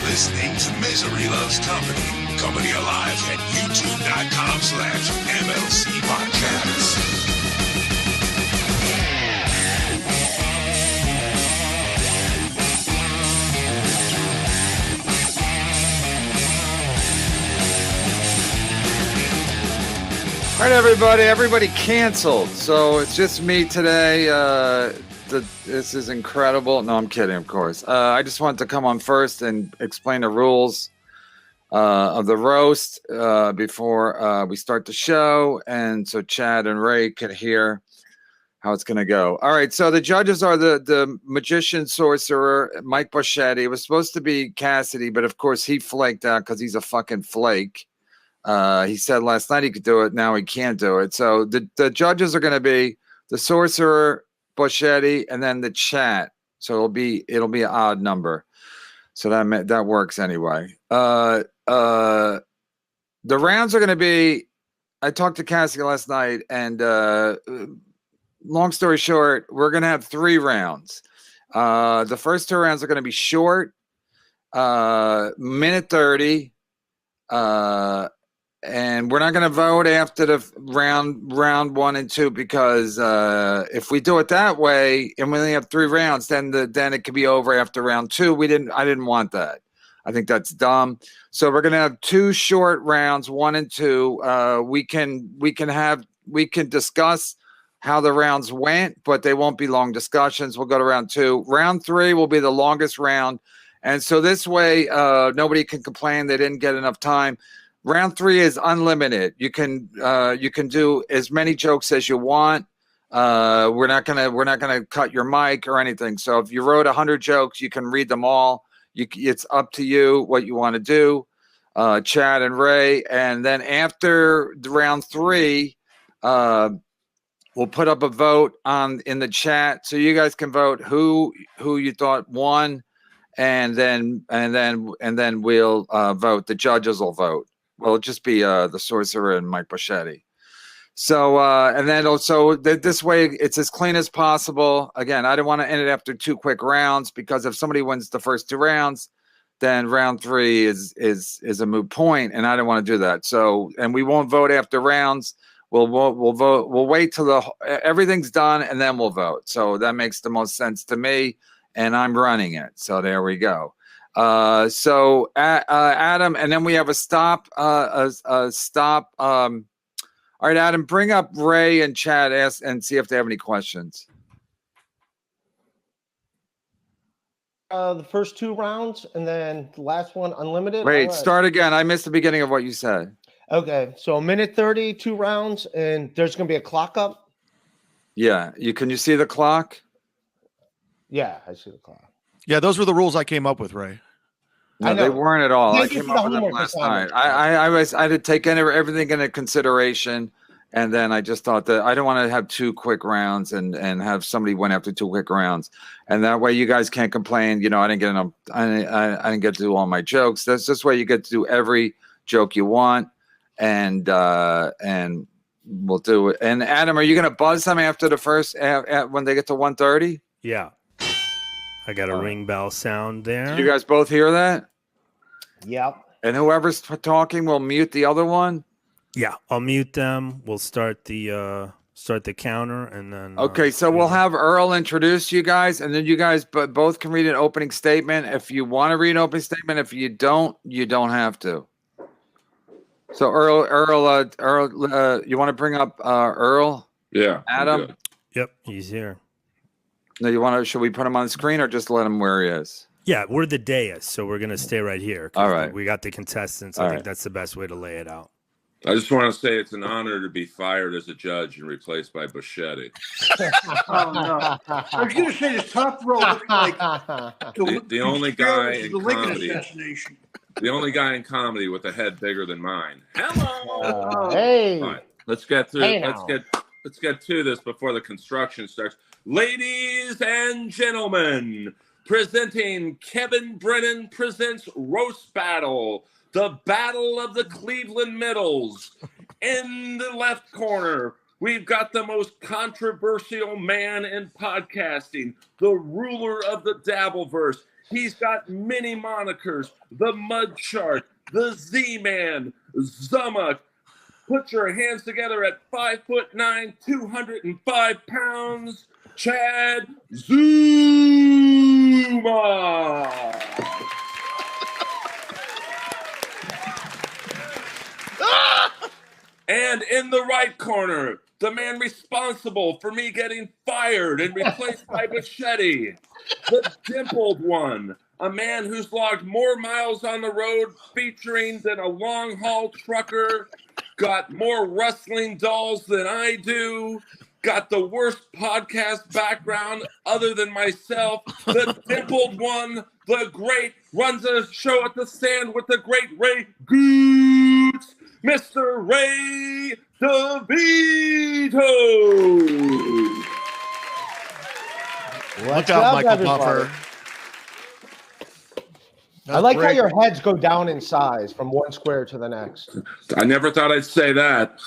listening to Misery Loves Company. Company Alive at youtube.com/MLC Podcasts. All right, everybody. Everybody canceled. So it's just me today. This is incredible. No, I'm kidding, of course. I just wanted to come on first and explain the rules of the roast before we start the show. And so Chad and Ray could hear how it's going to go. All right. So the judges are the magician sorcerer, Mike Bocchetti. It was supposed to be Cassidy, but of course he flaked out because he's a fucking flake. He said last night he could do it. Now he can't do it. So the judges are going to be the sorcerer, Bocchetti, and then the chat. So it'll be an odd number. So that works anyway. The rounds are going to be. I talked to Cassie last night, and long story short, we're going to have 3 rounds. The first 2 rounds are going to be short, minute 30. And we're not going to vote after the round 1 and 2 because if we do it that way and we only have 3 rounds, then it could be over after round 2. I didn't want that. I think that's dumb. So we're going to have 2 short rounds, 1 and 2. We can discuss how the rounds went, but they won't be long discussions. We'll go to round 2. Round 3 will be the longest round, and so this way nobody can complain they didn't get enough time. Round 3 is unlimited. You can do as many jokes as you want. We're not gonna cut your mic or anything. So if you wrote 100 jokes, you can read them all. It's up to you what you want to do, Chad and Ray. And then after round 3, we'll put up a vote in the chat so you guys can vote who you thought won, and then we'll vote. The judges will vote. Well, it'll just be the sorcerer and Mike Bocchetti. So, and then also this way it's as clean as possible. Again, I don't want to end it after 2 quick rounds because if somebody wins the first 2 rounds, then round 3 is a moot point, and I don't want to do that. So, and we won't vote after rounds. We'll vote. We'll wait till everything's done, and then we'll vote. So that makes the most sense to me, and I'm running it. So there we go. So Adam, and then we have a stop. Stop. All right, Adam, bring up Ray and Chad, and see if they have any questions. The first 2 rounds, and then the last one unlimited. Wait, start again. I missed the beginning of what you said. Okay, so a minute 30, 2 rounds, and there's gonna be a clock up. Yeah, can you see the clock? Yeah, I see the clock. Yeah, those were the rules I came up with, Ray. No, they weren't at all. I came up with them last night. I had to take everything into consideration, and then I just thought that I don't want to have 2 quick rounds and have somebody win after 2 quick rounds, and that way you guys can't complain. You know, I didn't get enough. I didn't get to do all my jokes. That's this way you get to do every joke you want, and we'll do it. And Adam, are you going to buzz them after the first when they get to 1:30? Yeah. I got a ring bell sound there. Did you guys both hear that? Yep. And whoever's talking will mute the other one? Yeah, I'll mute them. We'll start the counter, and then okay, so we'll have Earl introduce you guys, and then you guys both can read an opening statement. If you want to read an opening statement, if you don't have to. So Earl, you want to bring up Earl? Yeah. Adam? Yep, he's here. No, should we put him on the screen or just let him where he is? Yeah, we're the dais, so we're gonna stay right here. All right. We got the contestants. I think that's the best way to lay it out. I just want to say it's an honor to be fired as a judge and replaced by Bocchetti. Oh, no. I was going to say this top row looks like the only guy in the Lincoln comedy. assassination. The only guy in comedy with a head bigger than mine. Hello. Hey. All right, let's get through. Hey, let's get to this before the construction starts. Ladies and gentlemen, presenting Kevin Brennan presents Roast Battle, the Battle of the Cleveland Middles. In the left corner, we've got the most controversial man in podcasting, the ruler of the Dabbleverse. He's got many monikers: the Mud Shark, the Z-Man, Zumock. Put your hands together at 5'9", 205 pounds, Chad Zumock. And in the right corner, the man responsible for me getting fired and replaced by Bocchetti, the dimpled one, a man who's logged more miles on the road featuring than a long-haul trucker, got more wrestling dolls than I do, got the worst podcast background other than myself, the dimpled one, the great, runs a show at the Stand with the great Ray Goots, Mr. Ray DeVito. What's Look out, up, Michael everybody? Buffer. I like how great. your heads go down in size from one square to the next. I never thought I'd say that.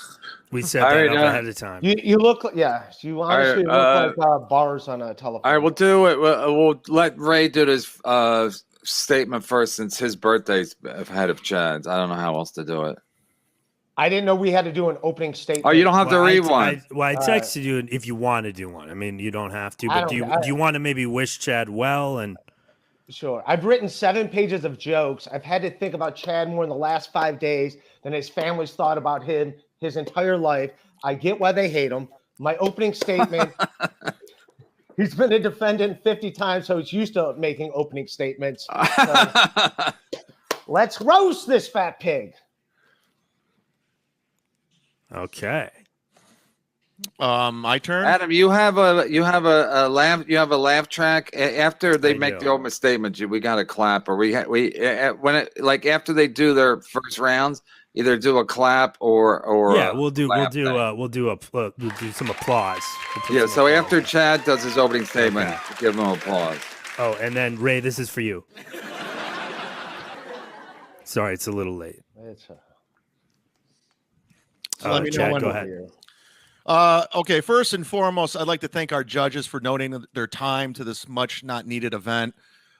We set All that right, up now- ahead of time. You look, yeah, you honestly look like bars on a telephone. All right, we'll do it. We'll let Ray do this statement first, since his birthday's ahead of Chad's. I don't know how else to do it. I didn't know we had to do an opening statement. Oh, you don't have to read one. I texted you if you want to do one. I mean, you don't have to, I but do you want to maybe wish Chad well? And Sure. I've written 7 pages of jokes. I've had to think about Chad more in the last 5 days than his family's thought about him his entire life. I get why they hate him. My opening statement, he's been a defendant 50 times, so he's used to making opening statements. So, let's roast this fat pig. okay, My turn. Adam, you have a laugh track after they I make do. the opening statement. We got to clap, or when it like after they do their first rounds, either do a clap or yeah, we'll do laugh thing. we'll do some applause. We'll put Yeah, some so applause. after Chad does his opening statement, give him applause. Oh, and then Ray, this is for you. Sorry, it's a little late. Let me know Chad, when go to- ahead. Okay, first and foremost, I'd like to thank our judges for donating their time to this much not needed event.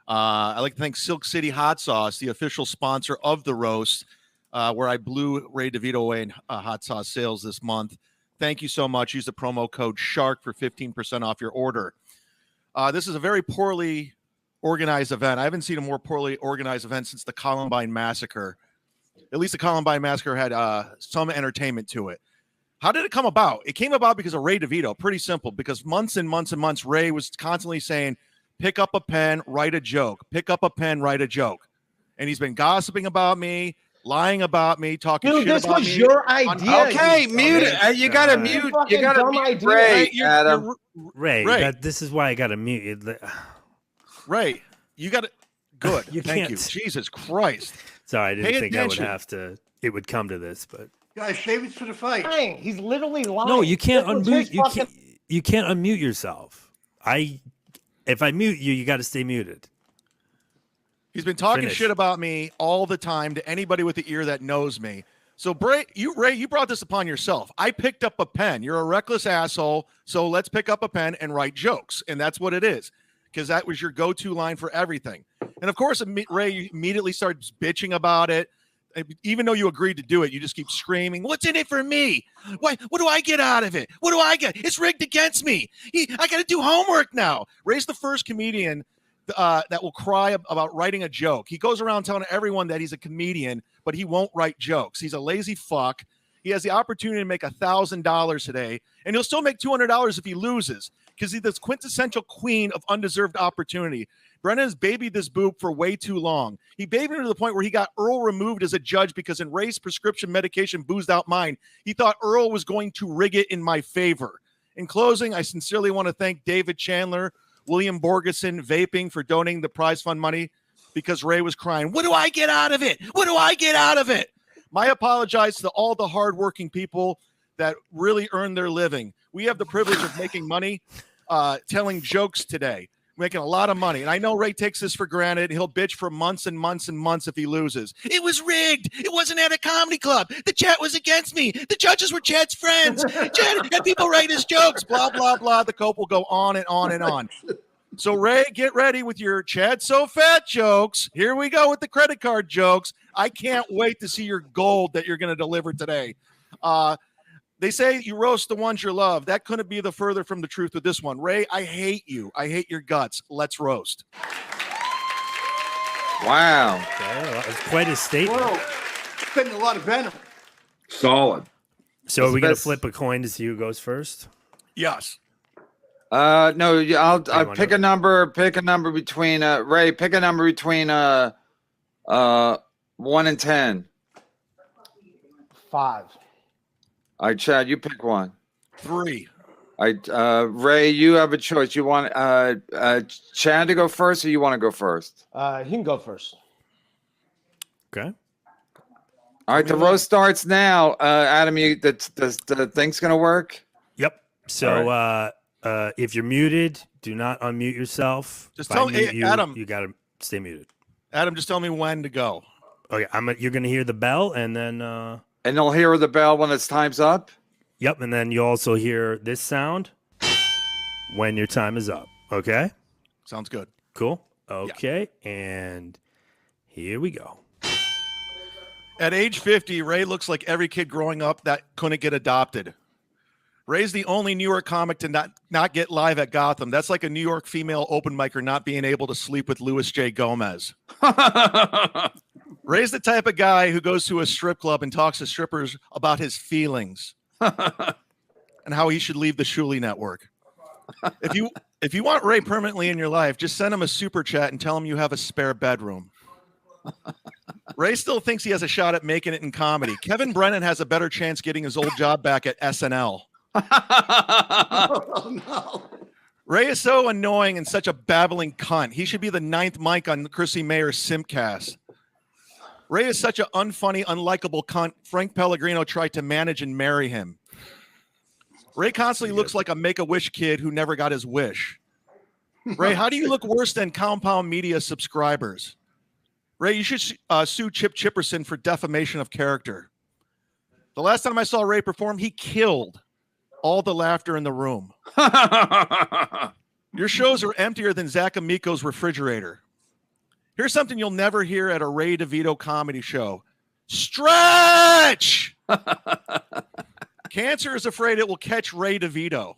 I'd like to thank Silk City Hot Sauce, the official sponsor of the roast, where I blew Ray DeVito away in hot sauce sales this month. Thank you so much. Use the promo code SHARK for 15% off your order. This is a very poorly organized event. I haven't seen a more poorly organized event since the Columbine Massacre. At least the Columbine Massacre had some entertainment to it. How did it come about? It came about because of Ray DeVito. Pretty simple. Because months and months and months, Ray was constantly saying, pick up a pen, write a joke. Pick up a pen, write a joke. And he's been gossiping about me, lying about me, talking Dude, shit this about was me. your idea. Okay, you mute dumbass. it. You gotta God. mute. Fucking You gotta dumb mute idea. Ray, You're- Adam. Ray, Ray. this is why I got to mute you. Ray, you got to. Good. You Thank you. can't. Jesus Christ. Sorry, I didn't Pay think attention. I would have to. It would come to this, but Guys, save it for the fight. Lying. He's literally lying. no, you can't This was his unmute. You fucking- can't. You can't unmute yourself. If I mute you, you got to stay muted. He's been talking Finish. shit about me all the time to anybody with the ear that knows me. So, Ray, you brought this upon yourself. I picked up a pen. You're a reckless asshole. So let's pick up a pen and write jokes. And that's what it is, because that was your go-to line for everything. And of course, Ray immediately starts bitching about it. Even though you agreed to do it, you just keep screaming, "What's in it for me? What do I get out of it? What do I get? It's rigged against me. I got to do homework now." Ray's the first comedian that will cry about writing a joke. He goes around telling everyone that he's a comedian, but he won't write jokes. He's a lazy fuck. He has the opportunity to make $1,000 today, and he'll still make $200 if he loses, because he's this quintessential queen of undeserved opportunity. Brennan has babied this boob for way too long. He babied him to the point where he got Earl removed as a judge because in Ray's prescription medication boozed out mine, he thought Earl was going to rig it in my favor. In closing, I sincerely want to thank David Chandler, William Borgeson, Vaping for donating the prize fund money because Ray was crying, "What do I get out of it? What do I get out of it?" My apologize to all the hardworking people that really earn their living. We have the privilege of making money telling jokes today. Making a lot of money. And I know Ray takes this for granted. He'll bitch for months and months and months if he loses. It was rigged. It wasn't at a comedy club. The chat was against me. The judges were Chad's friends. Chad had people write his jokes. Blah, blah, blah. The cope will go on and on and on. So Ray, get ready with your Chad so fat jokes. Here we go with the credit card jokes. I can't wait to see your gold that you're going to deliver today. They say you roast the ones you love. That couldn't be the further from the truth with this one. Ray, I hate you. I hate your guts. Let's roast. Wow. Okay, that's quite a statement. Whoa. Spitting a lot of venom. Solid. So are we going to best- flip a coin to see who goes first? Yes. No, I'll wanna- pick a number. Pick a number between Ray. Pick a number between 1 and 10. 5. All right, Chad, you pick one. 3. All right, Ray, you have a choice. You want Chad to go first, or you want to go first? He can go first. Okay. All right, the roast starts now. Adam, the thing's gonna work. Yep. So if you're muted, do not unmute yourself. Just If tell I me, mute you, Adam. You got to stay muted. Adam, just tell me when to go. Okay, you're going to hear the bell, and then And they'll hear the bell when it's time's up. yep, and then you also hear this sound when your time is up. Okay, Sounds good. cool. Okay, and here we go. At age 50, Ray looks like every kid growing up that couldn't get adopted. Ray's the only New York comic to not get live at Gotham. That's like a New York female open micer not being able to sleep with Louis J. Gomez. Ray's the type of guy who goes to a strip club and talks to strippers about his feelings and how he should leave the Shuli network. If you want Ray permanently in your life, just send him a super chat and tell him you have a spare bedroom. Ray still thinks he has a shot at making it in comedy. Kevin Brennan has a better chance getting his old job back at SNL. Oh, no. Ray is so annoying and such a babbling cunt. He should be the 9th mic on Chrissy Mayer's Simpcast. Ray is such an unfunny, unlikable cunt. Frank Pellegrino tried to manage and marry him. Ray constantly looks like a Make-A-Wish kid who never got his wish. Ray, how do you look worse than Compound Media subscribers? Ray, you should sue Chip Chipperson for defamation of character. The last time I saw Ray perform, he killed all the laughter in the room. Your shows are emptier than Zach Amico's refrigerator. Here's something you'll never hear at a Ray DeVito comedy show. Stretch! Cancer is afraid it will catch Ray DeVito.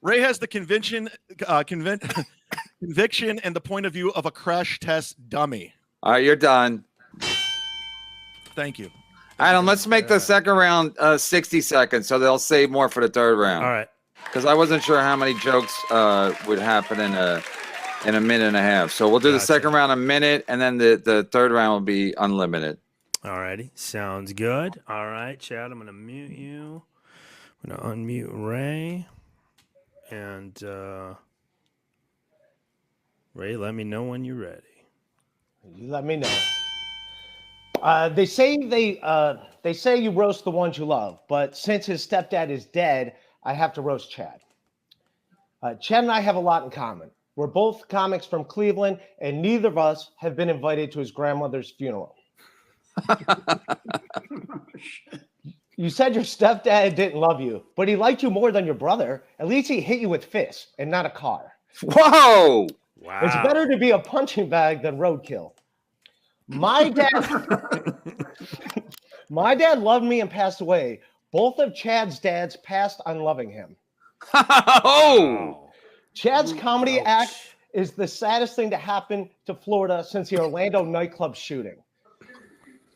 Ray has the conviction and the point of view of a crash test dummy. All right, you're done. Thank you. Adam, let's make the second round 60 seconds, so they'll save more for the third round. All right. Because I wasn't sure how many jokes would happen in a minute and a half. So we'll do the Gotcha. second round a minute, and then the third round will be unlimited. All righty. Sounds good. All right, Chad, I'm going to mute you. I'm going to unmute Ray. And Ray, let me know when you're ready. You let me know. They say you roast the ones you love, but since his stepdad is dead, I have to roast Chad. Chad and I have a lot in common. We're both comics from Cleveland, and neither of us have been invited to his grandmother's funeral. You said your stepdad didn't love you, but he liked you more than your brother. At least he hit you with fists and not a car. Whoa! Wow. It's better to be a punching bag than roadkill. My dad loved me and passed away. Both of Chad's dads passed on loving him. Oh! Chad's comedy act is the saddest thing to happen to Florida since the Orlando nightclub shooting.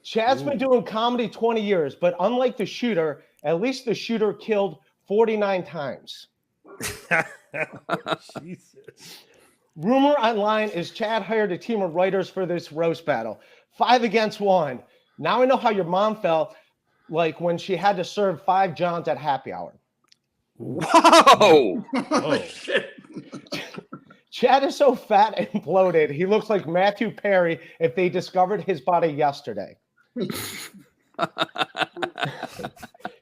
Chad's been doing comedy 20 years, but unlike the shooter, at least the shooter killed 49 times. Jesus. Rumor online is Chad hired a team of writers for this roast battle. 5 against 1. Now I know how your mom felt like when she had to serve 5 Johns at happy hour. Whoa! Oh. Chad is so fat and bloated, he looks like Matthew Perry if they discovered his body yesterday.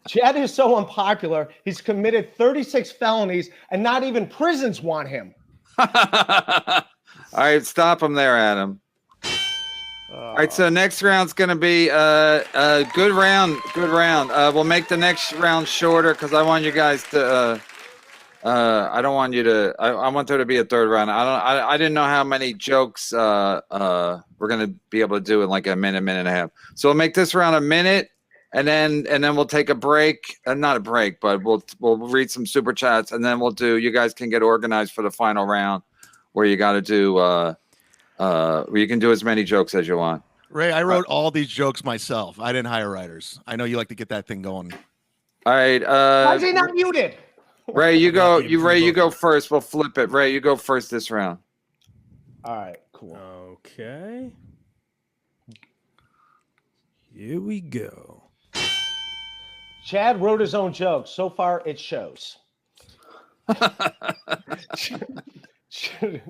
Chad is so unpopular, he's committed 36 felonies and not even prisons want him. All right, stop him there, Adam. All right, so next round's going to be a good round. Good round. We'll make the next round shorter because I want you guys to I don't want you to. I want there to be a third round. I didn't know how many jokes we're gonna be able to do in like a minute and a half. So we'll make this round a minute, and then we'll take a break. Not a break, but we'll read some super chats, and then we'll do. You guys can get organized for the final round, where you got to do. Where you can do as many jokes as you want. Ray, I wrote all these jokes myself. I didn't hire writers. I know you like to get that thing going. All right. Why is he not muted? Ray, you go. Ray, you go first. We'll flip it. Ray, you go first this round. All right, cool. Okay. Here we go. Chad wrote his own jokes. So far, it shows.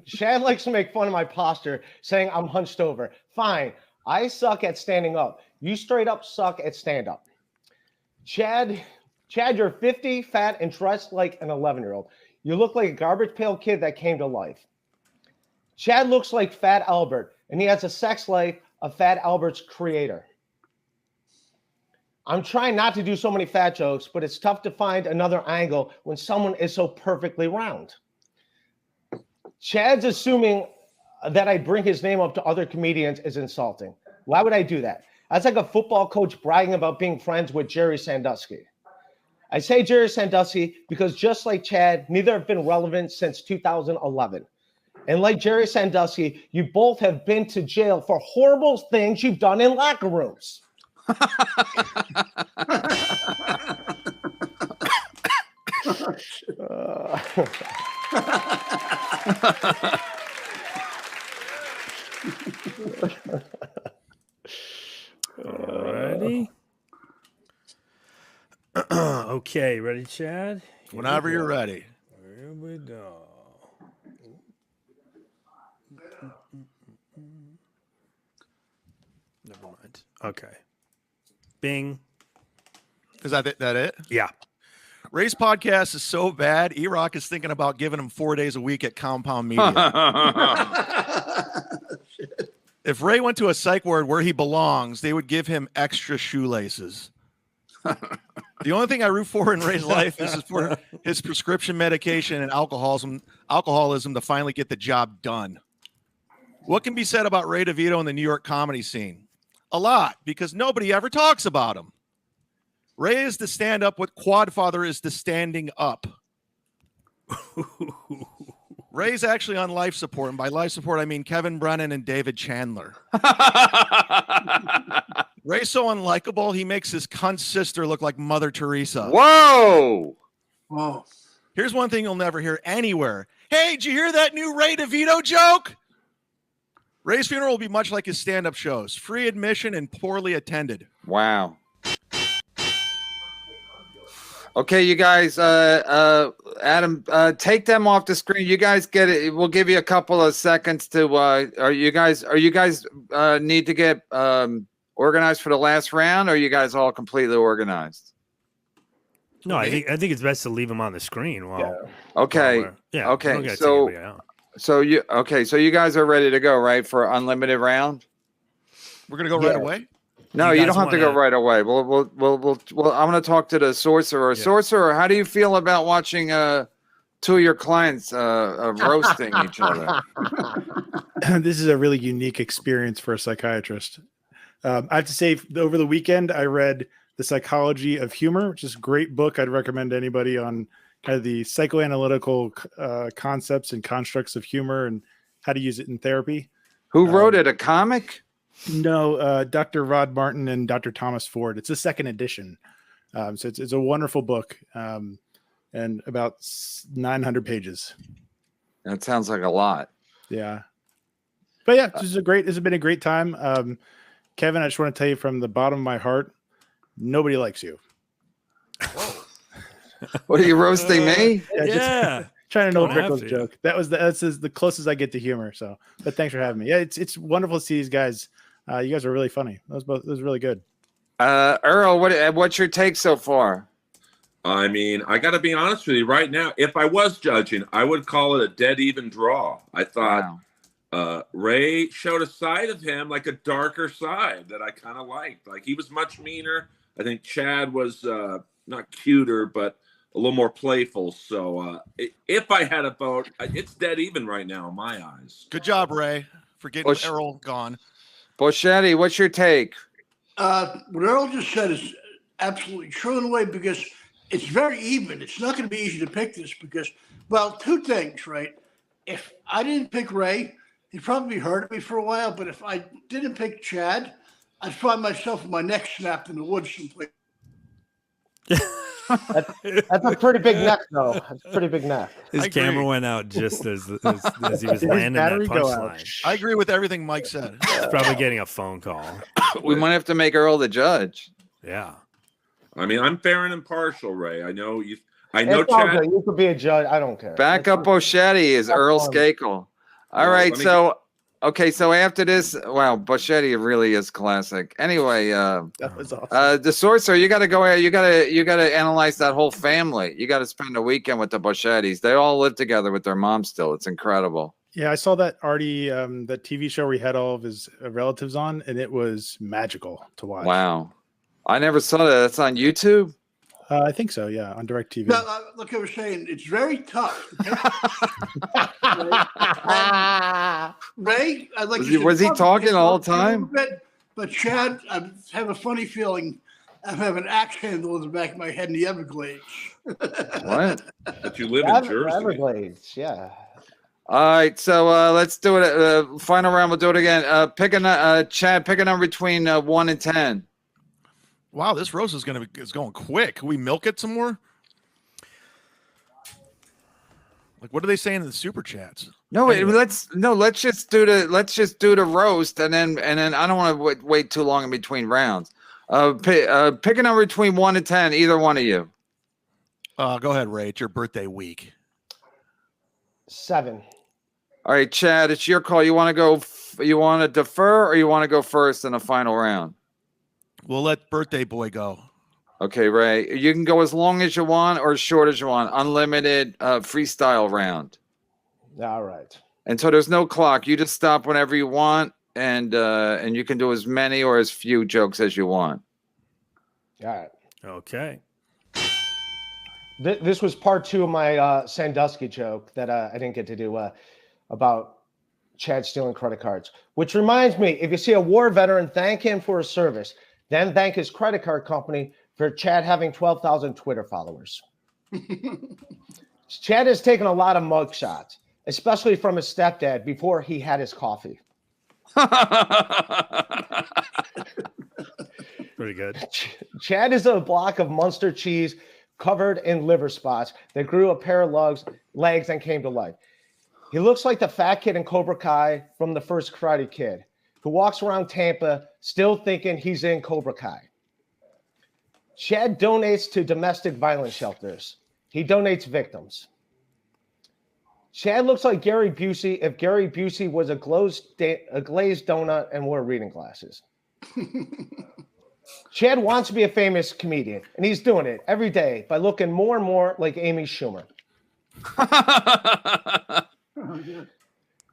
Chad likes to make fun of my posture, saying I'm hunched over. Fine. I suck at standing up. You straight up suck at stand up. Chad, you're 50, fat, and dressed like an 11-year-old. You look like a garbage pail kid that came to life. Chad looks like Fat Albert, and he has a sex life of Fat Albert's creator. I'm trying not to do so many fat jokes, but it's tough to find another angle when someone is so perfectly round. Chad's assuming that I bring his name up to other comedians is insulting. Why would I do that? That's like a football coach bragging about being friends with Jerry Sandusky. I say Jerry Sandusky because just like Chad, neither have been relevant since 2011. And like Jerry Sandusky, you both have been to jail for horrible things you've done in locker rooms. Alrighty. Okay, ready, Chad? Whenever you're ready. Here we go. Never mind. Okay. Bing. Is that it? Yeah. Ray's podcast is so bad, E-Rock is thinking about giving him 4 days a week at Compound Media. If Ray went to a psych ward where he belongs, they would give him extra shoelaces. The only thing I root for in Ray's life is for his prescription medication and alcoholism to finally get the job done. What can be said about Ray DeVito in the New York comedy scene? A lot, because nobody ever talks about him. Ray is the stand-up what Quadfather is the standing up. Ray's actually on life support, and by life support, I mean Kevin Brennan and David Chandler. Ray's so unlikable, he makes his cunt sister look like Mother Teresa. Whoa! Whoa. Here's one thing you'll never hear anywhere. Hey, did you hear that new Ray DeVito joke? Ray's funeral will be much like his stand-up shows. Free admission and poorly attended. Wow. Okay, you guys, Adam, take them off the screen. You guys get it. We'll give you a couple of seconds to. Are you guys need to get organized for the last round? Or are you guys all completely organized? No, I think it's best to leave them on the screen. Okay. Okay. So you guys are ready to go, right, for unlimited round? We're gonna go right away. No, you don't have to go right away. I'm going to talk to the sorcerer. Yeah. Sorcerer, how do you feel about watching two of your clients roasting each other? This is a really unique experience for a psychiatrist. I have to say, over the weekend, I read The Psychology of Humor, which is a great book. I'd recommend to anybody on kind of the psychoanalytical concepts and constructs of humor and how to use it in therapy. Who wrote it? A comic? No, Dr. Rod Martin and Dr. Thomas Ford. It's the second edition. So it's a wonderful book and about 900 pages. That sounds like a lot. Yeah. But yeah, this has been a great time. Kevin, I just want to tell you from the bottom of my heart, nobody likes you. What are you roasting me? Yeah. Trying to know Brickle's joke. That's the closest I get to humor. So, but thanks for having me. Yeah, it's wonderful to see these guys. You guys are really funny. It was really good. Earl, what's your take so far? I mean, I got to be honest with you right now. If I was judging, I would call it a dead even draw. I thought Ray showed a side of him, like a darker side that I kind of liked. Like he was much meaner. I think Chad was not cuter, but little more playful. So if I had a vote, it's dead even right now in my eyes. Good job, Ray, for getting Earl gone. Bocchetti, what's your take? What Earl just said is absolutely true in a way, because it's very even. It's not going to be easy to pick this because, well, two things, right? If I didn't pick Ray, he'd probably heard of me for a while. But if I didn't pick Chad, I'd find myself with my neck snapped in the woods someplace. That's a pretty big neck, though. That's a pretty big neck. His camera went out just as he was landing that punchline. I agree with everything Mike said. He's probably getting a phone call. We might have to make Earl the judge. Yeah. I mean, I'm fair and impartial, Ray. I know you. It's all good. You could be a judge. I don't care. Back up Bocchetti is Earl Skakel. All right, so after this, wow, Bocchetti really is classic. Anyway, that was awesome. The sorcerer, you got to go. You got to analyze that whole family. You got to spend a weekend with the Bocchettis. They all live together with their mom still. It's incredible. Yeah, I saw that Artie, that TV show where he had all of his relatives on, and it was magical to watch. Wow, I never saw that. That's on YouTube. I think so. Yeah, on DirecTV. No, like I was saying, it's very tough. Ray, was he talking all the time? But Chad, I have a funny feeling I have an axe handle in the back of my head in the Everglades. What? But you live in Jersey. Everglades, yeah. All right, so let's do it. Final round. We'll do it again. Chad, pick a number between 1 and 10. Wow, this roast is going quick. Can we milk it some more? Like, what are they saying in the super chats? No, let's just do the roast, and then I don't want to wait too long in between rounds. Pick a number between 1 and 10, either one of you. Go ahead, Ray. It's your birthday week. 7. All right, Chad, it's your call. You want to go? You want to defer, or you want to go first in the final round? We'll let birthday boy go. Okay, Ray. You can go as long as you want or as short as you want. Unlimited freestyle round. All right. And so there's no clock. You just stop whenever you want, and you can do as many or as few jokes as you want. All right. Okay. This was part 2 of my Sandusky joke that I didn't get to do about Chad stealing credit cards. Which reminds me, if you see a war veteran, thank him for his service. Then thank his credit card company for Chad having 12,000 Twitter followers. Chad has taken a lot of mug shots, especially from his stepdad before he had his coffee. Pretty good. Chad is a block of Munster cheese covered in liver spots that grew a pair of legs and came to life. He looks like the fat kid in Cobra Kai from the first Karate Kid, who walks around Tampa still thinking he's in Cobra Kai. Chad donates to domestic violence shelters. He donates victims. Chad looks like Gary Busey if Gary Busey was a glazed donut and wore reading glasses. Chad wants to be a famous comedian, and he's doing it every day by looking more and more like Amy Schumer.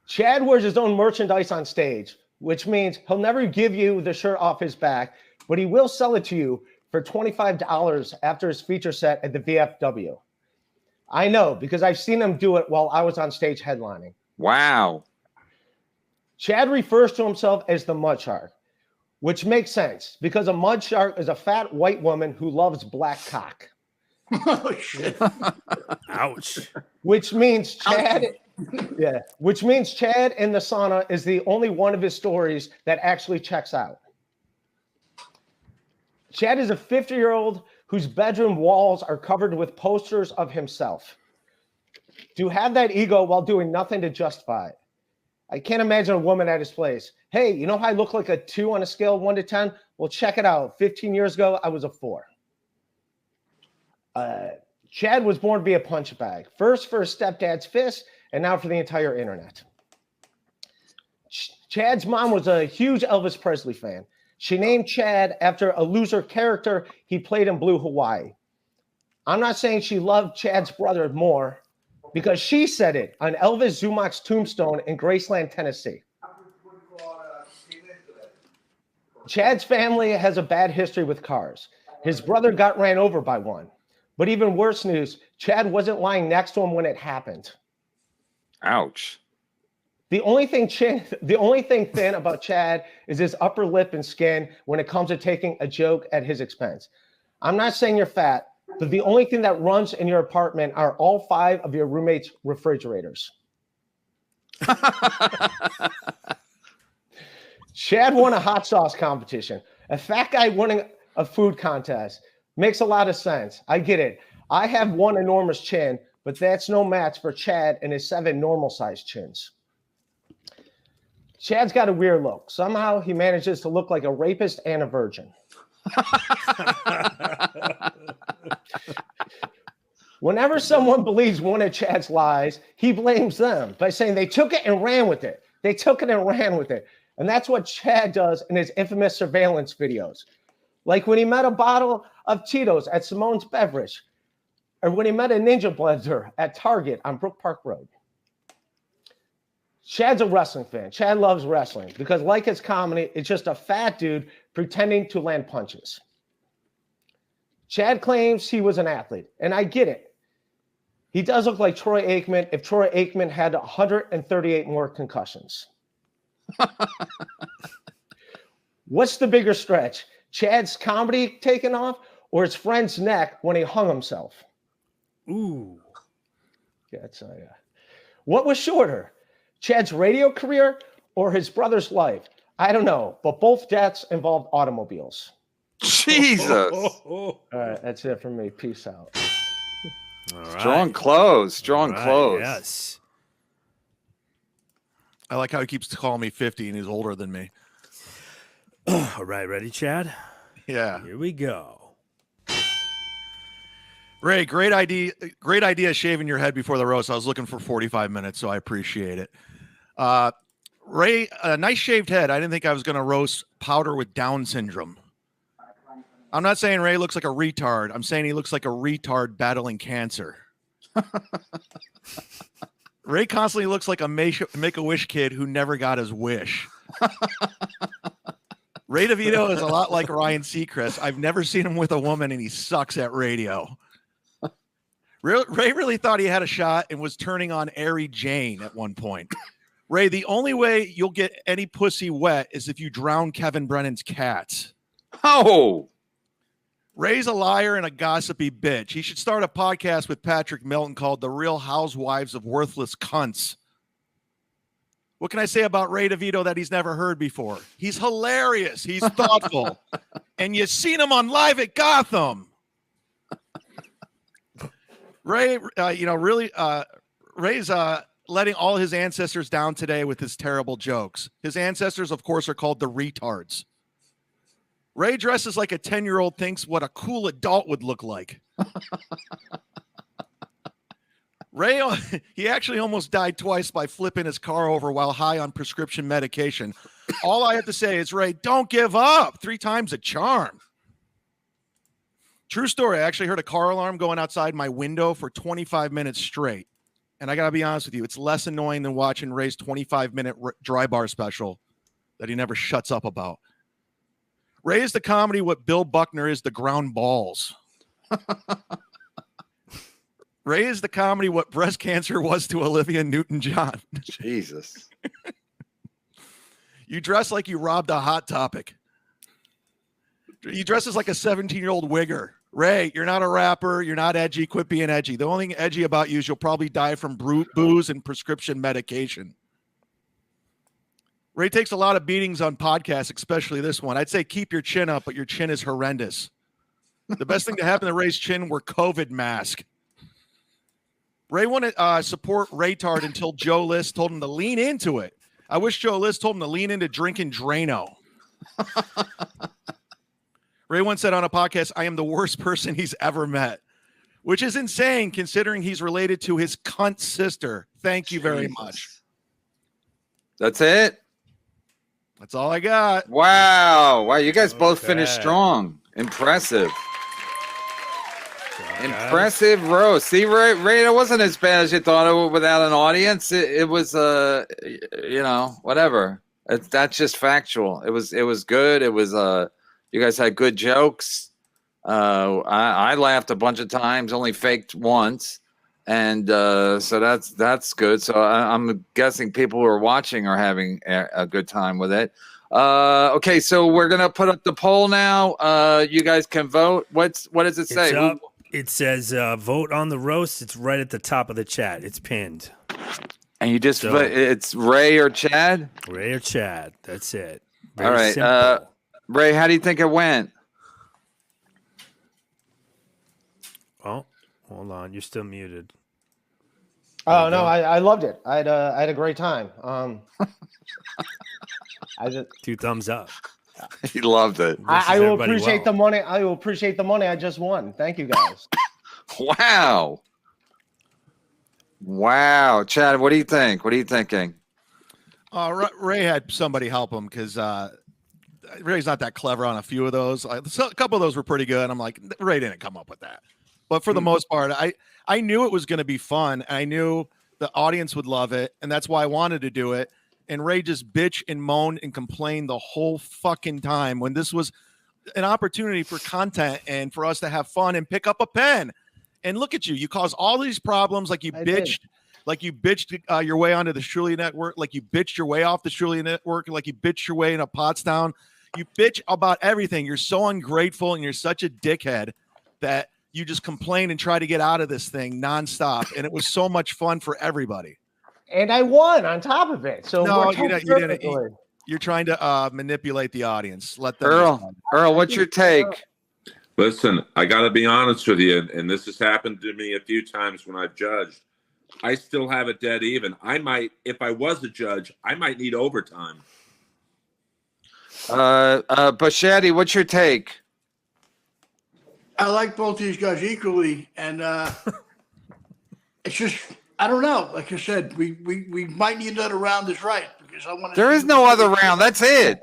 Chad wears his own merchandise on stage, which means he'll never give you the shirt off his back, but he will sell it to you for $25 after his feature set at the VFW. I know, because I've seen him do it while I was on stage headlining. Wow. Chad refers to himself as the Mud Shark, which makes sense because a mud shark is a fat white woman who loves black cock. Oh, shit. Ouch. Which means Chad in the sauna is the only one of his stories that actually checks out. Chad is a 50-year-old whose bedroom walls are covered with posters of himself. To have that ego while doing nothing to justify it. I can't imagine a woman at his place. Hey, you know how I look like a 2 on a scale of 1 to 10? Well, check it out. 15 years ago, I was a 4. Chad was born to be a punch bag. First for his stepdad's fist, and now for the entire internet. Chad's mom was a huge Elvis Presley fan. She named Chad after a loser character he played in Blue Hawaii. I'm not saying she loved Chad's brother more, because she said it on Elvis Zumock's tombstone in Graceland, Tennessee. Chad's family has a bad history with cars. His brother got ran over by one. But even worse news, Chad wasn't lying next to him when it happened. Ouch. The only thing thin about Chad is his upper lip and skin when it comes to taking a joke at his expense. I'm not saying you're fat, but the only thing that runs in your apartment are all 5 of your roommates' refrigerators. Chad won a hot sauce competition. A fat guy winning a food contest makes a lot of sense. I get it. I have one enormous chin, but that's no match for Chad and his 7 normal-sized chins. Chad's got a weird look. Somehow he manages to look like a rapist and a virgin. Whenever someone believes one of Chad's lies, he blames them by saying they took it and ran with it. They took it and ran with it. And that's what Chad does in his infamous surveillance videos. Like when he met a bottle of Tito's at Simone's Beverage, or when he met a Ninja Blender at Target on Brook Park Road. Chad's a wrestling fan. Chad loves wrestling because, like his comedy, it's just a fat dude pretending to land punches. Chad claims he was an athlete, and I get it. He does look like Troy Aikman if Troy Aikman had 138 more concussions. What's the bigger stretch? Chad's comedy taking off or his friend's neck when he hung himself? Ooh. Yeah, what was shorter? Chad's radio career or his brother's life? I don't know, but both deaths involved automobiles. Jesus. All right, that's it from me. Peace out. All right. Strong close. Strong All right, close. Yes. I like how he keeps calling me 50 and he's older than me. All right, ready, Chad? Yeah. Here we go. Ray, great idea shaving your head before the roast. I was looking for 45 minutes, so I appreciate it. Ray, a nice shaved head. I didn't think I was going to roast Powder with Down syndrome. I'm not saying Ray looks like a retard. I'm saying he looks like a retard battling cancer. Ray constantly looks like a Make-A-Wish kid who never got his wish. Ray DeVito is a lot like Ryan Seacrest. I've never seen him with a woman, and he sucks at radio. Ray really thought he had a shot and was turning on Ari Jane at one point. Ray, the only way you'll get any pussy wet is if you drown Kevin Brennan's cats. Oh. Ray's a liar and a gossipy bitch. He should start a podcast with Patrick Milton called The Real Housewives of Worthless Cunts. What can I say about Ray DeVito that he's never heard before? He's hilarious. He's thoughtful. And you've seen him on Live at Gotham. Ray, Ray's letting all his ancestors down today with his terrible jokes. His ancestors, of course, are called the retards. Ray dresses like a 10-year-old thinks what a cool adult would look like. Ray, he actually almost died twice by flipping his car over while high on prescription medication. All I have to say is, Ray, don't give up. 3 times a charm. True story. I actually heard a car alarm going outside my window for 25 minutes straight. And I got to be honest with you, it's less annoying than watching Ray's 25-minute dry bar special that he never shuts up about. Ray is the comedy what Bill Buckner is the ground balls. Ray is the comedy what breast cancer was to Olivia Newton-John. Jesus. You dress like you robbed a Hot Topic. He dresses like a 17-year-old wigger. Ray, you're not a rapper. You're not edgy. Quit being edgy. The only thing edgy about you is you'll probably die from booze and prescription medication. Ray takes a lot of beatings on podcasts, especially this one. I'd say keep your chin up, but your chin is horrendous. The best thing to happen to Ray's chin were COVID mask. Ray wanted to support Raytard until Joe List told him to lean into it. I wish Joe List told him to lean into drinking Drano. Ray once said on a podcast, I am the worst person he's ever met, which is insane considering he's related to his cunt sister. Thank you very much. That's it? That's all I got. Wow. You guys both finished strong. Impressive. Impressive roast. See, Ray, it wasn't as bad as you thought it would without an audience. It was, whatever. That's just factual. It was good. It was, you guys had good jokes. I laughed a bunch of times, only faked once, and so that's good. So I'm guessing people who are watching are having a good time with it. Okay, so we're gonna put up the poll now. You guys can vote. What does it say? It's up. It says vote on the roast. It's right at the top of the chat. It's pinned. And you just it's Ray or Chad? Ray or Chad. That's it. Very All right. simple. Ray, how do you think it went? Oh, hold on. You're still muted. Oh no, I loved it. I had a great time. Two thumbs up. He loved it. I will appreciate the money. I will appreciate the money I just won. Thank you guys. Wow, Chad, what do you think? What are you thinking? Ray had somebody help him because Ray's not that clever on a few of those. A couple of those were pretty good. I'm like, Ray didn't come up with that. But for the most part, I knew it was going to be fun. I knew the audience would love it, and that's why I wanted to do it. And Ray just bitched and moaned and complained the whole fucking time when this was an opportunity for content and for us to have fun and pick up a pen. And look at you. You caused all these problems like you bitched your way onto the Shirley Network, like you bitched your way off the Shirley Network, like you bitched your way into Pottstown. You bitch about everything. You're so ungrateful and you're such a dickhead that you just complain and try to get out of this thing nonstop. And it was so much fun for everybody. And I won on top of it. So no, you didn't. You're trying to manipulate the audience. Let them. Earl, what's your take? Listen, I got to be honest with you, and this has happened to me a few times when I've judged. I still have it dead even. I might, if I was a judge, I might need overtime. Bocchetti, what's your take? I like both these guys equally, and it's just I don't know. Like I said, we might need another round that's right because I want to. There is no other round. That's it.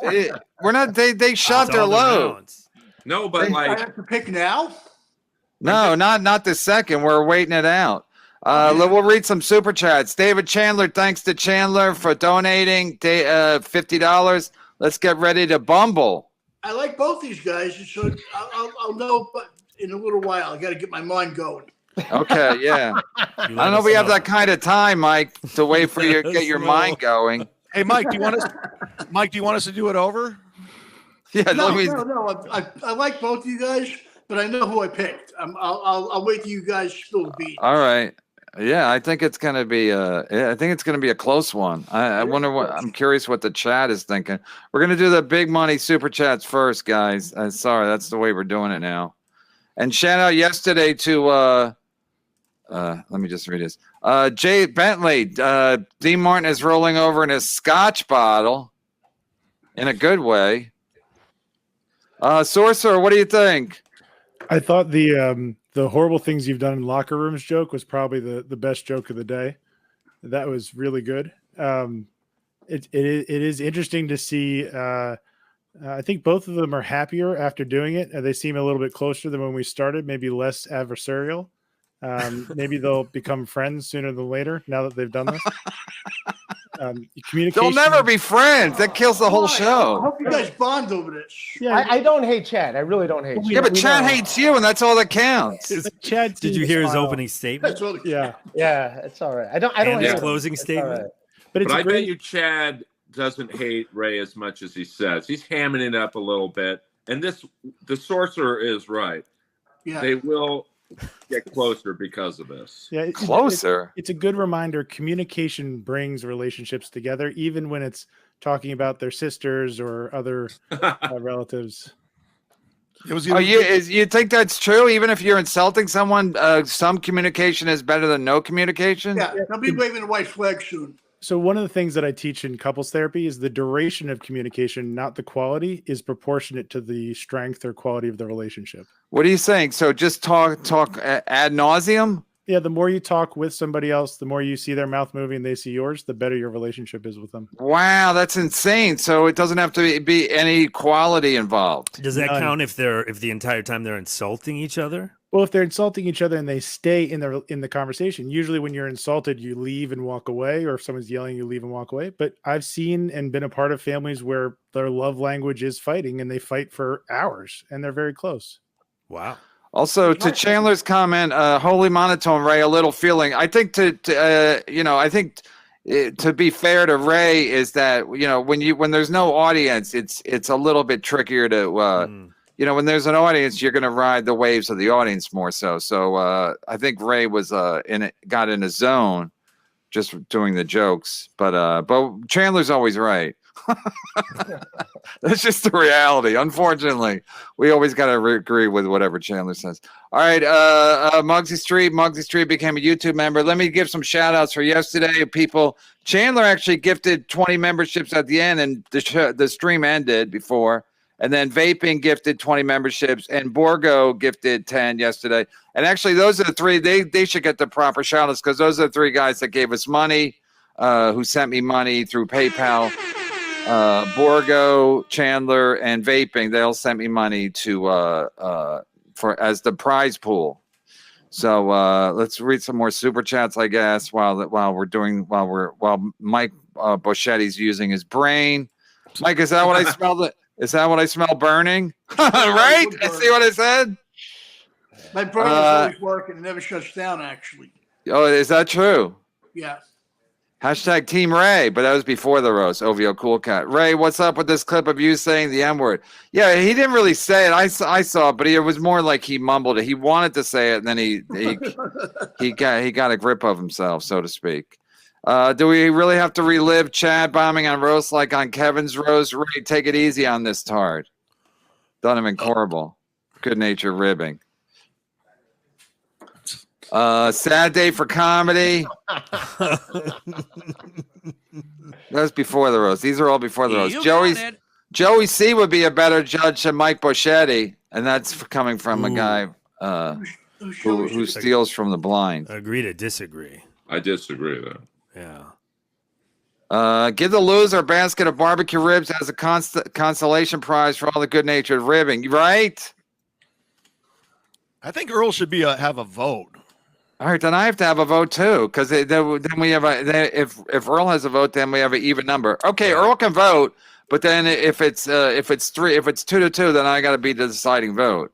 We're not. They shot their load. No, but I have to pick now. No, not the second. We're waiting it out. We'll read some super chats. David Chandler, thanks to Chandler for donating $50. Let's get ready to bumble. I like both these guys, so I'll know, but in a little while, I got to get my mind going. Okay, yeah. I don't know if we have that kind of time, Mike, to wait for you to get your mind going. Hey, Mike, do you want us to do it over? Yeah, no. I like both of you guys, but I know who I picked. I'll wait till you guys spill the beans. All right. Yeah, I think it's gonna be a close one. I wonder I'm curious what the chat is thinking. We're gonna do the big money super chats first, guys. Sorry, that's the way we're doing it now. And shout out yesterday to let me just read this. Jay Bentley, Dean Martin is rolling over in his scotch bottle in a good way. Sorcerer, what do you think? I thought the horrible things you've done in locker rooms joke was probably the best joke of the day. That was really good. It is interesting to see. I think both of them are happier after doing it. They seem a little bit closer than when we started, maybe less adversarial. Maybe they'll become friends sooner than later now that they've done this. Communication. They'll never be friends. That kills the whole show. I hope you guys bond over this. Yeah, I don't hate Chad. I really don't hate Chad. Yeah, but Chad hates you, and that's all that counts. Chad, did you hear his opening statement? Yeah, it's all right. I don't his hate closing statement. Right. But I bet you Chad doesn't hate Ray as much as he says. He's hamming it up a little bit. And the sorcerer is right. Yeah. They will get closer because of this. Yeah, closer. It's a good reminder. Communication brings relationships together, even when it's talking about their sisters or other relatives. You think that's true? Even if you're insulting someone, some communication is better than no communication? Yeah, they'll be waving a white flag soon. So one of the things that I teach in couples therapy is the duration of communication, not the quality, is proportionate to the strength or quality of the relationship. What are you saying? So just talk ad nauseum? Yeah, the more you talk with somebody else, the more you see their mouth moving and they see yours, the better your relationship is with them. Wow, that's insane. So it doesn't have to be any quality involved. Does that count if the entire time they're insulting each other? Well, if they're insulting each other and they stay in the conversation, usually when you're insulted, you leave and walk away, or if someone's yelling, you leave and walk away. But I've seen and been a part of families where their love language is fighting, and they fight for hours, and they're very close. Wow. Also, to Chandler's comment, holy monotone, Ray, a little feeling. I think to be fair to Ray is that, when there's no audience, it's a little bit trickier to, when there's an audience, you're going to ride the waves of the audience more so. So I think Ray was got in a zone just doing the jokes, but Chandler's always right. That's just the reality. Unfortunately, we always got to agree with whatever Chandler says. All right, Muggsy Street became a YouTube member. Let me give some shout outs for yesterday. People, Chandler actually gifted 20 memberships at the end, and the stream ended before. And then Vaping gifted 20 memberships, and Borgo gifted 10 yesterday. And actually, those are the three. They should get the proper shout outs because those are the three guys that gave us money, who sent me money through PayPal. Borgo, Chandler, and Vaping, they all sent me money for as the prize pool. So let's read some more super chats, I guess, while Mike Bocchetti's using his brain. Mike, is that what I smelled? Is that what I smell burning? Right? See what I said? My brain is always working. It never shuts down, actually. Oh, is that true? Yeah. Hashtag Team Ray, but that was before the roast. OVO Cool Cat. Ray, what's up with this clip of you saying the M-word? Yeah, he didn't really say it. I saw it, but it was more like he mumbled it. He wanted to say it, and then he got a grip of himself, so to speak. Do we really have to relive Chad bombing on roast like on Kevin's roast? Ray, take it easy on this tard. Donovan Corbel. Good nature ribbing. Sad day for comedy. That's before the roast. These are all before the roast. Joey C would be a better judge than Mike Bocchetti, and that's coming from a guy who steals from the blind. Agree to disagree. I disagree, though. Yeah. Give the loser a basket of barbecue ribs as a consolation prize for all the good-natured ribbing. Right? I think Earl should have a vote. All right, then I have to have a vote too, because then we have if Earl has a vote, then we have an even number. Okay, Earl can vote, but then if it's 2-2, then I got to be the deciding vote.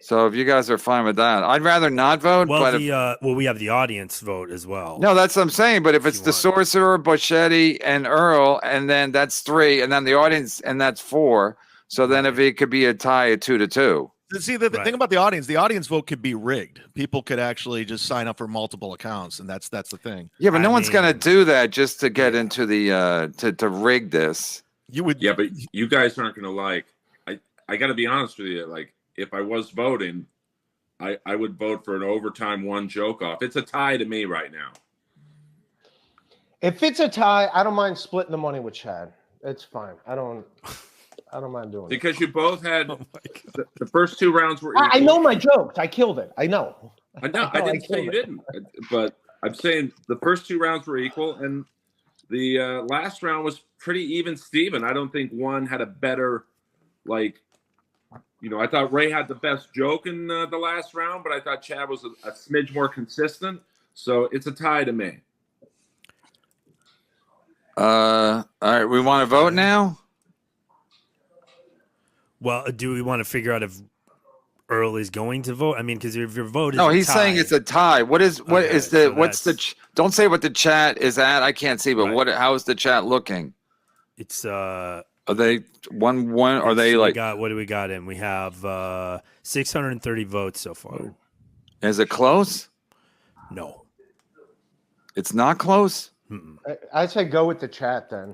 So if you guys are fine with that, I'd rather not vote. Well, we have the audience vote as well. No, that's what I'm saying. But if it's the Sorcerer, Bocchetti, and Earl, and then that's 3, and then the audience, and that's 4. So then if it could be a tie at 2-2. See, the thing about the audience vote could be rigged. People could actually just sign up for multiple accounts, and that's the thing. Yeah, but no one's going to do that just to get into the to rig this. You would, yeah, but you guys aren't going to like. I got to be honest with you. Like, if I was voting, I would vote for an overtime one joke off. It's a tie to me right now. If it's a tie, I don't mind splitting the money with Chad. It's fine. I don't mind doing it. Because you both had the first 2 rounds were equal. I know my jokes. I killed it. I know. I didn't say you didn't. But I'm saying the first 2 rounds were equal, and the last round was pretty even Steven. I don't think one had a better, I thought Ray had the best joke in the last round, but I thought Chad was a smidge more consistent. So it's a tie to me. All right, we want to vote now? Well, do we want to figure out if Earl is going to vote? I mean, because if your vote is no, he's saying it's a tie. What's the? Don't say what the chat is at. I can't see, but how is the chat looking? It's Are they one? Are they what do we got in? We have 630 votes so far. Is it close? No, it's not close. I'd say go with the chat then.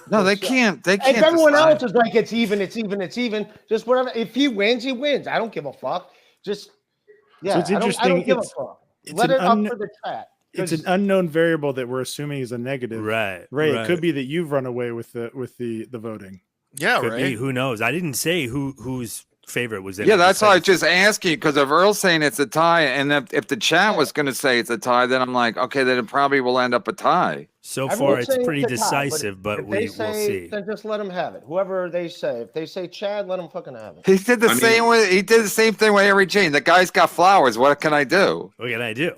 No, they can't. They can't. If everyone decide. else is like it's even. Just whatever. If he wins, he wins. I don't give a fuck. Just So it's interesting. I don't give a fuck. Let it up for the chat. It's an unknown variable that we're assuming is a negative. right? Ray, right. it could be that you've run away with the voting. Yeah, Could right. be. Who knows? I didn't say whose favorite was in. Yeah, it. that's why I just asked you, because if Earl's saying it's a tie, and if the chat was going to say it's a tie, then I'm like, okay, then it probably will end up a tie. So Everyone's far, it's saying pretty it's a tie, decisive, but if we'll they say, see. Then just let them have it. Whoever they say. If they say Chad, let them fucking have it. He did the same way. He did the same thing with Harry Jane. The guy's got flowers. What can I do? What can I do?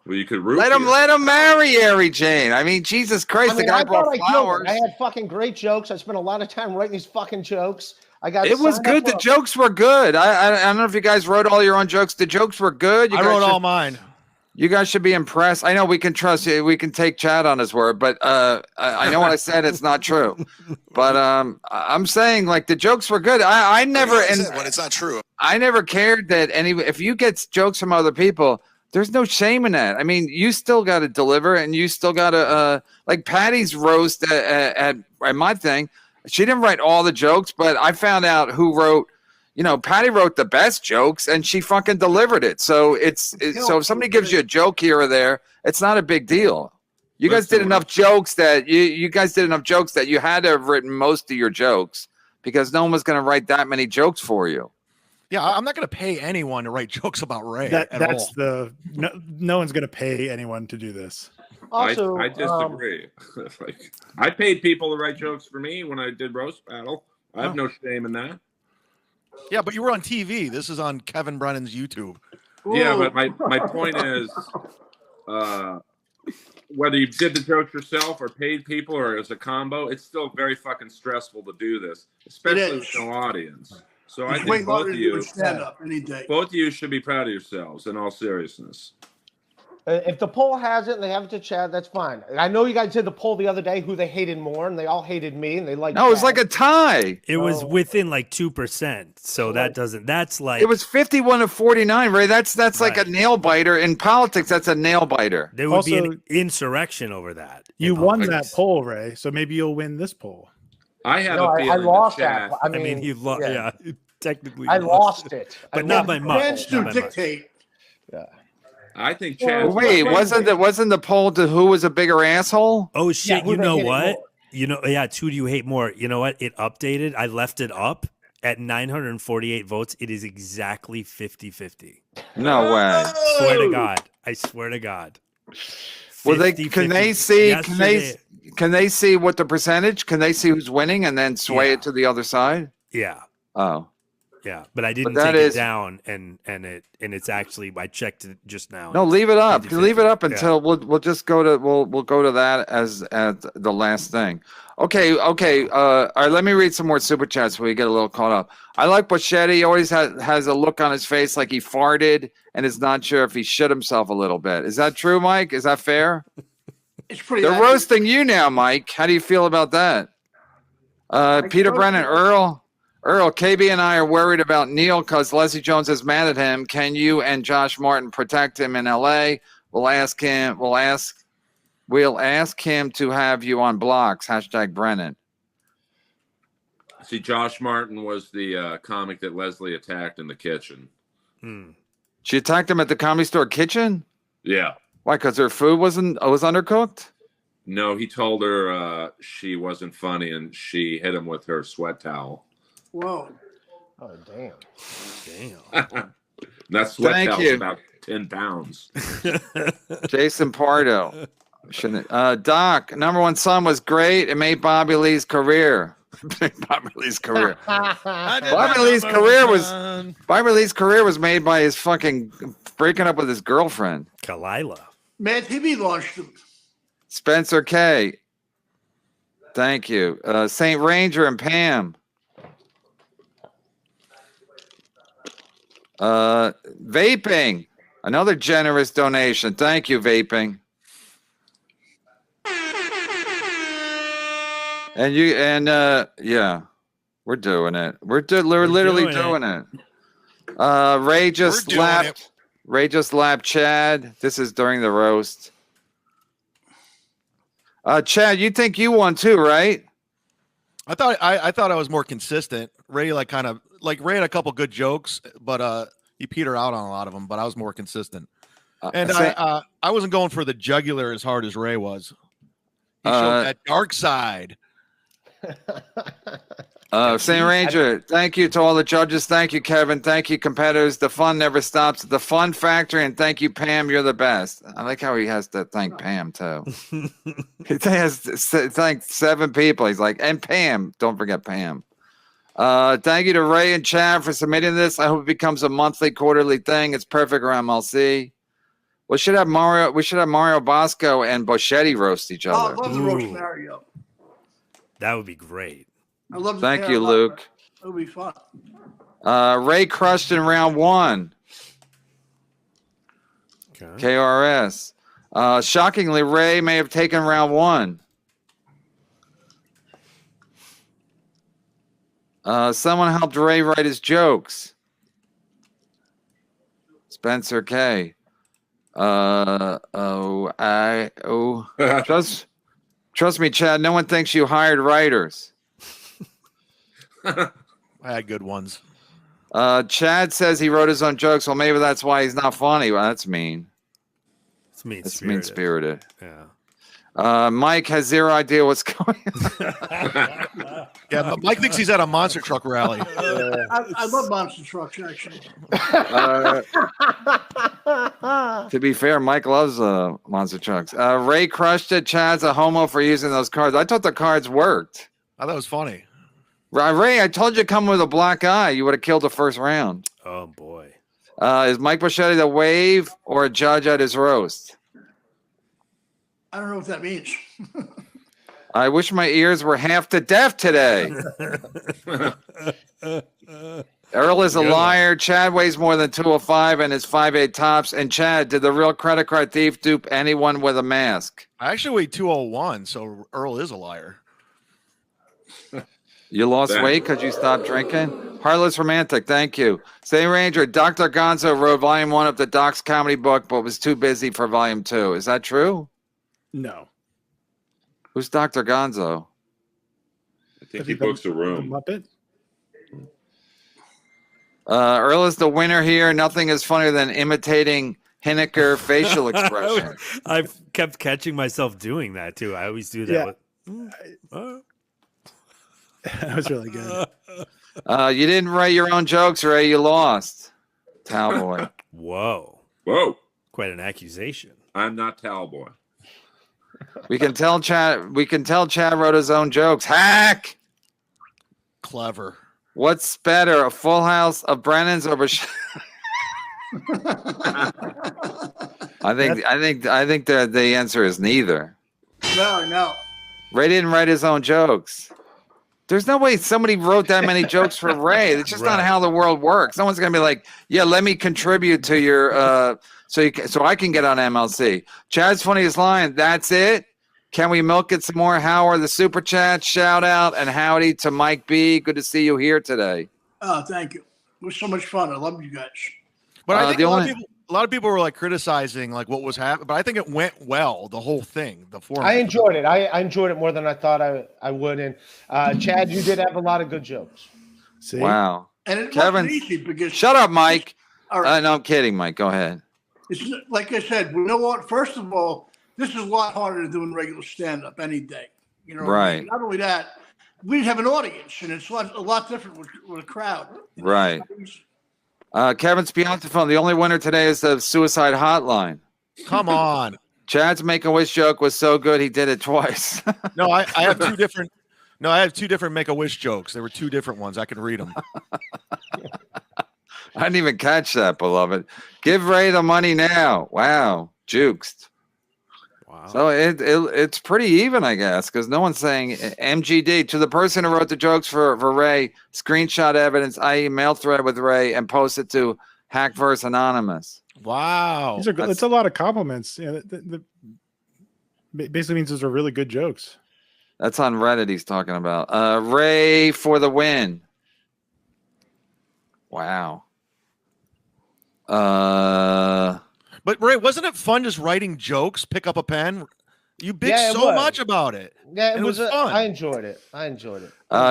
Well, you could root. Let him marry Harry Jane. I mean, Jesus Christ, the guy brought flowers. I had fucking great jokes. I spent a lot of time writing these fucking jokes. I got. It was signed good. up The jokes were good. I don't know if you guys wrote all your own jokes. The jokes were good. I wrote all mine. You guys should be impressed. I know we can trust you. We can take Chad on his word, but I know what I said. It's not true. But I'm saying like the jokes were good. I never when it's not true. I never cared that if you get jokes from other people, there's no shame in that. I mean, you still got to deliver, and you still got to like Patty's roast at my thing. She didn't write all the jokes, but I found out who wrote. You know, Patty wrote the best jokes, and she fucking delivered it. So so if somebody gives you a joke here or there, it's not a big deal. You guys did enough jokes that you guys did enough jokes that you had to have written most of your jokes because no one was going to write that many jokes for you. Yeah, I'm not going to pay anyone to write jokes about Ray. That's no one's going to pay anyone to do this. Also, I disagree. Like, I paid people to write jokes for me when I did roast battle. I have no shame in that. Yeah, but you were on TV. This is on Kevin Brennan's YouTube. Yeah, but my point is, whether you did the jokes yourself or paid people or as a combo, it's still very fucking stressful to do this, especially with no audience. So I think both of you should be proud of yourselves in all seriousness. if the poll has it and they have it to Chad, that's fine. I know you guys did the poll the other day who they hated more, and they all hated me, and they liked. No, it was like a tie. It was within like 2%. So that's like it was 51 to 49, Ray. That's like a nail biter in politics. That's a nail biter. There would be an insurrection over that. You won that poll, Ray. So maybe you'll win this poll. I have a feeling I lost that. I mean you lost. Yeah, technically, I lost it, but not by much. Fans do dictate. Yeah. I think Chad. Wait, wasn't the poll to who was a bigger asshole? Oh shit! Yeah, you know what? You know, yeah. Who do you hate more? You know what? It updated. I left it up at 948 votes. It is exactly 50-50. No way. Swear to God. I swear to God. Well, 50-50. can they see? Yesterday- Can they see what the percentage? Can they see who's winning and then sway it to the other side? Yeah. Oh. Yeah, but I didn't that take is- it down, and it's actually I checked it just now. No, leave it up. 50-50. Leave it up until we'll just go to we'll go to that as the last thing. Okay. All right, let me read some more super chats so we get a little caught up. I like Bocchetti. He always has a look on his face like he farted and is not sure if he shit himself a little bit. Is that true, Mike? Is that fair? It's pretty. They're accurate. roasting you now, Mike. How do you feel about that? Peter Brennan, Earl, KB and I are worried about Neil because Leslie Jones is mad at him. Can you and Josh Martin protect him in LA? We'll ask him to have you on blocks. # Brennan. See, Josh Martin was the comic that Leslie attacked in the kitchen. She attacked him at the Comedy Store kitchen? Yeah. Why? Because her food was undercooked? No, he told her she wasn't funny, and she hit him with her sweat towel. Whoa. Oh damn. That sweat Thank towel's you. about 10 pounds. Jason Pardo. Doc, number one son was great. It made Bobby Lee's career. Bobby Lee's career. Bobby Lee's career was made by his fucking breaking up with his girlfriend. Kalila. Mad TV launched them. Spencer K. Thank you. Saint Ranger and Pam. Vaping. Another generous donation. Thank you, Vaping. Yeah, we're doing it. We're literally doing it. Ray just lapped Chad. This is during the roast. Chad, you think you won too, right? I thought I was more consistent. Ray Ray had a couple good jokes, but he petered out on a lot of them. But I was more consistent, and I wasn't going for the jugular as hard as Ray was. He showed that dark side. Saint Ranger, thank you to all the judges. Thank you, Kevin. Thank you, competitors. The fun never stops at the Fun Factory. And thank you, Pam. You're the best. I like how he has to thank Pam, too. He has to thank 7 people. He's like, and Pam. Don't forget Pam. Thank you to Ray and Chad for submitting this. I hope it becomes a monthly, quarterly thing. It's perfect around MLC. We should have Mario Bosco and Bocchetti roast each other. I love the roast Mario. That would be great. I love. Thank you, Luke. It'll be fun. Ray crushed in round 1. Okay. KRS. Shockingly, Ray may have taken round 1. Someone helped Ray write his jokes. Spencer K. Trust me, Chad. No one thinks you hired writers. I had good ones. Chad says he wrote his own jokes. Well, maybe that's why he's not funny. Well, that's mean. It's mean That's spirited. mean-spirited. Yeah. Mike has zero idea what's going Yeah, but Mike thinks he's at a monster truck rally. I love monster trucks, actually. on. To be fair, Mike loves monster trucks. Ray crushed it. Chad's a homo for using those cards. I thought the cards worked. I thought it was funny. Ray, I told you to come with a black eye. You would have killed the first round. Oh boy. Is Mike Bocchetti the wave or a judge at his roast? I don't know what that means. I wish my ears were half to deaf today. Earl is a liar. Chad weighs more than 205 and is 5'8" tops. And Chad, did the real credit card thief dupe anyone with a mask? I actually weighed 201, so Earl is a liar. You lost weight because you stopped drinking? Heartless Romantic, thank you. Say Ranger, Dr. Gonzo wrote volume 1 of the Doc's comedy book, but was too busy for volume 2. Is that true? No. Who's Dr. Gonzo? I think he books a room. Muppet? Earl is the winner here. Nothing is funnier than imitating Hineker facial expression. I've kept catching myself doing that too. I always do that. Yeah. That was really good. You didn't write your own jokes, Ray. You lost. Talboy. Whoa. Whoa. Quite an accusation. I'm not Talboy. We can tell Chad wrote his own jokes. Hack. Clever. What's better, a full house of Brennan's or I think that the answer is neither. No. Ray didn't write his own jokes. There's no way somebody wrote that many jokes for Ray. It's just not how the world works. No one's gonna be like, yeah, let me contribute to your so I can get on MLC. Chad's funniest line. That's it. Can we milk it some more? Howard, the super chat, shout out, and howdy to Mike B. Good to see you here today. Oh, thank you. It was so much fun. I love you guys. But I think a lot of people were like criticizing like what was happening, but I think it went well. The whole thing, the format. I enjoyed it. I enjoyed it more than I thought I would. And Chad, you did have a lot of good jokes. See? Wow. And it Kevin, wasn't easy because shut up, Mike. All right. No, I'm kidding, Mike. Go ahead. It's like I said. You know what? First of all, this is a lot harder than doing regular stand-up any day. You know, Right. Not only that, we have an audience, and it's a lot different with a crowd. Right. Kevin's beyond the phone. The only winner today is the suicide hotline. Come on. Chad's Make-A-Wish joke was so good he did it twice. No, I have two different. No, I have two different Make-A-Wish jokes. There were two different ones. I can read them. I didn't even catch that, beloved. Give Ray the money now. Wow, juked. Wow. So it's pretty even, I guess, because no one's saying MGD to the person who wrote the jokes for Ray. Screenshot evidence, i.e., mail thread with Ray, and post it to Hackverse Anonymous. Wow. These are good. It's a lot of compliments. Yeah, basically means those are really good jokes. That's on Reddit. He's talking about Ray for the win. Wow. But Ray, wasn't it fun just writing jokes? Pick up a pen. You bitched Yeah, it so was. much about it. Yeah, it was fun. I enjoyed it.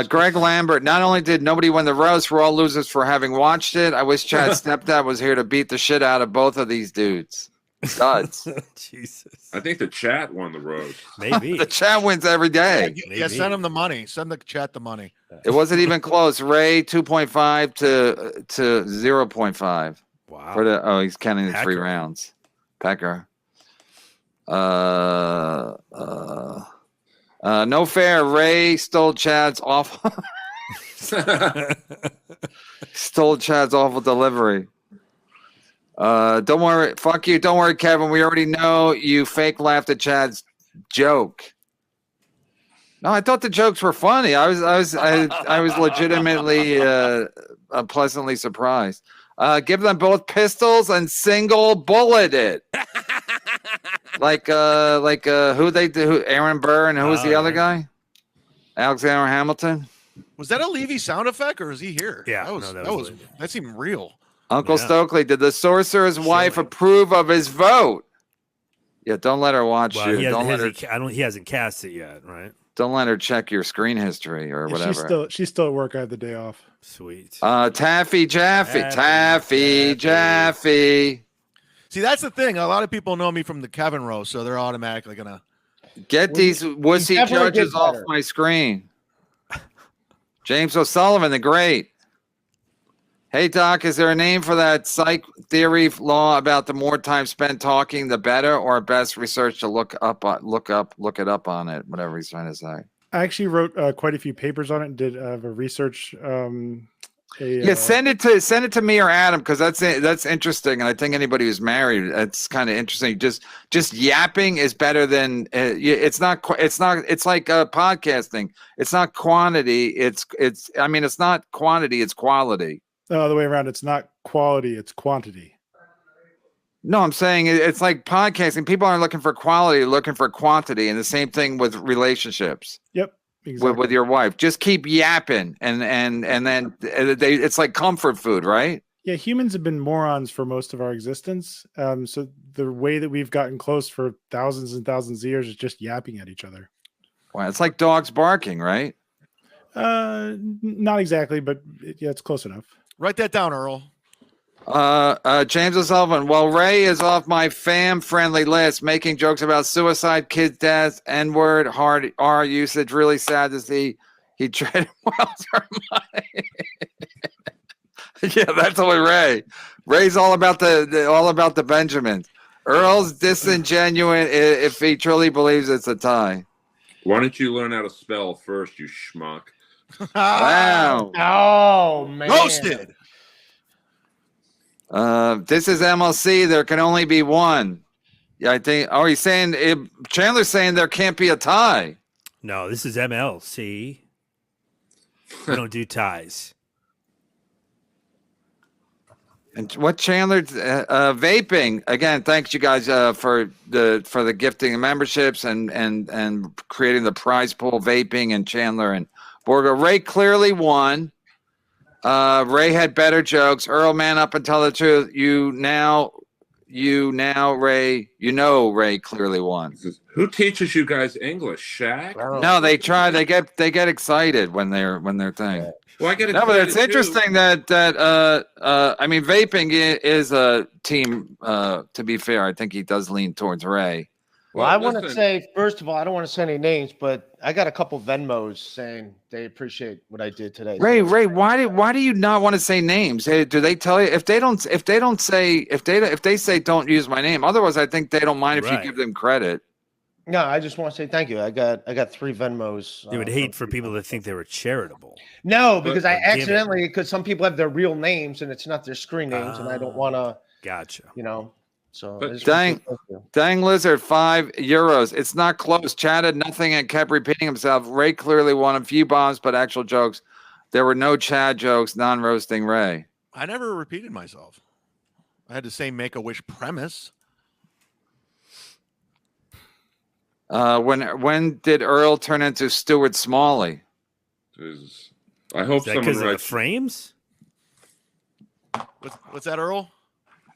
Greg Lambert. Not only did nobody win the roast, we're all losers for having watched it. I wish Chad's stepdad was here to beat the shit out of both of these dudes. Studs. Jesus. I think the chat won the roast. Maybe. The chat wins every day. Yeah, send him the money. Send the chat the money. It wasn't even close. Ray 2.5 to 0.5. Wow. For the he's counting the Pecker. 3 rounds. Pecker. No fair. Ray stole Chad's awful delivery. Don't worry. Fuck you. Don't worry, Kevin. We already know you fake laughed at Chad's joke. No, I thought the jokes were funny. I was legitimately pleasantly surprised. Give them both pistols and single bullet it. like who they do? Aaron Burr and who was the other guy? Alexander Hamilton. Was that a Levy sound effect or is he here? Yeah, that seemed real. Uncle Stokely, did the sorcerer's wife approve of his vote? Yeah, don't let her watch you. He hasn't cast it yet, right? Don't let her check your screen history or whatever. She's still at work. I had the day off. Sweet. Taffy Jaffe. See, that's the thing. A lot of people know me from the Kevin roast, so they're automatically gonna get these wussy judges off my screen. James O'Sullivan, the great. Hey, Doc, is there a name for that psych theory law about the more time spent talking, the better, or best research to look it up on it, whatever he's trying to say? I actually wrote quite a few papers on it and did a research. Send it to me or Adam because that's interesting, and I think anybody who's married, that's kind of interesting. Just yapping is better than it's like podcasting. It's not quantity. It's not quantity. It's quality. The other way around. It's not quality. It's quantity. No, I'm saying it's like podcasting. People aren't looking for quality; they're looking for quantity, and the same thing with relationships. Yep. Exactly. With your wife, just keep yapping, and then it's like comfort food, right? Yeah, humans have been morons for most of our existence. So the way that we've gotten close for thousands and thousands of years is just yapping at each other. Wow, it's like dogs barking, right? Not exactly, but it's close enough. Write that down, Earl. James O'Sullivan. Well, Ray is off my fam-friendly list, making jokes about suicide, kid death, N-word, hard R usage. Really sad to see he traded Wells for money. Yeah, that's only Ray. Ray's all about the Benjamins. Earl's disingenuous if he truly believes it's a tie. Why don't you learn how to spell first, you schmuck? Wow. Oh man. Roasted. This is MLC. There can only be one. Yeah, I think. Oh, he's saying Chandler's saying there can't be a tie. No, this is MLC. We don't do ties. And what Chandler vaping again? Thanks you guys for the gifting and memberships and creating the prize pool vaping and Chandler and Borgo. Ray clearly won. Ray had better jokes. Earl, man up and tell the truth. You now, Ray. Ray clearly won. Who teaches you guys English, Shaq? No, they try. They get excited when they're thing. Well, I get no, but it's interesting that vaping is a team. To be fair, I think he does lean towards Ray. Well, I want to say, first of all, I don't want to say any names, but I got a couple Venmos saying they appreciate what I did today. Ray, why do you not want to say names? Hey, do they tell you if they say don't use my name? Otherwise, I think they don't mind if you give them credit. No, I just want to say thank you. I got 3 Venmos. They would hate for people to think they were charitable. No, because I accidentally, because some people have their real names and it's not their screen names, and I don't want to. Gotcha. So dang lizard, €5. It's not close. Chad had nothing and kept repeating himself. Ray clearly won a few bombs, but actual jokes. There were no Chad jokes, non-roasting Ray. I never repeated myself. I had the same Make-A-Wish premise. When did Earl turn into Stuart Smalley? Jesus. I hope someone because of the writes frames. What's that, Earl?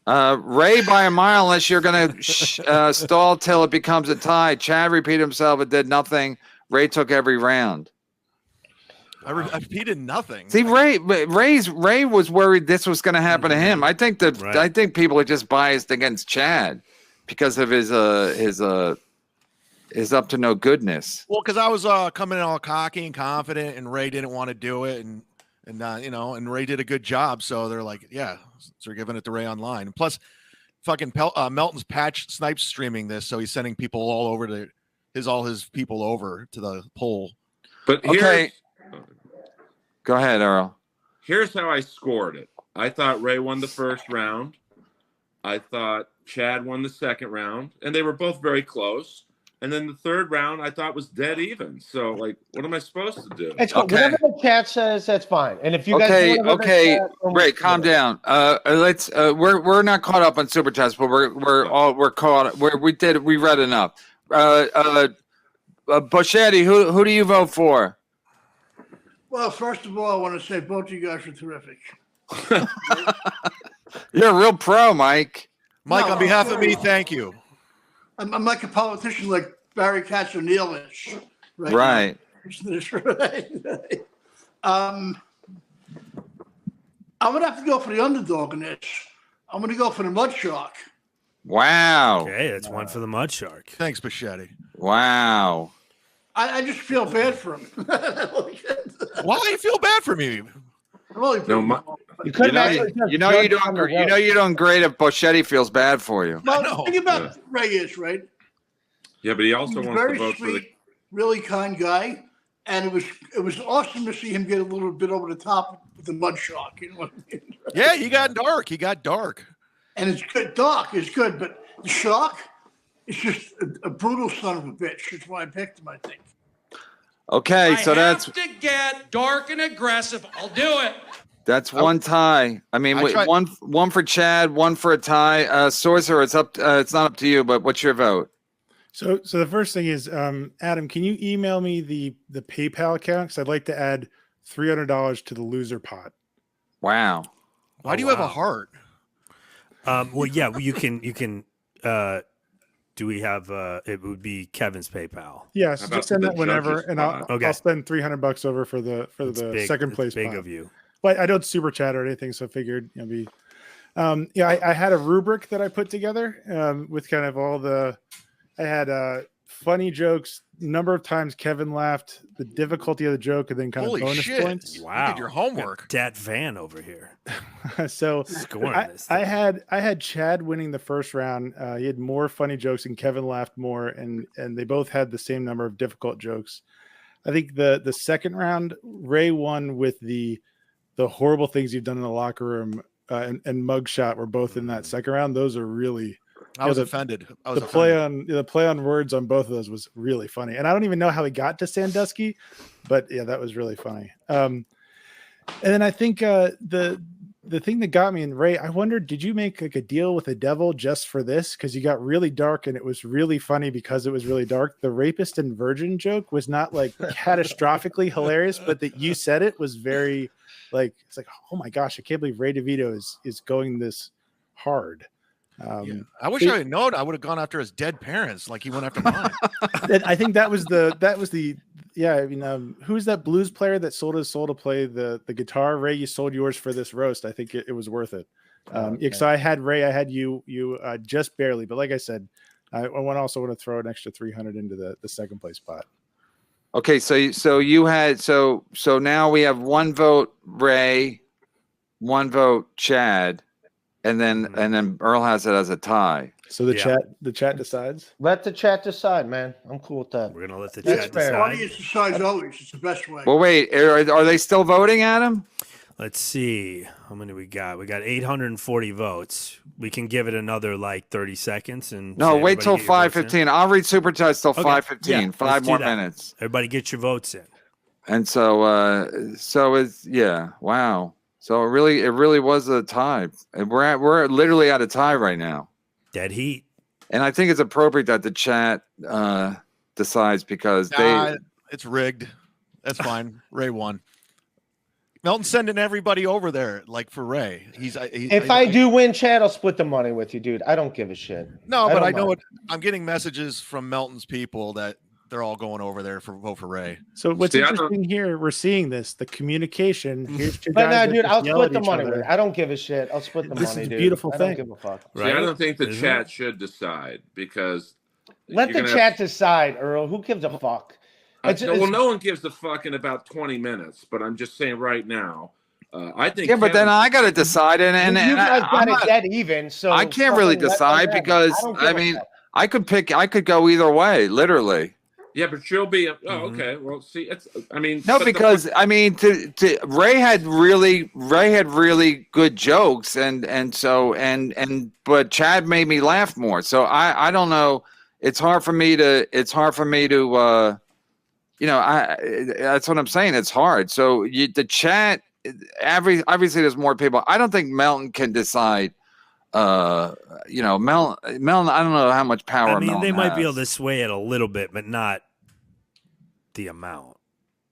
Ray by a mile, unless you're going to stall till it becomes a tie. Chad repeated himself. It did nothing. Ray took every round. I repeated nothing. See, Ray was worried this was going to happen to him. I think I think people are just biased against Chad because of his up to no goodness. Well, because I was coming in all cocky and confident, and Ray didn't want to do it, and Ray did a good job. So they're like, yeah, so they're giving it to Ray online. And plus, fucking Melton's patch snipes streaming this, so he's sending people all over to all his people over to the poll. But okay, go ahead, Earl. Here's how I scored it. I thought Ray won the first round. I thought Chad won the second round, and they were both very close. and then the third round I thought was dead even. So like, what am I supposed to do? It's cool. Okay. Whatever the chat says, that's fine. And if you Okay, guys want to okay, Ray, calm down. Let's. We're not caught up on super chats, but we're caught. We read enough. Bocchetti, who do you vote for? Well, first of all, I want to say both of you guys are terrific. You're a real pro, Mike. Mike, No, on behalf of me, thank you. I'm like a politician like Barry Katz O'Neill is. Right. Right. I'm going to have to go for the underdog in this. I'm going to go for the Mud Shark. Wow. Okay, that's one for the Mud Shark. Thanks, Bocchetti. Wow. I just feel bad for him. Why do you feel bad for me? You couldn't actually just You're doing great if Bocchetti feels bad for you. Well, know. the thing about Ray is, right? Yeah, but he also He's a wants to very vote for the. sweet, really kind guy. And it was awesome to see him get a little bit over the top with the Mud Shark. You know what I mean? Yeah, he got dark. And it's good. Dark is good, but the Shark is just a brutal son of a bitch. That's why I picked him, I think. Okay, so that's to get dark and aggressive. I'll do it. That's one tie. I mean, I tried- one for Chad, one for a tie. Sorcerer, it's up. It's not up to you, but what's your vote? So the first thing is, Adam, can you email me the PayPal account? Because I'd like to add $300 to the loser pot. Wow. Why do you have a heart? Well, yeah, you can. Do we have? It would be Kevin's PayPal. Yeah, How so about just send the that whenever, judges and pot? Okay. I'll spend $300 over for the It's big, second it's place big pot. of you. But I don't super chat or anything, so I figured be. I had a rubric that I put together with kind of all the. I had funny jokes, number of times Kevin laughed, the difficulty of the joke, and then kind Holy of bonus shit. points. Wow, You did your homework. Dat Van over here So scoring this. I had Chad winning the first round. He had more funny jokes, and Kevin laughed more, and they both had the same number of difficult jokes. I think the second round, Ray won with the horrible things you've done in the locker room and mugshot were both in that second round. Those are really. I was offended. The play on words on both of those was really funny, and I don't even know how he got to Sandusky, but yeah, that was really funny. And then I think the thing that got me, and Ray, I wondered, did you make like a deal with the devil just for this? Because you got really dark, and it was really funny because it was really dark. The rapist and virgin joke was not like catastrophically hilarious, but that you said it was very like it's like, oh my gosh, I can't believe Ray DeVito is going this hard. I wish I had known. I would have gone after his dead parents, like he went after mine. I think that was the yeah. I mean, who's that blues player that sold his soul to play the guitar? Ray, you sold yours for this roast. I think it was worth it. So I had Ray, I had you just barely, but like I said, I also want to throw an extra 300 into the second place spot. Okay, so you had so now we have one vote Ray, one vote Chad. And then Earl has it as a tie. So the chat decides. Let the chat decide, man. I'm cool with that. We're gonna let the That's chat fair. decide. Funniest decides always. It's the best way. Well, wait, are they still voting, Adam? Let's see how many we got. We got 840 votes. We can give it another like 30 seconds and No, say, wait till everybody get your votes in. 5:15. I'll read super chats till Okay. 5:15. Yeah, Five let's do more that. minutes. Everybody get your votes in. And so it's wow. So it really was a tie. And we're literally at a tie right now. Dead heat. And I think it's appropriate that the chat decides because It's rigged. That's fine. Ray won. Melton's sending everybody over there, like for Ray. If I do win, Chad, I'll split the money with you, dude. I don't give a shit. No, but I don't know mind. I'm getting messages from Melton's people that they're all going over there for vote for Ray. So what's See, I don't- interesting here, we're seeing this, the communication. Here's two But guys no, that dude, just I'll yell split at the each money other. with you. I don't give a shit. I'll split the This money, is a dude. beautiful I don't thing. give a fuck. See, I don't think the Isn't chat it? should decide because Let you're the gonna chat decide, Earl. Who gives a fuck? no one gives a fuck in about 20 minutes. But I'm just saying right now. I think. yeah, but then I got to decide, and you guys I'm got it not- dead even, so I can't really fucking let decide them have it. because don't give I a mean fuck. I could go either way, literally. Yeah, but you'll be. Okay. Well, see, it's. I mean, No, but because I mean, Ray had really good jokes, but Chad made me laugh more. So I don't know it's hard for me to that's what I'm saying. It's hard. So the chat, obviously there's more people. I don't think Melton can decide. Melton, I don't know how much power. I mean, Melton they might be has. able to sway it a little bit, but not the amount.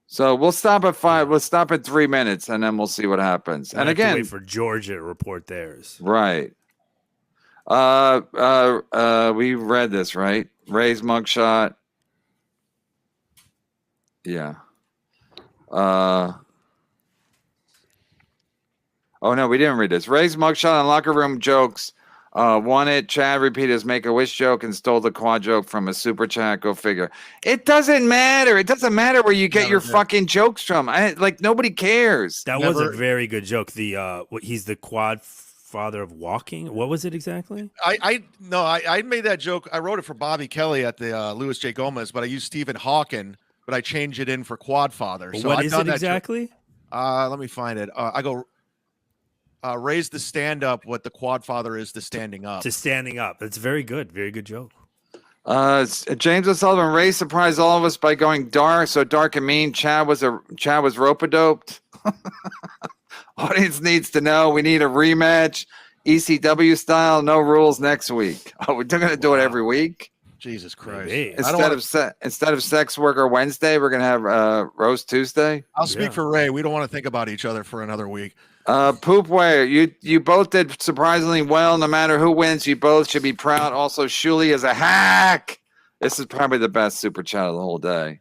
So we'll stop at 5. We'll stop at 3 minutes, and then we'll see what happens. We'll and have to again, wait for Georgia to report theirs. right. We read this, right? Ray's mugshot. Yeah. Oh no, we didn't read this. Ray's mugshot on locker room jokes. Won it. Chad repeated his Make-A-Wish joke and stole the quad joke from a super chat. Go figure. It doesn't matter. It doesn't matter where you get your fucking jokes from. Nobody cares. That was a very good joke. He's the quad father of walking. What was it exactly? I made that joke. I wrote it for Bobby Kelly at the Louis J. Gomez, but I used Stephen Hawking, but I changed it in for quad father. Well, so what I've is done it exactly? Let me find it. I go raise the stand up what the quad father is to standing up. To standing up. That's very good. Very good joke. James O'Sullivan, Ray surprised all of us by going dark, so dark and mean. Chad was rope-a-doped. Audience needs to know we need a rematch, ECW style, no rules next week. Oh, we're going to do it every week. Jesus Christ! Maybe. Instead of Sex Worker Wednesday, we're going to have Roast Tuesday. I'll speak for Ray. We don't want to think about each other for another week. Poopware, you both did surprisingly well. No matter who wins, you both should be proud. Also, Shuli is a hack. This is probably the best super chat of the whole day,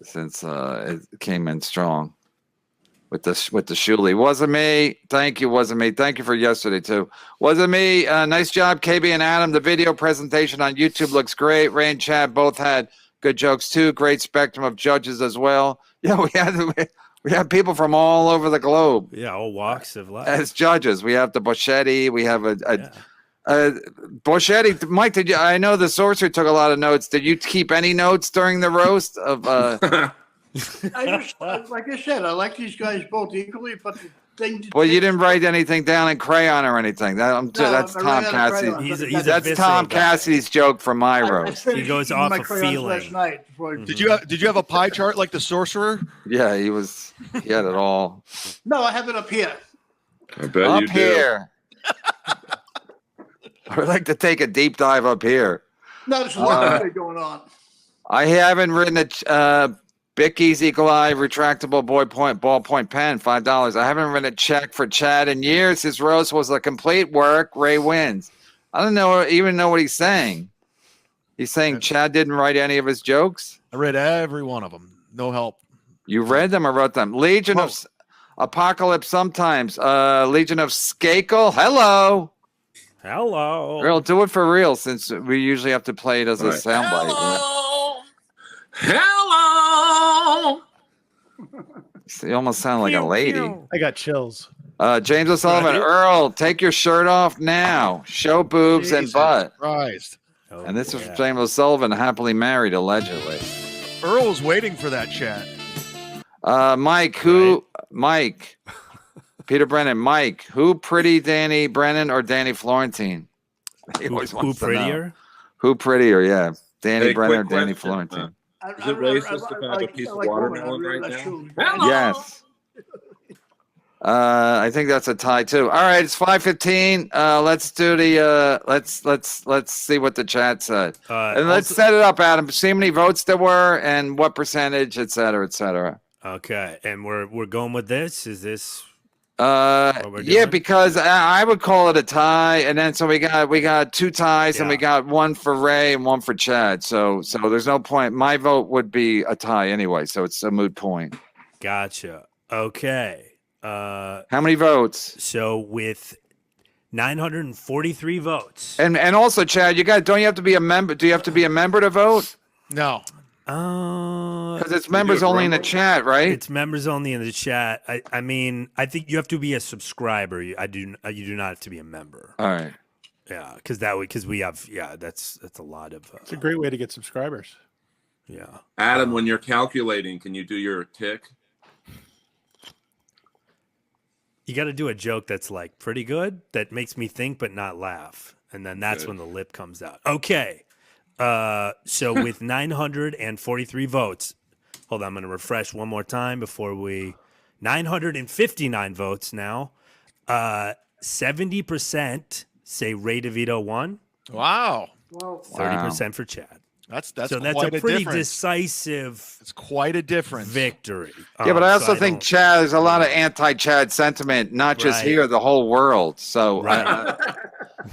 since it came in strong with the Shuli. Wasn't me. Thank you. Wasn't me. Thank you for yesterday too. Wasn't me. Nice job, KB and Adam. The video presentation on YouTube looks great. Ray and Chad both had good jokes too. Great spectrum of judges as well. Yeah, we have people from all over the globe. Yeah, all walks of life. As judges, we have the Bocchetti. We have Bocchetti. Mike, I know the sorcerer took a lot of notes. Did you keep any notes during the roast of? Like I said, I like these guys both equally, but the thing. Well, you didn't write anything down in crayon or anything. That's Tom Cassidy. That's Tom Cassidy's joke from my roast. He goes off of feeling. Did you have a pie chart like the sorcerer? Yeah, he had it all. No, I have it up here. I bet Up you do. here. I would like to take a deep dive up here. No, there's a lot going on. I haven't written a Bicky's Eagle Eye retractable ballpoint pen, $5. I haven't written a check for Chad in years. His roast was a complete work. Ray wins. I don't even know what he's saying. He's saying Chad didn't write any of his jokes. I read every one of them. No help. You read them or wrote them? Legion of Apocalypse sometimes. Legion of Skakel. Hello. Earl, do it for real since we usually have to play it as a soundbite. Hello. You almost sound like a lady. I got chills. James O'Sullivan, Earl, take your shirt off now. Show boobs and butt. Christ. And this is James O'Sullivan, happily married, allegedly. Earl's waiting for that chat. Mike, Peter Brennan, Mike, who pretty Danny Brennan or Danny Florentine? Who prettier? Who prettier, yeah. Danny Brennan or Danny Florentine? Is it racist to have a piece of watermelon right now? Yes. I think that's a tie too. All right, it's 5:15. Let's do the let's see what the chat said. And let's set it up, Adam. See how many votes there were and what percentage, et cetera, et cetera. Okay, and we're going with this. Is this? Yeah, because I would call it a tie, and then so we got two ties, and we got one for Ray and one for Chad. So there's no point. My vote would be a tie anyway, so it's a moot point. Gotcha. Okay. How many votes? So with 943 votes, and also Chad, don't you have to be a member? Do you have to be a member to vote? No. Because it's members only in the chat, right? It's members only in the chat. I mean, I think you have to be a subscriber. You do not have to be a member. All right. Yeah, because we have that's a lot of. It's a great way to get subscribers. Yeah. Adam, when you're calculating, can you do your tick? You got to do a joke that's like pretty good that makes me think but not laugh, and then that's when the lip comes out. Okay. So with 943 votes, hold on, I'm going to refresh one more time before 959 votes now. 70% say Ray DeVito won. Wow. 30% for Chad. That's so that's quite a pretty difference. decisive. It's quite a difference. Victory. Yeah, but I also so think Chad. There's a lot of anti-Chad sentiment, not just Right. here, the whole world. So,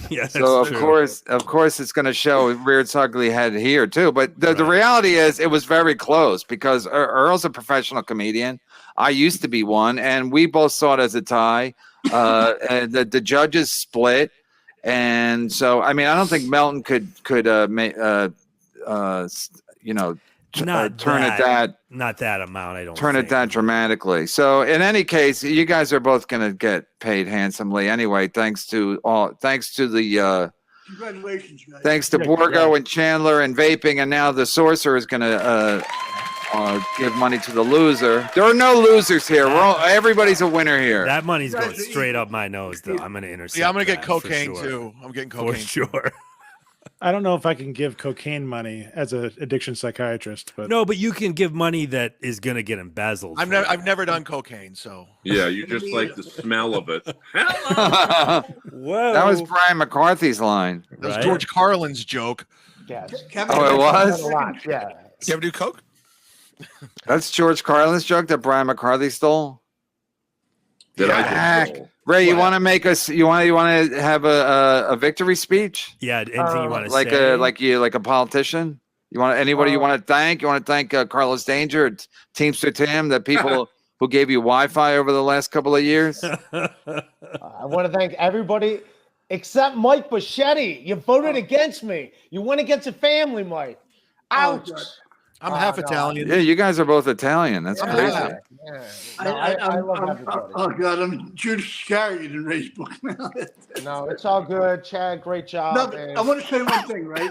Yeah, so that's of course, it's going to show it rear its ugly head here too. But the reality is, it was very close because Earl's a professional comedian. I used to be one, and we both saw it as a tie. And the judges split, and so I mean, I don't think Melton could turn not that amount. I don't turn think. it that dramatically. So in any case, you guys are both going to get paid handsomely anyway. Thanks to the Congratulations, guys. thanks to Borgo and Chandler and vaping, and now the sorcerer is going to give money to the loser. There are no losers here. Everybody's a winner here. That money's going straight up my nose, though. I'm going to intercept. Yeah, I'm going to get that for cocaine sure. too. I'm getting cocaine for sure. I don't know if I can give cocaine money as an addiction psychiatrist, but No, but you can give money that is going to get embezzled. I've never done cocaine, so Yeah, you just like the smell of it. Whoa. That was Brian McCarthy's line. that was George Carlin's joke. Yes. Oh, it was? A lot, yeah. You ever do coke? That's George Carlin's joke that Brian McCarthy stole. Did I Heck. just Ray, you want to make us? You want to have a victory speech? Yeah. Anything you want to Like say? like a politician? You want anybody you want to thank? You want to thank Carlos Danger, Teamster Tim, the people who gave you Wi-Fi over the last couple of years? I want to thank everybody except Mike Bocchetti. You voted against me. You went against a family, Mike. Ouch. I'm half Italian. Yeah, you guys are both Italian. That's Yeah. crazy. Yeah. No, I love everybody. Oh God, I'm Judas Iscariot in Ray's book now. No, it's all good. Chad, great job. No, but I want to say one thing, right?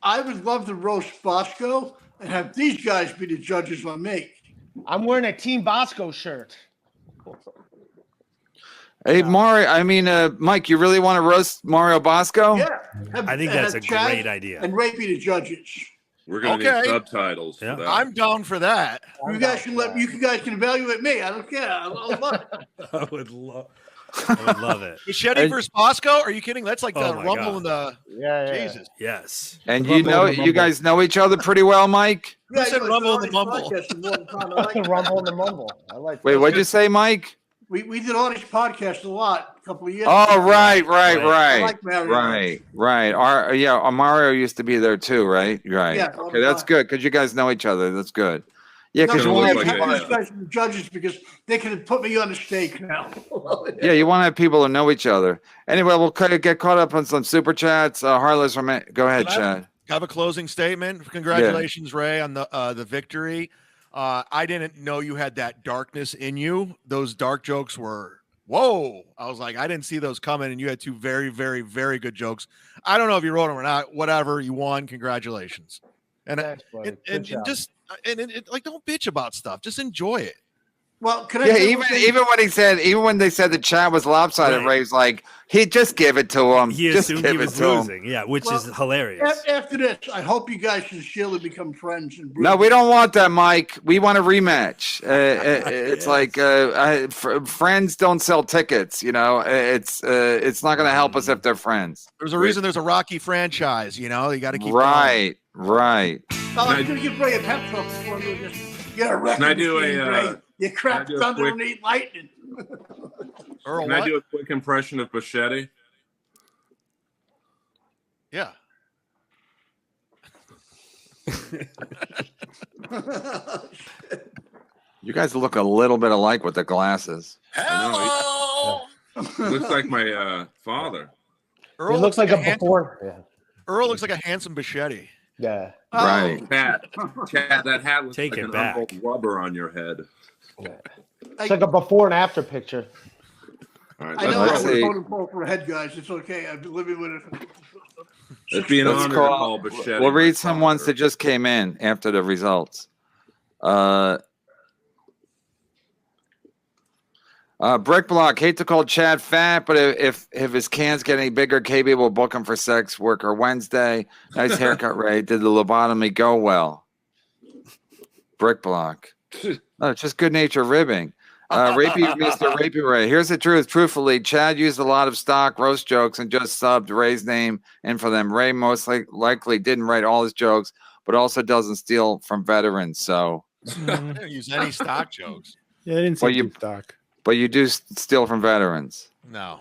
I would love to roast Bosco and have these guys be the judges on me. I'm wearing a Team Bosco shirt. Hey, Mario. I mean, Mike, you really want to roast Mario Bosco? Yeah. I think that's a Chad great idea. And Ray be the judges. We're going to need subtitles for that. I'm down for that. You guys can evaluate me. I don't care. I love it. I would love it. Machete versus Bosco? Are you kidding? That's like the Oh my rumble God. in the Yeah. Jesus. Yes. And you guys know each other pretty well, Mike? Who said rumble in the mumble? Rumble in the mumble. I like Wait, what'd you say, Mike? We did all these podcasts a lot a couple of years Oh, ago. right. I like Mario. Right. Mario used to be there too, right? Right. Yeah, Okay, that's good because you guys know each other. That's good. Yeah, because No, you I want to have have these guys from the judges because they can put me on the stake now. you want to have people who know each other. Anyway, we'll get caught up on some super chats. Harlow's go ahead, Chad. Have a closing statement. Congratulations, Ray, on the victory. I didn't know you had that darkness in you. Those dark jokes were whoa. I was like, I didn't see those coming, and you had two very, very, very good jokes. I don't know if you wrote them or not. Whatever, you won. Congratulations. And Thanks, buddy. and Good job. just like don't bitch about stuff. Just enjoy it. Well, can I Yeah, say one thing? even when they said the chat was lopsided, Right. Ray was like, he just give it to him. He Just assumed give he it was to him. losing. Yeah, which is hilarious. After this, I hope you guys sincerely become friends. And No, we don't want that, Mike. We want a rematch. It's like friends don't sell tickets. You know, it's not going to help us if they're friends. There's a reason there's a Rocky franchise. You know, you got to keep Right. Oh, I'm going to give Ray a pep talk before we just get a record. Can I do machine, a, Ray. You crap can I do a thunder quick- and eat lightning. Earl, Can I do a quick impression of Bocchetti? Yeah. You guys look a little bit alike with the glasses. Hello. Looks like my father. Earl It looks like a hand- before. Yeah. Earl looks like a handsome Bocchetti. Yeah. Right. Chad, that hat looks Take like it an back. unrolled rubber on your head. It's like a before and after picture. All right, I know let's I'm see. a totem pole for a head, guys. It's okay. I've been living with it. it'd be an Let's honor to call- call Bocchetti. We'll my read some ones father. that just came in after the results. Brick Block, hate to call Chad fat, but if his cans get any bigger, KB will book him for sex worker Wednesday. Nice haircut, Ray. Did the lobotomy go well? Brick Block. Oh, it's just good nature ribbing. Rapey, Mr. Rapey Ray. Here's the truth. Truthfully, Chad used a lot of stock roast jokes and just subbed Ray's name in for them. Ray most likely didn't write all his jokes, but also doesn't steal from veterans. So I didn't use any stock jokes. Yeah, I didn't say stock. But you do steal from veterans. No,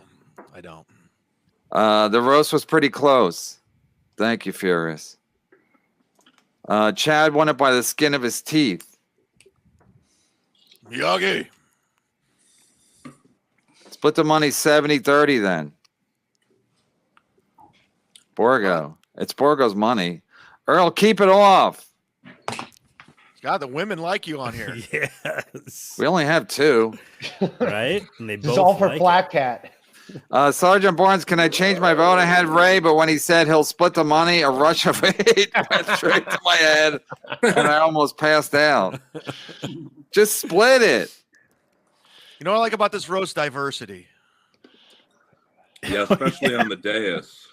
I don't. The roast was pretty close. Thank you, Furious. Chad won it by the skin of his teeth. Miyagi. Split the money 70-30 then. Borgo. It's Borgo's money. Earl, keep it off. God, the women like you on here. Yes. We only have 2. Right? And they It's both all for like Flat Cat. Sergeant Barnes, can I change my vote? I had Ray, but when he said he'll split the money, a rush of hate went straight to my head, and I almost passed out. Just split it. You know what I like about this roast? Diversity. Yeah, especially on the dais.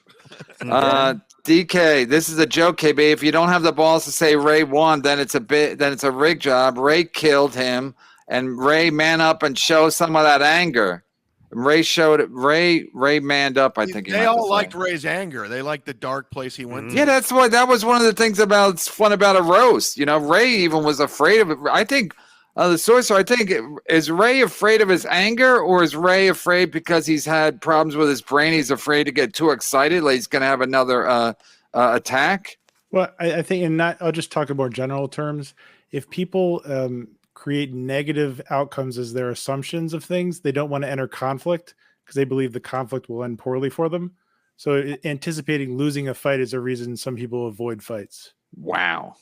DK, this is a joke, KB. If you don't have the balls to say Ray won, then it's a rig job. Ray killed him, and Ray man up and show some of that anger. Ray showed it. Ray manned up. I think They all liked Ray's anger. They liked the dark place he went to. Yeah, that was one of the things about fun about a roast. You know, Ray even was afraid of it. I think the sorcerer. I think is Ray afraid of his anger, or is Ray afraid because he's had problems with his brain? He's afraid to get too excited, like he's going to have another attack. Well, I think I'll just talk in more general terms. If people create negative outcomes as their assumptions of things, they don't want to enter conflict because they believe the conflict will end poorly for them. So anticipating losing a fight is a reason some people avoid fights. Wow.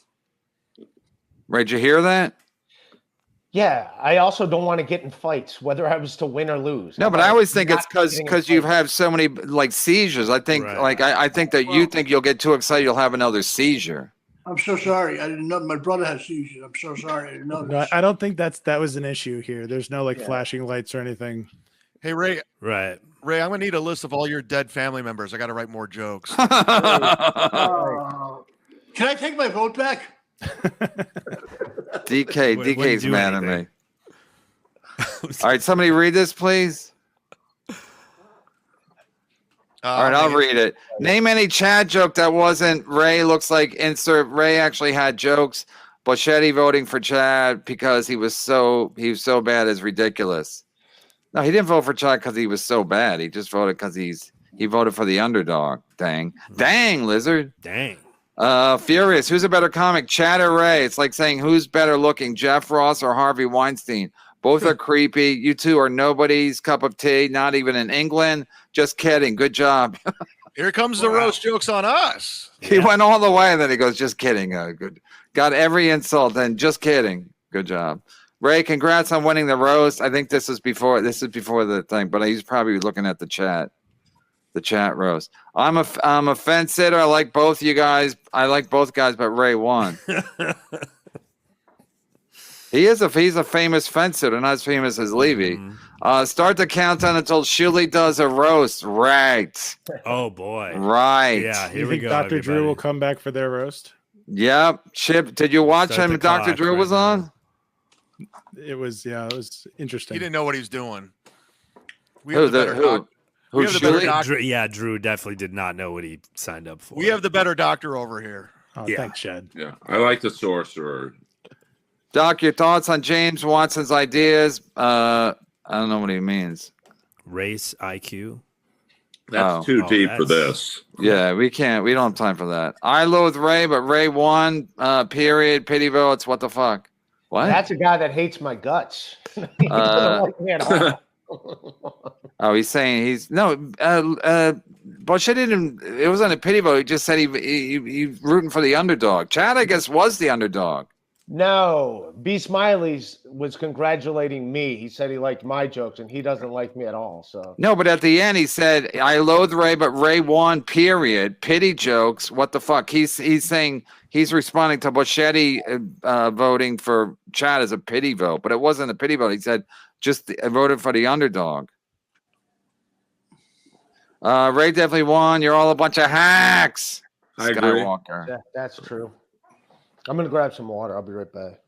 Ray, did you hear that? Yeah, I also don't want to get in fights, whether I was to win or lose. No, but I always think it's because you have so many like seizures. I think I think that you think you'll get too excited, you'll have another seizure. I'm so sorry. I didn't know my brother had seizures. I'm so sorry. I didn't know. No, I don't think that was an issue here. There's no flashing lights or anything. Hey, Ray. Right. Ray, I'm going to need a list of all your dead family members. I got to write more jokes. Can I take my vote back? DK's mad at me. All right, somebody read this, please. All right, I'll read it. Name any Chad joke that wasn't Ray. Looks like insert Ray actually had jokes. Bocchetti voting for Chad because he was so bad is ridiculous. No, he didn't vote for Chad because he was so bad. He just voted because he voted for the underdog. Dang, Lizard. Dang. Furious. Who's a better comic, Chad or Ray? It's like saying who's better looking, Jeff Ross or Harvey Weinstein. Both are creepy. You two are nobody's cup of tea. Not even in England. Just kidding. Good job. Here comes the roast jokes on us. He went all the way, and then he goes, "Just kidding." Good. Got every insult, and just kidding. Good job, Ray. Congrats on winning the roast. I think this is before the thing, but he's probably looking at the chat. The chat roast. I'm a fence sitter. I like both you guys. I like both guys, but Ray won. He's a famous fence sitter, not as famous as Levy. Start the countdown until Shuley does a roast. Right. Oh boy. Right. Yeah. Here You we think go. Dr. Drew everybody. will come back for their roast? Yep. Chip, did you watch Start him? the Dr. clock Drew right was now. on. It was interesting. He didn't know what he was doing. We Who? have the better doc- we Who? have the better Shuley? doc- Drew definitely did not know what he signed up for. We have the better doctor over here. Oh, Yeah. thanks, Chad. Yeah, I like the sorcerer. Doc, your thoughts on James Watson's ideas? I don't know what he means. Race IQ. That's too deep for that's- this. Yeah, we can't. We don't have time for that. I loathe Ray, but Ray won. Period. Pity votes. What the fuck? What? That's a guy that hates my guts. He doesn't like me at all. Oh, he's saying he's no. Bocchetti didn't. It wasn't a pity vote. He just said he's rooting for the underdog. Chad, I guess, was the underdog. No, B. Smiley's was congratulating me. He said he liked my jokes, and he doesn't like me at all. So No, but at the end he said, "I loathe Ray, but Ray won." Period. Pity jokes. What the fuck? He's saying he's responding to Bocchetti voting for Chad as a pity vote, but it wasn't a pity vote. He said just voted for the underdog. Ray definitely won. You're all a bunch of hacks. I agree. Skywalker. yeah, that's true. I'm gonna grab some water. I'll be right back.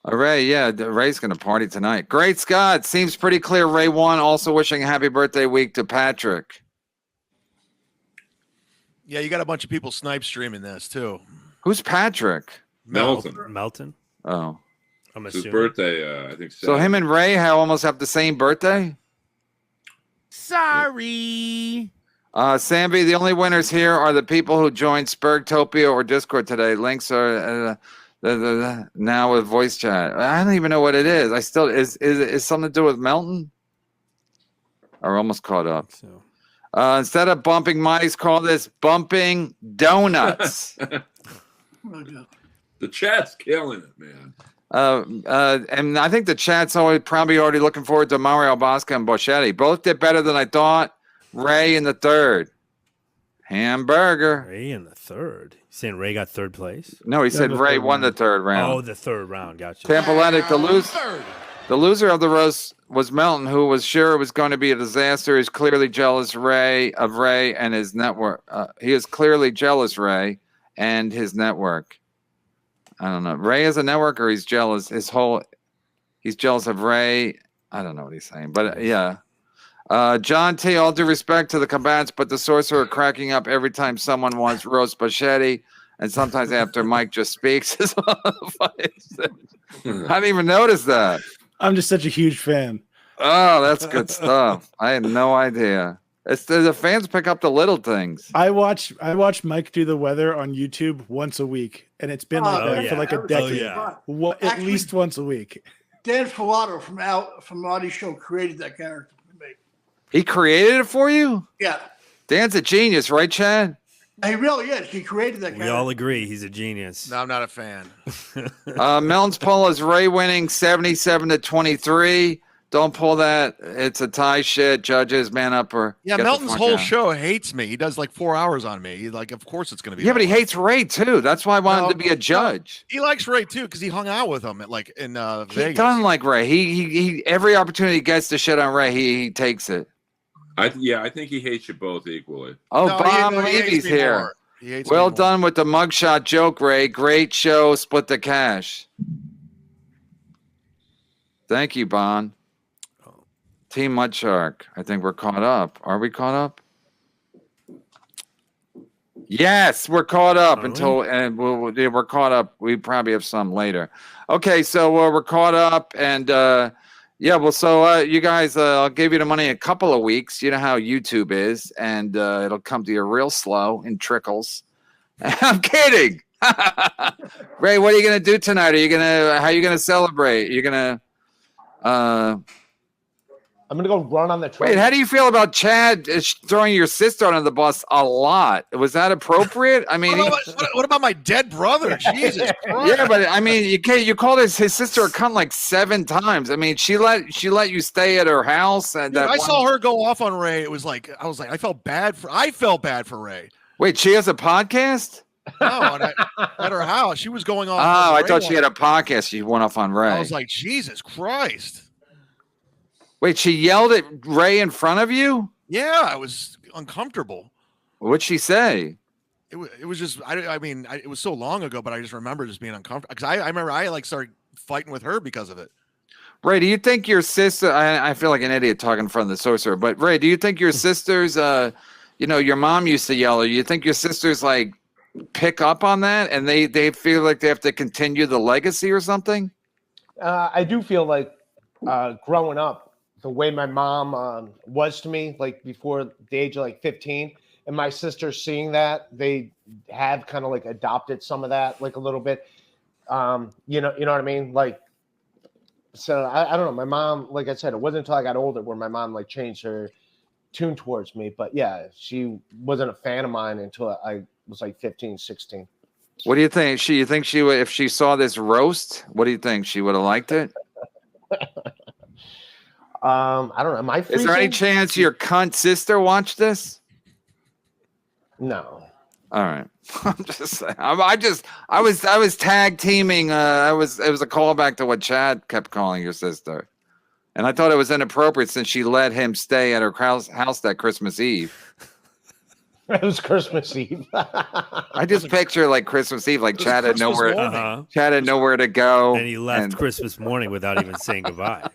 Ray, yeah, Ray's gonna party tonight. Great Scott. Seems pretty clear Ray won. Also wishing a happy birthday week to Patrick. Yeah, you got a bunch of people snipe streaming this too. Who's Patrick? Melton. Oh. I'm It's his assuming. birthday, I think. So him and Ray almost have the same birthday? Sorry. Samby, the only winners here are the people who joined Spurgtopia or Discord today. Links are now with voice chat. I don't even know what it is. I still is something to do with Melton? Or almost caught up. So. Instead of bumping mice, call this bumping donuts. The chat's killing it, man. And I think the chat's probably already looking forward to Mario Bosca and Bocchetti. Both did better than I thought. Ray in the third. Hamburger. Ray in the third. You saying Ray got third place? No, he said Ray won the third round. Oh, the third round. Gotcha. Tampaletic, the loser of the roast was Melton, who was sure it was going to be a disaster. He's clearly jealous of Ray and his network. He is clearly jealous, Ray, and his network. I don't know. Ray is a network, or he's jealous. He's jealous of Ray. I don't know what he's saying, but yeah. John T, all due respect to the combatants, but the sorcerer cracking up every time someone wants roast Bocchetti, and sometimes after Mike just speaks. I didn't even notice that. I'm just such a huge fan. Oh, that's good stuff. I had no idea. It's the fans pick up the little things. I watch Mike do the weather on YouTube once a week, and it's been like that for like a decade. At least once a week. Dan Filato from Audie's show created that character for me. He created it for you? Yeah. Dan's a genius, right, Chad? He really is. He created that character. We all agree he's a genius. No, I'm not a fan. Melton's poll is Ray winning 77-23. Don't pull that. It's a tie shit. Judges, man up or Yeah, Melton's whole show hates me. He does like 4 hours on me. He's like, of course it's going to be. Yeah, but he hates Ray too. That's why I wanted to be a judge. He likes Ray too because he hung out with him at like in Vegas. He doesn't like Ray. He every opportunity he gets to shit on Ray, he takes it. I think he hates you both equally. Oh, No, Bob he hates Levy's me here. more. He hates Well me more. done with the mugshot joke, Ray. Great show. Split the cash. Thank you, Bon. Team Mudshark. I think we're caught up. Are we caught up? Yes, we're caught up we're caught up. We probably have some later. Okay, so we're caught up, and you guys, I'll give you the money in a couple of weeks. You know how YouTube is, and it'll come to you real slow in trickles. I'm kidding. Ray, what are you gonna do tonight? How are you gonna celebrate? You're gonna I'm gonna go run on the train. Wait, how do you feel about Chad throwing your sister under the bus a lot? Was that appropriate? I mean, what about my dead brother? Jesus Christ. Yeah, but I mean, you called his sister a cunt like 7 times. I mean, she let you stay at her house, and Dude, I saw her go off on Ray. It was like I felt bad for Ray. Wait, she has a podcast? No, at her house, she was going off. Oh, I thought she had a podcast. She went off on Ray. I was like, Jesus Christ. Wait, she yelled at Ray in front of you? Yeah, I was uncomfortable. What'd she say? It was just, it was so long ago, but I just remember just being uncomfortable. Because I remember I like started fighting with her because of it. Ray, do you think your sister, I feel like an idiot talking in front of the sorcerer, but Ray, do you think your sisters, your mom used to yell at you? You think your sisters like pick up on that and they feel like they have to continue the legacy or something? I do feel like growing up, the way my mom was to me, like before the age of like 15, and my sisters seeing that, they have kind of like adopted some of that, like a little bit. You know what I mean? Like, so I don't know. My mom, like I said, it wasn't until I got older where my mom like changed her tune towards me. But yeah, she wasn't a fan of mine until I was like 15, 16. What do you think? You think she would, if she saw this roast, what do you think? She would have liked it? I don't know. Am I freezing? Is there any chance your cunt sister watched this? No. All right. I'm just saying. I was tag teaming. It was a callback to what Chad kept calling your sister, and I thought it was inappropriate since she let him stay at her house that Christmas Eve. It was Christmas Eve. I just picture like Christmas Eve, like Chad had nowhere. Chad had nowhere to go, and he left Christmas morning without even saying goodbye.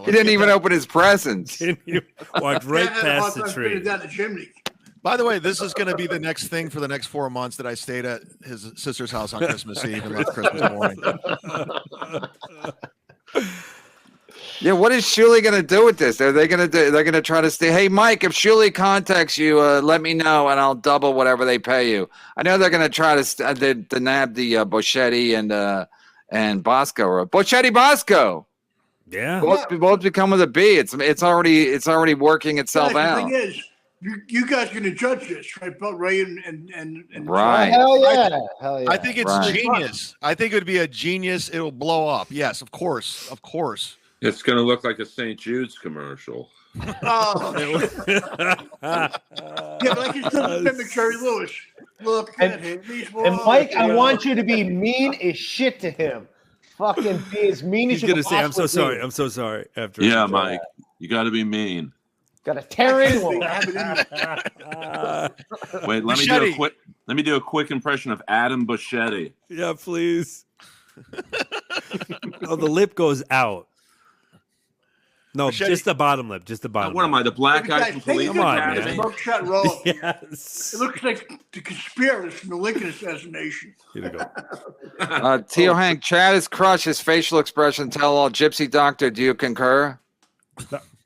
He didn't even open his presents. Walked right past the tree. Down the chimney. By the way, this is going to be the next thing for the next 4 months that I stayed at his sister's house on Christmas Eve and left Christmas morning. Yeah, what is Shuli going to do with this? Are they going to do? They're going to try to stay. Hey, Mike, if Shuli contacts you, let me know, and I'll double whatever they pay you. I know they're going to try to nab the Bocchetti and Bosco. Bocchetti Bosco. Yeah, both become with a B. It's already working itself out. The thing is, you guys are going to judge this, right? Both Ray and right. Hell yeah. Hell yeah. I think it's genius. I think it would be a genius. It'll blow up. Yes, of course. Of course. It's going to look like a St. Jude's commercial. Oh. Yeah, but I can still remember Jerry Lewis. Look at him. And Mike, I want you to be mean as shit to him. Fucking be as mean as He's you going can to say, I'm so possibly sorry. be. I'm so sorry. After Yeah, Mike, you got to be mean. Got to tear into him. Wait, let me do a quick impression of Adam Bocchetti. Yeah, please. Oh, the lip goes out. No, Bocchetti. just the bottom lip. Just the bottom. What am I, the black guy from Police Come on, Academy? man. Smoke shot roll. Yes. It looks like the conspirators from the Lincoln assassination. Here we go. Tio Hank, Chad is crushed. His facial expression tell all. Gypsy Doctor, do you concur?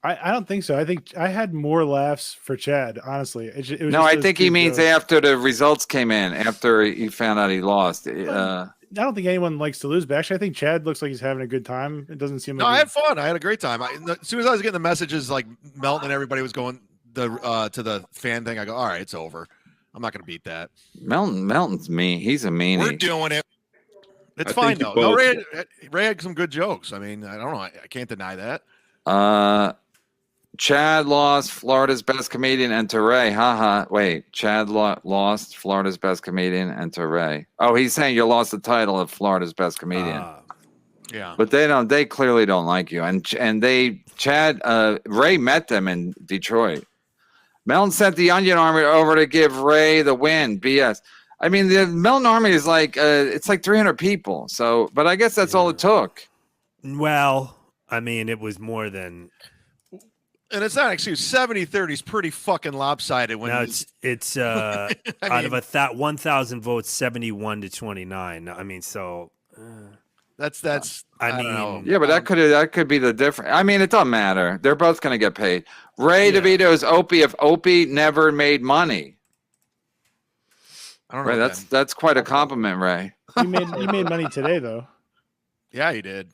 I don't think so. I think I had more laughs for Chad, honestly. It was No, just I those think he two means jokes. after the results came in, after he found out he lost. I don't think anyone likes to lose, but actually, I think Chad looks like he's having a good time. It doesn't seem like No, I had fun. I had a great time. As soon as I was getting the messages, like Melton and everybody was going to the fan thing, I go, all right, it's over. I'm not going to beat that. Melton's mean. He's a meanie. We're doing it. It's I fine think though. you No, both- Ray had some good jokes. I mean, I don't know. I can't deny that. Chad lost Florida's best comedian, enter Ray. Haha. Wait, Chad lost Florida's best comedian, enter Ray. Oh, he's saying you lost the title of Florida's best comedian. Yeah. But they clearly don't like you. And Ray met them in Detroit. Melton sent the Onion Army over to give Ray the win. BS. I mean, the Melton Army is like it's like 300 people. So, but I guess that's all it took. Well, I mean, it was more than. And it's not an excuse. 70-30 is pretty fucking lopsided. When No, it's out of 1,000 votes, 71 to 29. I mean, so that's. I don't mean, know. Yeah, but that could be the difference. I mean, it doesn't matter. They're both going to get paid. Ray DeVito's Opie if Opie never made money. I don't know. Ray, that's quite a compliment, Ray. he made money today, though. Yeah, he did.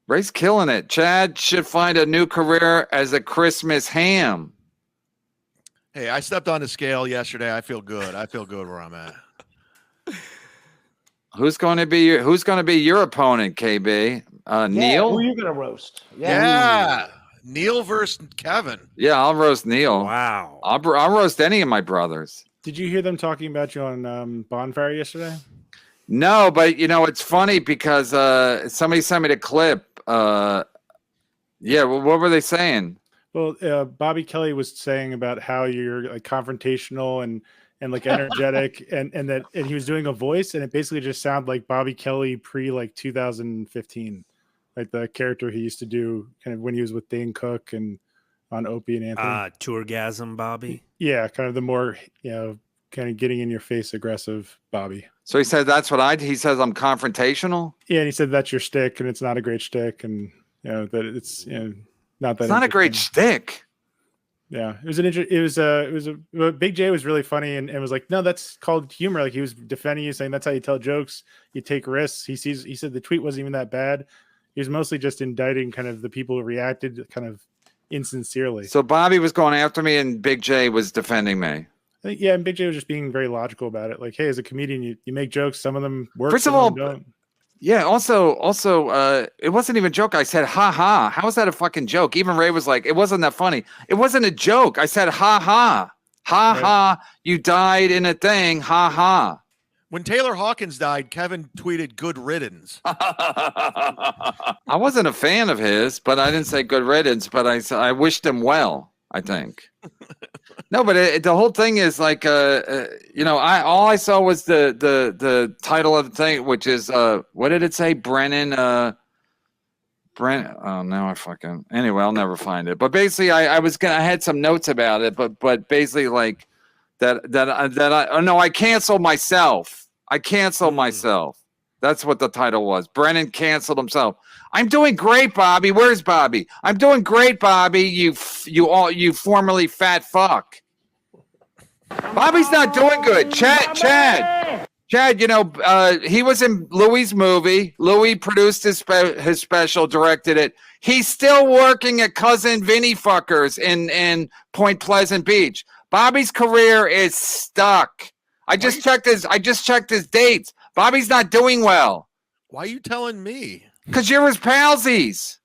Ray's killing it. Chad should find a new career as a Christmas ham. Hey, I stepped on the scale yesterday. I feel good. I feel good where I'm at. Who's going to be your opponent, KB? Neil? Who are you going to roast? Yeah. Neil versus Kevin. Yeah, I'll roast Neil. Wow. I'll roast any of my brothers. Did you hear them talking about you on Bonfire yesterday? No, but it's funny because somebody sent me the clip. Yeah, well, what were they saying? Well, Bobby Kelly was saying about how you're like confrontational and like energetic, and he was doing a voice, and it basically just sounded like Bobby Kelly pre like 2015, like the character he used to do kind of when he was with Dane Cook and on Opie and Anthony. Tourgasm, Bobby. Yeah, kind of the more kind of getting in your face, aggressive Bobby. So he said that's what he says I'm confrontational. Yeah, and he said that's your shtick, and it's not a great shtick, and that it's not that. It's not a great shtick. Yeah, Big J was really funny and was like, no, that's called humor. Like he was defending you, saying that's how you tell jokes. You take risks. He said the tweet wasn't even that bad. He was mostly just indicting kind of the people who reacted kind of insincerely. So Bobby was going after me, and Big J was defending me. Yeah, and Big J was just being very logical about it. Like, hey, as a comedian, you make jokes. Some of them work. First of some all, them don't. Yeah. Also, it wasn't even a joke. I said, ha ha. How is that a fucking joke? Even Ray was like, it wasn't that funny. It wasn't a joke. I said, ha ha. Ha Right. ha. You died in a thing. Ha ha. When Taylor Hawkins died, Kevin tweeted "Good riddance." I wasn't a fan of his, but I didn't say good riddance, but I wished him well, I think. No, but the whole thing is like, all I saw was the title of the thing, which is, what did it say? Brennan. Oh, now anyway, I'll never find it. But basically, I had some notes about it, but basically like I canceled myself. I canceled myself. That's what the title was. Brennan canceled himself. I'm doing great, Bobby. Where's Bobby? I'm doing great, Bobby. You formerly fat fuck. Bobby's not doing good. Chad. He was in Louis' movie. Louis produced his special, directed it. He's still working at Cousin Vinny Fuckers in Point Pleasant Beach. Bobby's career is stuck. I just checked his dates. Bobby's not doing well. Why are you telling me? Because you're his palsies.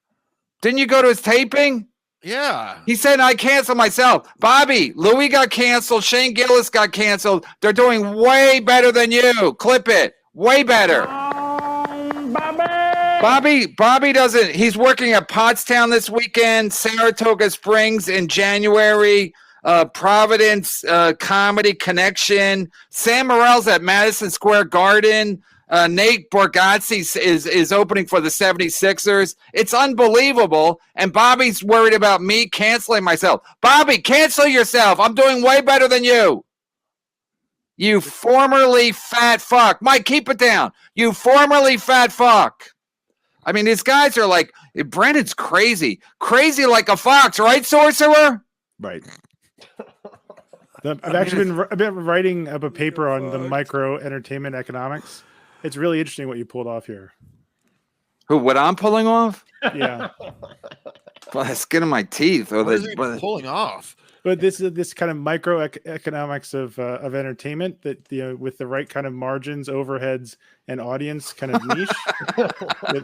Didn't you go to his taping? Yeah. He said, I canceled myself. Bobby, Louis got canceled. Shane Gillis got canceled. They're doing way better than you. Clip it. Way better. Bobby doesn't. He's working at Pottstown this weekend, Saratoga Springs in January, Providence Comedy Connection. Sam Morrill's at Madison Square Garden. Nate Bargatze is opening for the 76ers. It's unbelievable. And Bobby's worried about me canceling myself. Bobby, cancel yourself. I'm doing way better than you. You formerly fat fuck. Mike, keep it down. You formerly fat fuck. I mean, these guys are like, Brennan's crazy. Crazy like a fox, right, Sorcerer? Right. I've been writing up a paper on the micro entertainment economics. It's really interesting what you pulled off here. What I'm pulling off? Yeah. Well, the skin of my teeth. Or What is he pulling off? But this is this kind of micro economics of entertainment that with the right kind of margins, overheads, and audience kind of niche,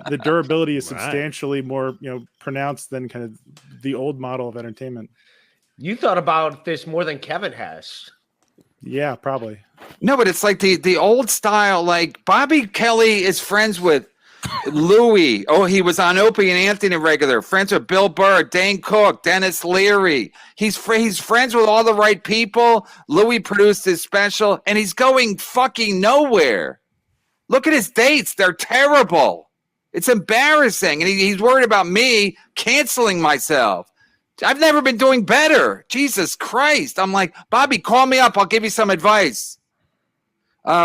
the durability is substantially more pronounced than kind of the old model of entertainment. You thought about this more than Kevin has. Yeah, probably. No, but it's like the old style. Like Bobby Kelly is friends with Louis. Oh, he was on Opie and Anthony regular. Friends with Bill Burr, Dane Cook, Dennis Leary. He's friends with all the right people. Louis produced his special, and he's going fucking nowhere. Look at his dates; they're terrible. It's embarrassing, and he's worried about me canceling myself. I've never been doing better. Jesus Christ. I'm like, Bobby, call me up. I'll give you some advice.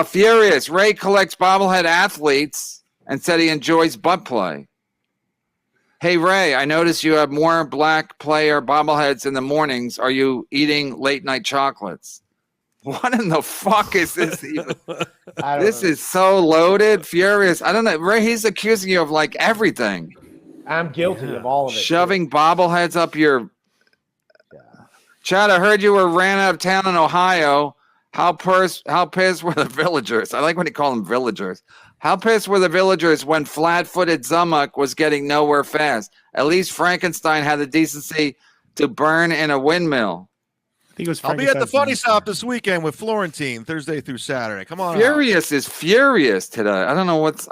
Furious. Ray collects bobblehead athletes and said he enjoys butt play. Hey, Ray, I noticed you have more black player bobbleheads in the mornings. Are you eating late night chocolates? What in the fuck is this even? This is so loaded. Furious. I don't know. Ray, he's accusing you of like everything. I'm guilty of all of it. Shoving bobbleheads up your. Chad, I heard you were ran out of town in Ohio. How pissed were the villagers? I like when he called them villagers. How pissed were the villagers when flat-footed Zumock was getting nowhere fast? At least Frankenstein had the decency to burn in a windmill. I think it was. I'll be at the Funny Stop this weekend with Florentine, Thursday through Saturday. Come on. Furious is furious today. I don't know what's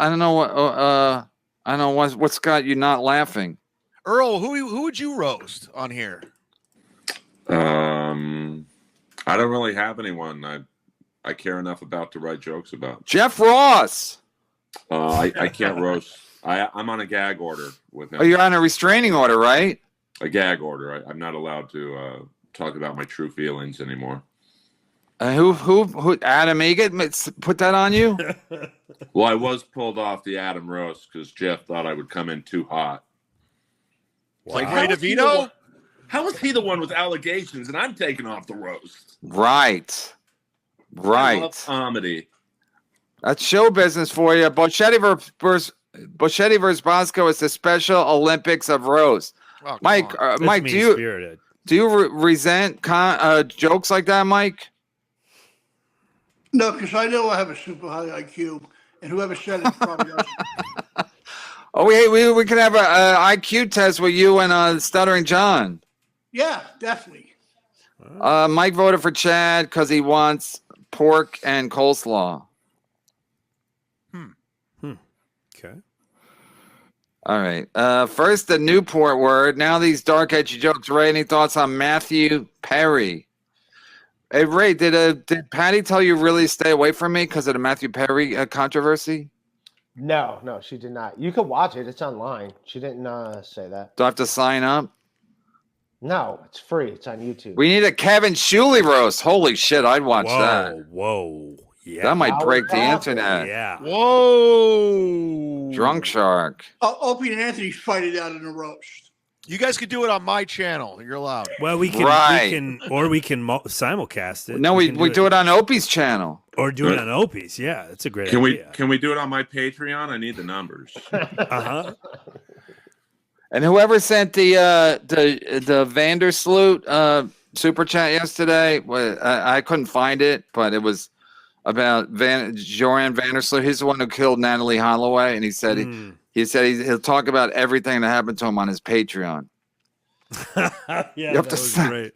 got you not laughing. Earl, who would you roast on here? I don't really have anyone I care enough about to write jokes about. Jeff Ross. I can't roast. I'm on a gag order with him. Oh, you're on a restraining order, right? A gag order. I'm not allowed to talk about my true feelings anymore. Who Adam Egan put that on you? Well, I was pulled off the Adam roast because Jeff thought I would come in too hot. Like Ray DeVito? How is he the one with allegations and I'm taking off the roast? Right. I love comedy. That's show business for you. Bocchetti versus Bosco is the Special Olympics of roast. Oh, Mike, Mike, do you resent jokes like that, Mike? No, because I know I have a super high IQ, and whoever said it probably doesn't. Oh, we can have a IQ test with you and Stuttering John. Yeah, definitely. Mike voted for Chad because he wants pork and coleslaw. Okay. All right. First, the Newport word. Now these dark, edgy jokes. Ray, any thoughts on Matthew Perry? Hey, Ray, did Patty tell you really stay away from me because of the Matthew Perry controversy? No, she did not. You can watch it. It's online. She didn't say that. Do I have to sign up? No, it's free. It's on YouTube. We need a Kevin Shuley roast. Holy shit, I'd watch that. Whoa. Yeah. That might break the Powerful. internet. Yeah. Whoa. Drunk Shark. Opie and Anthony fight it out in a roast. You guys could do it on my channel. You're allowed. Well, we can simulcast it. No, we do it on Opie's channel. Or do it on Opie's. Yeah, that's a great Can idea. we do it on my Patreon? I need the numbers. Uh-huh. And whoever sent the Vandersloot super chat yesterday, I couldn't find it, but it was about Joran Vandersloot. He's the one who killed Natalie Holloway, and he said he'll talk about everything that happened to him on his Patreon. Yeah, You have to sign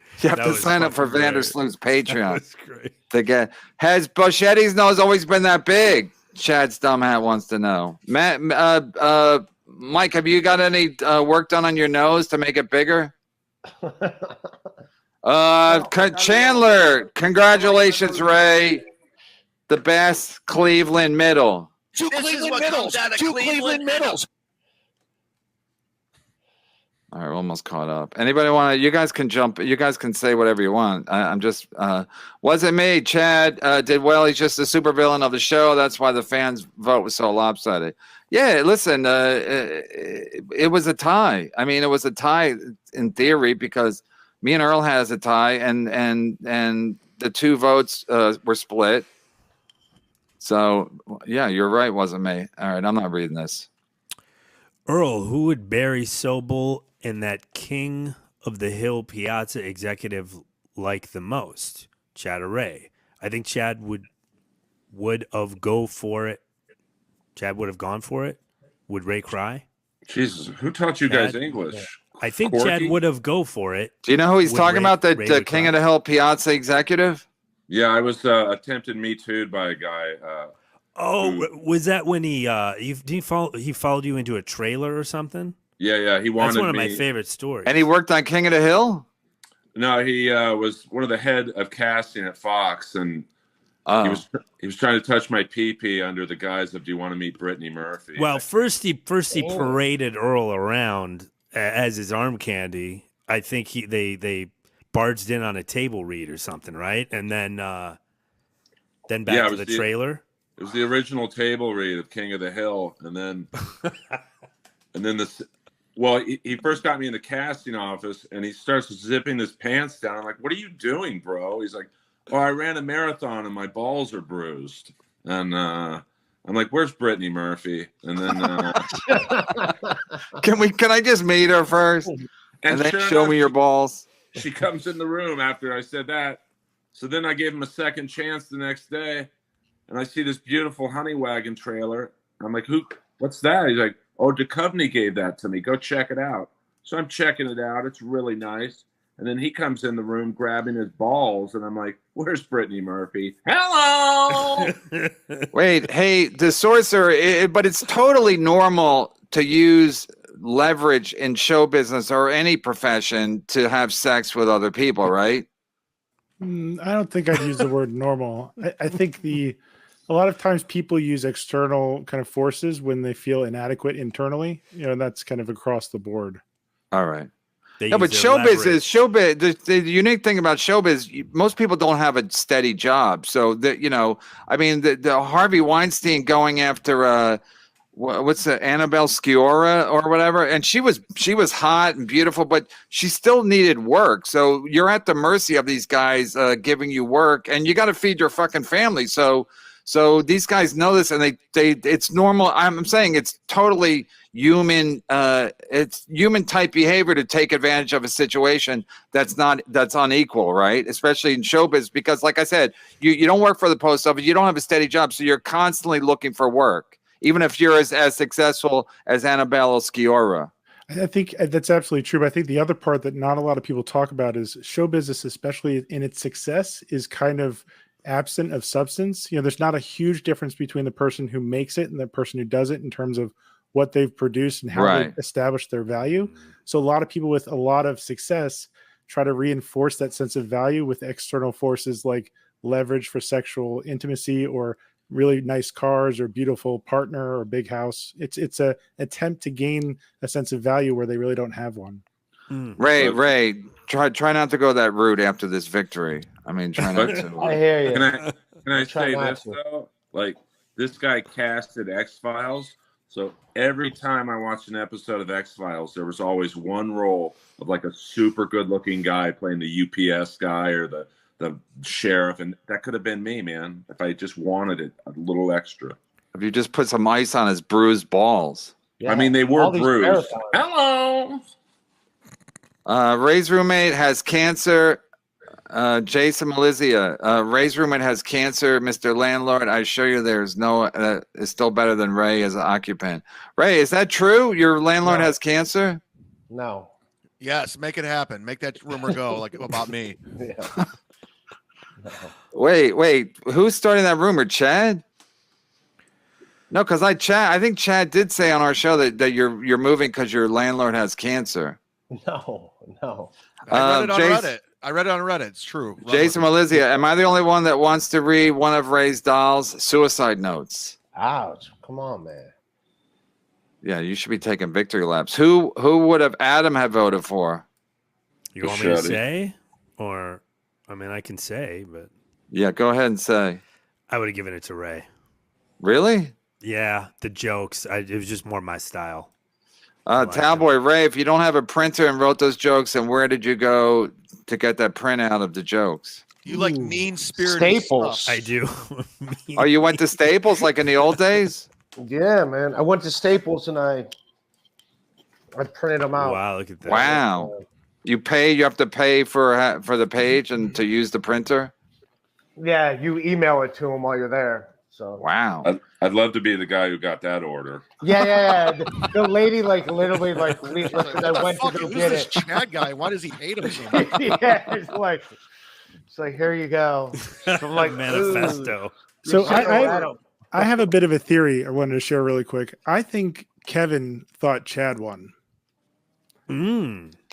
up for Vandersloot's Patreon. That's great. To get has Bochetti's nose always been that big? Chad's dumb hat wants to know. Mike, have you got any work done on your nose to make it bigger? Chandler, congratulations, Ray. The best Cleveland middle. Two Cleveland middles. All right, we're almost caught up. Anybody want to? You guys can jump. You guys can say whatever you want. I'm just. Wasn't me. Chad did well. He's just the supervillain of the show. That's why the fans' vote was so lopsided. Yeah, listen. It was a tie. I mean, it was a tie in theory because me and Earl has a tie, and the two votes were split. So yeah, you're right. Wasn't me. All right, I'm not reading this. Earl, who would Barry Sobel and that King of the Hill Piazza executive like the most? Chad or Ray? I think Chad would have go for it. Chad would have gone for it. Would Ray cry? Jesus, who taught you guys English? I think Corky? Chad would have go for it. Do you know who he's Would talking Ray- about? The Ray would King cry. of the Hill Piazza executive? Yeah, I was attempted Me Too'd by a guy. Was that when he followed you into a trailer or something? Yeah, he wanted That's one of me. my favorite stories. And he worked on King of the Hill? No, he was one of the head of casting at Fox, and he was trying to touch my pee-pee under the guise of "Do you want to meet Brittany Murphy?" Well, first he paraded Earl around as his arm candy. I think they barged in on a table read or something, right? And then back to the trailer. It was the original table read of King of the Hill, and then this. Well, he first got me in the casting office, and he starts zipping his pants down. I'm like, "What are you doing, bro?" He's like, "Oh, I ran a marathon and my balls are bruised." And I'm like, "Where's Brittany Murphy?" And then Can I just meet her first? And then sure show enough, me your balls. She comes in the room after I said that. So then I gave him a second chance the next day, and I see this beautiful Honey Wagon trailer. I'm like, what's that? He's like, "Oh, Duchovny gave that to me. Go check it out." So I'm checking it out. It's really nice. And then he comes in the room grabbing his balls, and I'm like, "Where's Brittany Murphy?" Hello. Wait, hey, the sorcerer, but it's totally normal to use leverage in show business or any profession to have sex with other people, right? I don't think I'd use the word normal. I think a lot of times people use external kind of forces when they feel inadequate internally, and that's kind of across the board. All right. They No, but use their leverage. the unique thing about showbiz, most people don't have a steady job. So that, the Harvey Weinstein going after what's the Annabelle Sciorra or whatever, and she was hot and beautiful, but she still needed work. So you're at the mercy of these guys giving you work, and you got to feed your fucking family. So these guys know this, and they it's normal. I'm saying it's totally human type behavior to take advantage of a situation that's unequal, right? Especially in showbiz, because like I said, you don't work for the post office, you don't have a steady job, so you're constantly looking for work, even if you're as successful as Annabelle Sciorra. I think that's absolutely true. But I think the other part that not a lot of people talk about is show business, especially in its success, is kind of absent of substance. There's not a huge difference between the person who makes it and the person who does it in terms of what they've produced and how they establish their value. So a lot of people with a lot of success try to reinforce that sense of value with external forces like leverage for sexual intimacy or really nice cars or beautiful partner or big house. It's a attempt to gain a sense of value where they really don't have one. Ray, try not to go that route after this victory. I mean, try not to. I hear you. Can I Try say not this to. though? Like, this guy casted X-Files, so every time I watched an episode of X-Files, there was always one role of like a super good-looking guy playing the UPS guy or the sheriff, and that could have been me, man, if I just wanted it a little extra. If you just put some ice on his bruised balls. Yeah. I mean, they were All these bruised. marathons. Hello. Ray's roommate has cancer. Jason Malizia. Ray's roommate has cancer. Mr. Landlord, I assure you there's no is still better than Ray as an occupant. Ray, is that true? Your landlord has cancer? No. Yes, make it happen. Make that rumor go like about me. Yeah. Wait. Who's starting that rumor? Chad? No, because I think Chad did say on our show that you're moving because your landlord has cancer. No. I read it on Reddit. I read it on Reddit. It's true. Jason Malizia, am I the only one that wants to read one of Ray's dolls' suicide notes? Ouch. Come on, man. Yeah, you should be taking victory laps. Who would have Adam have voted for? You want me to say? Or, I mean, I can say, but. Yeah, go ahead and say. I would have given it to Ray. Really? Yeah, the jokes. It was just more my style. Talboy, Ray, if you don't have a printer and wrote those jokes, then where did you go to get that printout of the jokes? You like mean-spirited Staples. stuff. I do. Oh, you went to Staples like in the old days? Yeah, man. I went to Staples and I printed them out. Wow, look at that. Wow. You have to pay for the page and to use the printer? Yeah, you email it to them while you're there. So wow. I'd love to be the guy who got that order. Yeah. The lady literally I went to go get this it. Chad guy? Why does he hate him so much? Yeah, it's like here you go. So I'm like manifesto. So I have a bit of a theory I wanted to share really quick. I think Kevin thought Chad won.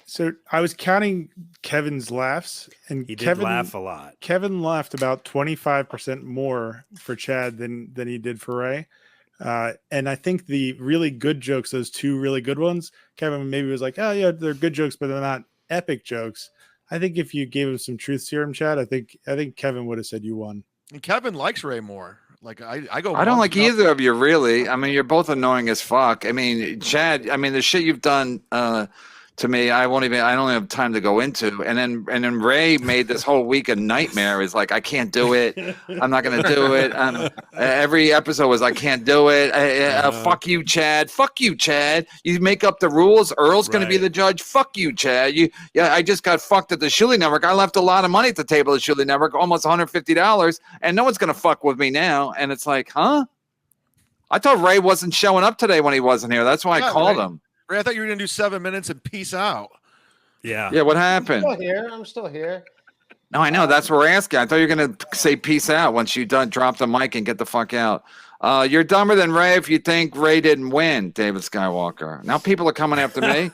So I was counting Kevin's laughs, and He did Kevin laugh a lot. Kevin laughed about 25% more for Chad than he did for Ray. And I think the really good jokes, those two really good ones, Kevin maybe was like, oh yeah, they're good jokes, but they're not epic jokes. I think if you gave him some truth serum, Chad, I think Kevin would have said you won. And Kevin likes Ray more. Like I don't like either of you, really. I mean, you're both annoying as fuck. I mean, Chad, the shit you've done to me, I don't have time to go into. And then Ray made this whole week a nightmare. It's like, I can't do it. I'm not going to do it. Every episode was, I can't do it. Fuck you, Chad. Fuck you, Chad. You make up the rules. Earl's going to be the judge. Fuck you, Chad. I just got fucked at the Shuli Network. I left a lot of money at the table at the Shuli Network, almost $150, and no one's going to fuck with me now. And it's like, huh? I thought Ray wasn't showing up today when he wasn't here. That's why I called him. Ray, I thought you were going to do 7 minutes and peace out. Yeah. Yeah, what happened? I'm still here. No, I know. That's what we're asking. I thought you were going to say peace out once you drop the mic and get the fuck out. You're dumber than Ray if you think Ray didn't win, David Skywalker. Now people are coming after me.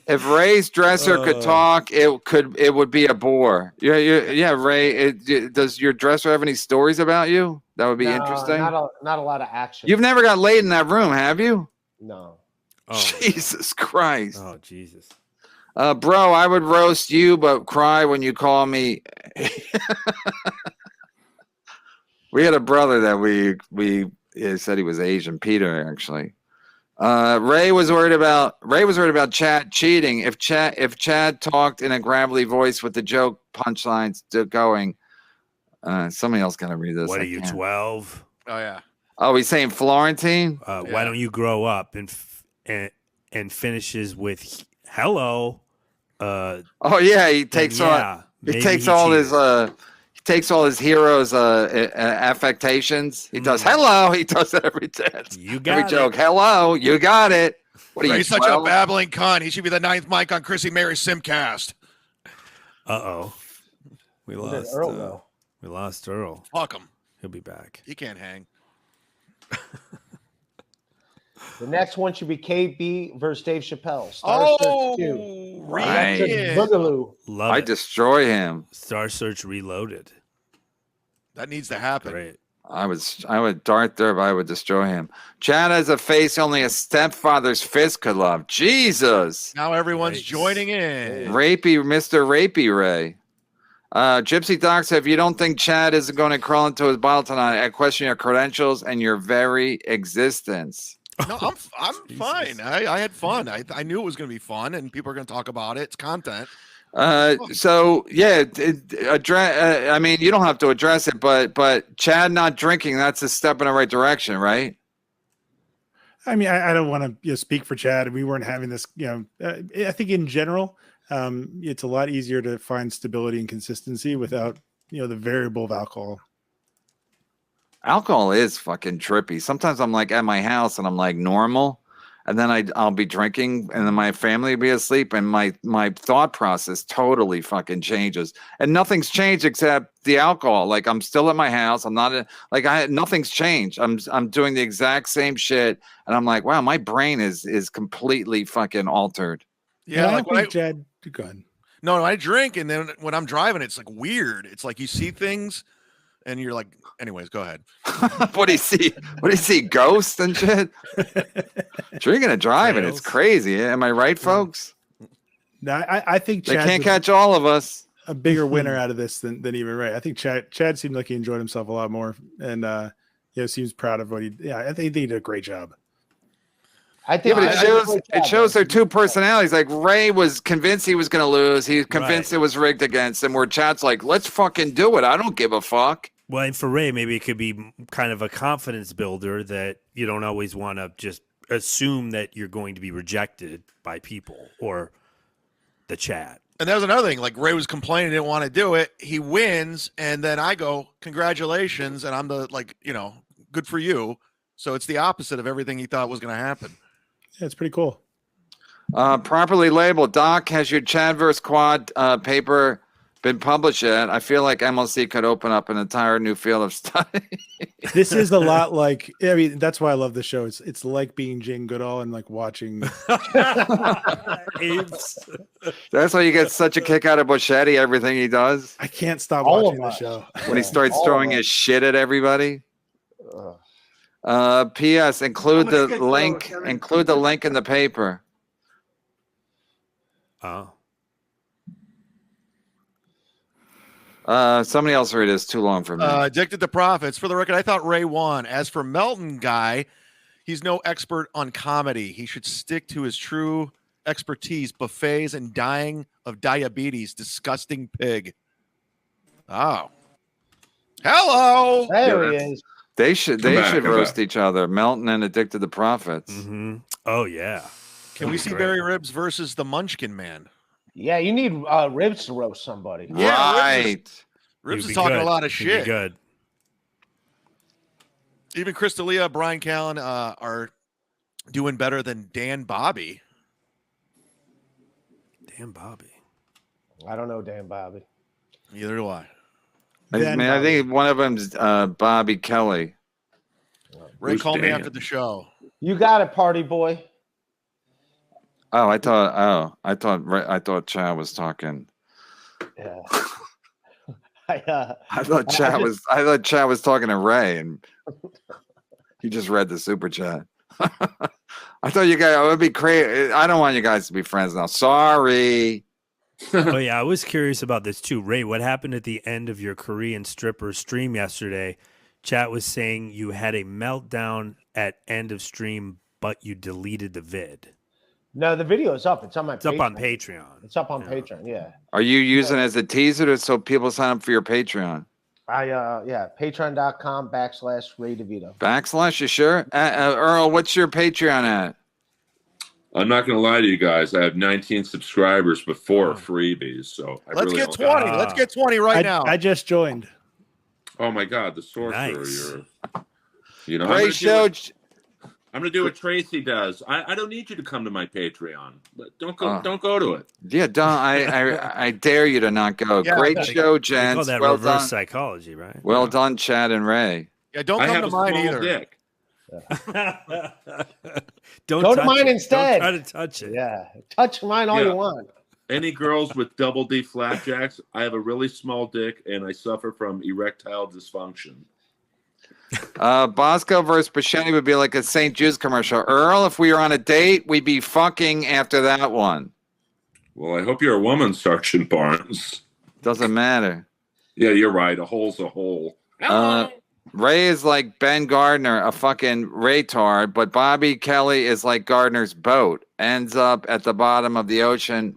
If Ray's dresser could talk, it would be a bore. Yeah, Ray. Does your dresser have any stories about you? That would be interesting. Not a lot of action. You've never got laid in that room, have you? No. Oh, Jesus Christ. Oh, Jesus. Bro, I would roast you, but cry when you call me. We had a brother that we said he was Asian, Peter, actually. Ray was worried about Chad cheating. If Chad talked in a gravelly voice with the joke punchlines going, somebody else got to read this. What are you, 12? Oh, yeah. Oh, he's saying Florentine. Why don't you grow up and finishes with hello. Oh yeah, he takes all. He takes all his. He takes all his heroes' affectations. He does hello. He does it every dance. You got every it. joke. Hello, you got it. What are you? He's such a babbling cunt. He should be the 9th mic on Chrissy Mary's Simcast. We Who did lost Earl, though? We lost Earl. Fuck him. He'll be back. He can't hang. The next one should be KB versus Dave Chappelle. Oh, Search 2. right. Boogaloo. Love I it. destroy him. Star Search Reloaded. That needs to happen. Great. I would dart there, but I would destroy him. Chad has a face only a stepfather's fist could love. Jesus. Now everyone's Yikes. joining in. Rapey, Mr. Rapey Ray. Gypsy Docs, if you don't think Chad is going to crawl into his bottle tonight, I question your credentials and your very existence. No, I'm fine. I had fun. I knew it was going to be fun, and people are going to talk about it. It's content. So yeah, I mean, you don't have to address it, but Chad not drinking, that's a step in the right direction, right? I mean, I don't want to speak for Chad. We weren't having this, I think in general, it's a lot easier to find stability and consistency without, the variable of alcohol. Alcohol is fucking trippy. Sometimes I'm like at my house and I'm like normal, and then I'll be drinking, and then my family will be asleep, and my thought process totally fucking changes. And nothing's changed except the alcohol. Like I'm still at my house. I'm not nothing's changed. I'm doing the exact same shit, and I'm like, wow, my brain is completely fucking altered. Yeah, I like don't think Chad, go ahead. No, I drink, and then when I'm driving, it's like weird. It's like you see things, and you're like, anyways, go ahead. What do you see? What do you see? Ghosts and shit? Drinking and driving, it's crazy. Am I right, folks? No, I think They Chad's can't catch all of us. a bigger winner out of this than even Ray. I think Chad seemed like he enjoyed himself a lot more, and seems proud of what he. Yeah, I think he did a great job. I think Yeah, but it shows their two personalities. Like Ray was convinced he was going to lose. He was convinced it was rigged against him. Where Chad's like, let's fucking do it. I don't give a fuck. Well, and for Ray, maybe it could be kind of a confidence builder that you don't always want to just assume that you're going to be rejected by people or the chat. And that was another thing. Like Ray was complaining, didn't want to do it. He wins, and then I go, congratulations, and I'm the good for you. So it's the opposite of everything he thought was going to happen. Yeah, it's pretty cool. Properly labeled. Doc, has your Chad vs. Quad paper been published yet? I feel like MLC could open up an entire new field of study. This is a lot like, I mean, that's why I love the show. It's like being Jane Goodall and like watching. That's why you get such a kick out of Bocchetti, everything he does. I can't stop All watching of the us. show. When he starts throwing his shit at everybody. P.S. Include the link. Include the link in the paper. Oh. Somebody else read this. Too long for me. Addicted to Profits. For the record, I thought Ray won. As for Melton guy, he's no expert on comedy. He should stick to his true expertise: buffets and dying of diabetes. Disgusting pig. Oh. Hello. There he is. They should roast each other. Melton and Addicted to Profits. Mm-hmm. Oh yeah. Can we see Barry Ribs versus the Munchkin Man? Yeah, you need Ribs to roast somebody. Yeah, Right. Ribs He'd is be talking good. a lot of He'd be shit. good. Even Chris D'Elia, Brian Callen are doing better than Dan Bobby. Damn, Bobby. I don't know, Dan Bobby. Neither do I. I think one of them's Bobby Kelly. Ray Who's called me Dan? after the show. You got it, party boy. Oh, I thought Chad was talking. Yeah. I thought Chad was talking to Ray, and he just read the super chat. I thought you guys, it would be crazy. I don't want you guys to be friends now. Sorry. Oh yeah, I was curious about this too. Ray, what happened at the end of your Korean stripper stream yesterday? Chat was saying you had a meltdown at end of stream, but you deleted the vid. No, the video is up. It's on my It's up on Patreon. It's up on Patreon, yeah. Are you using it as a teaser so people sign up for your Patreon? Patreon.com/Ray DeVito. You sure? Earl, what's your Patreon at? I'm not going to lie to you guys. I have 19 subscribers before freebies, so I Let's really get don't got- 20. Let's get 20 right now. I just joined. Oh my God, the sorcerer! Nice. You know, Great show. I'm gonna do what Tracy does. I don't need you to come to my Patreon. But don't go to it. Yeah, don't. I dare you to not go. Yeah, Great they- show, They gents. call that Well reverse done. psychology, right? Well done, Chad and Ray. Yeah, don't I come have to a mine small either. dick. Don't Go to touch mine it. instead. Don't try to touch it. Yeah, touch mine all Yeah. you want. Any girls with double D flapjacks? I have a really small dick, and I suffer from erectile dysfunction. Bosco versus Bocchetti would be like a St. Jude's commercial. Earl, if we were on a date, we'd be fucking after that one. Well, I hope you're a woman, Sergeant Barnes. Doesn't matter. Yeah, you're right. A hole's a hole. Ray is like Ben Gardner, a fucking retard, but Bobby Kelly is like Gardner's boat. Ends up at the bottom of the ocean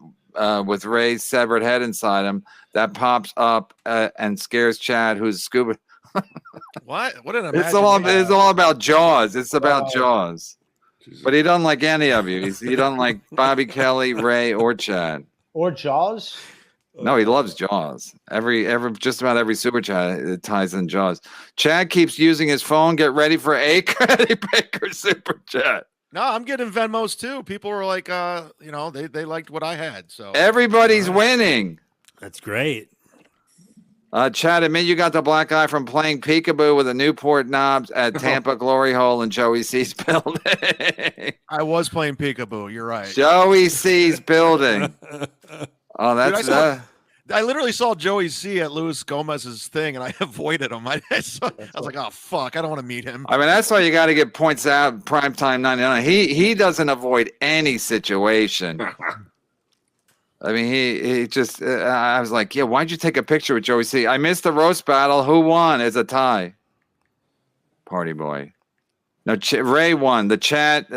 with Ray's severed head inside him. That pops up and scares Chad, who's scuba. What? What an It's imagination. all about Jaws. It's about Oh. Jaws. But he doesn't like any of you. He doesn't like Bobby Kelly, Ray, or Chad. Or Jaws. No, he loves Jaws. Just about every super chat it ties in Jaws. Chad keeps using his phone. Get ready for a Eddie Baker super chat. No, I'm getting Venmos too. People were like, they liked what I had. So Everybody's winning. That's great. Chad, admit you got the black eye from playing peekaboo with the Newport Knobs at Tampa Glory Hole in Joey C's building. I was playing peekaboo. You're right. Joey C's building. Oh, Dude, that's I literally saw Joey C at Luis Gomez's thing, and I avoided him. I was like, oh fuck, I don't want to meet him. I mean, that's why you got to get points out. Primetime 99. He doesn't avoid any situation. I mean, he just. I was like, yeah. Why'd you take a picture with Joey C? I missed the roast battle. Who won? It's a tie. Party boy. No, Ray won. The chat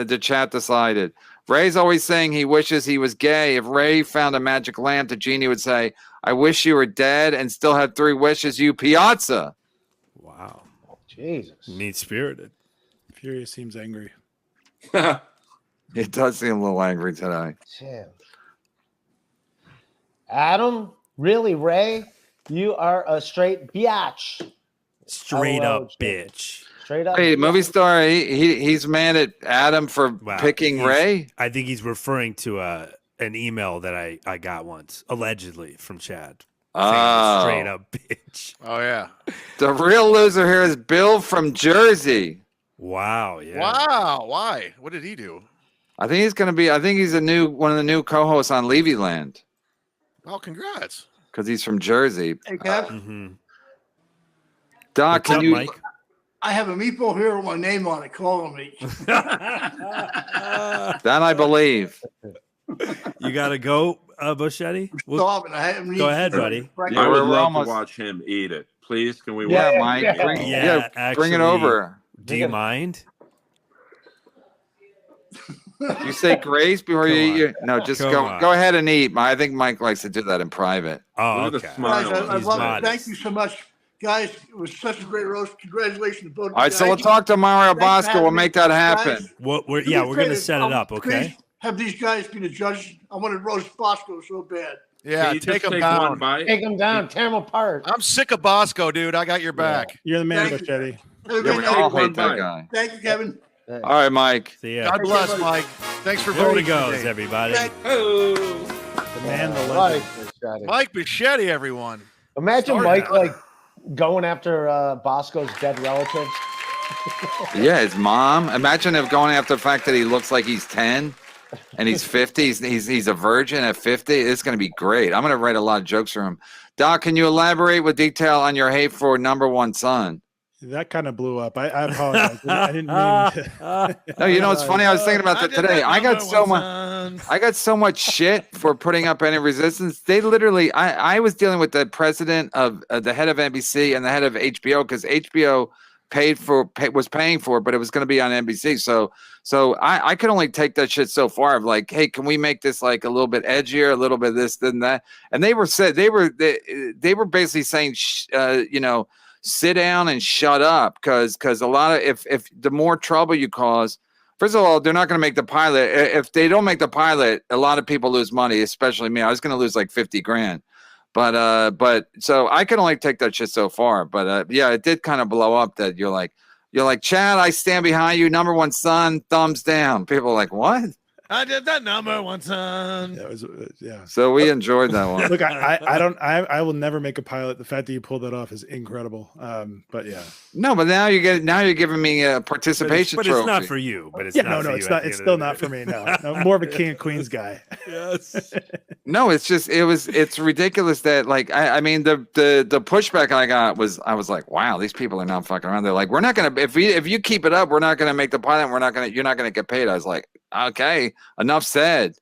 decided. Ray's always saying he wishes he was gay. If Ray found a magic lamp, the genie would say, "I wish you were dead and still had 3 wishes, you piazza." Wow. Jesus. Mean spirited. Furious seems angry. It does seem a little angry today. Damn. Adam, really, Ray? You are a straight biatch. Straight LOL, up bitch. Straight up. Hey, movie star, he's mad at Adam for Wow. picking Ray. I think he's referring to an email that I got once, allegedly from Chad. Oh, Straight up bitch. Oh yeah. the real loser here is Bill from Jersey. Wow. Yeah. Wow. Why? What did he do? I think he's going to be. I think he's one of the new co-hosts on Levy Land Oh, congrats. because he's from Jersey. Hey, Kev, Mm-hmm. Doc, What's can up, you? Mike? I have a meatball here with my name on it calling me. That I believe. You gotta go, Bocchetti. Starving. I haven't Go eaten ahead, since buddy. breakfast. I would we're love almost- to watch him eat it. Please, can we Yeah, watch? Mike. yeah. Bring, Yeah, bring it actually- over. Do you mind? You say grace before you Come eat on. your. No, just Come go. on. Go ahead and eat. I think Mike likes to do that in private. Oh, Look at the okay. smile. Guys, I He's love it. modest. Thank you so much. Guys, it was such a great roast. Congratulations to both All right, of you so we'll guys. talk to Mario Thanks for Bosco. having We'll me. make that happen. Guys, We're do me a gonna favor. set it up, okay? Please have these guys be the judge. I want to roast Bosco so bad. Yeah, Can you take just him take down. one bite? Take them down. Tear them apart. I'm sick of Bosco, dude. I got your back. You're the man, Thank you. Bocchetti. Have a Yeah, great we night. all one hate that bite. guy. Thank you, Kevin. All right, Mike. See ya. God bless, Mike. Thanks for There he voting. goes, today. everybody. Oh. The man, the Right. legend. Mike Bocchetti, everyone. Imagine Sorry, Mike man. like going after Bosco's dead relatives. Yeah, his mom. Imagine him going after the fact that he looks like he's 10 and he's 50. He's a virgin at 50. It's going to be great. I'm going to write a lot of jokes for him. Doc, can you elaborate with detail on your hate for number one son? That kind of blew up. I apologize. I didn't mean to. No, you know, it's funny. I was thinking about that today. I got so much shit for putting up any resistance. They literally, I was dealing with the president of the head of NBC and the head of HBO because HBO was paying for it, but it was going to be on NBC. So I could only take that shit so far of like, hey, can we make this like a little bit edgier, a little bit this, then that? And they were basically saying, sit down and shut up, because a lot of if the more trouble you cause, first of all, they're not going to make the pilot. If they don't make the pilot, a lot of people lose money, especially me. I was going to lose like 50 grand. But so I can only take that shit so far. But yeah, it did kind of blow up that you're like, Chad, I stand behind you. Number one son, thumbs down. People are like, what? I did that number one time. That was yeah. So we enjoyed that one. Look, I will never make a pilot. The fact that you pulled that off is incredible. But yeah. No, but now you're giving me a participation But trophy. it's not for you. But it's Yeah, not no, for it's you not. at the It's end still of the not day. for me. No, more of a king and queens guy. Yes. No, it's ridiculous that, like, I mean the pushback I got was, I was like, wow, these people are not fucking around. They're like, we're not gonna, if you keep it up, we're not gonna make the pilot. You're not gonna get paid. I was like, okay, enough said.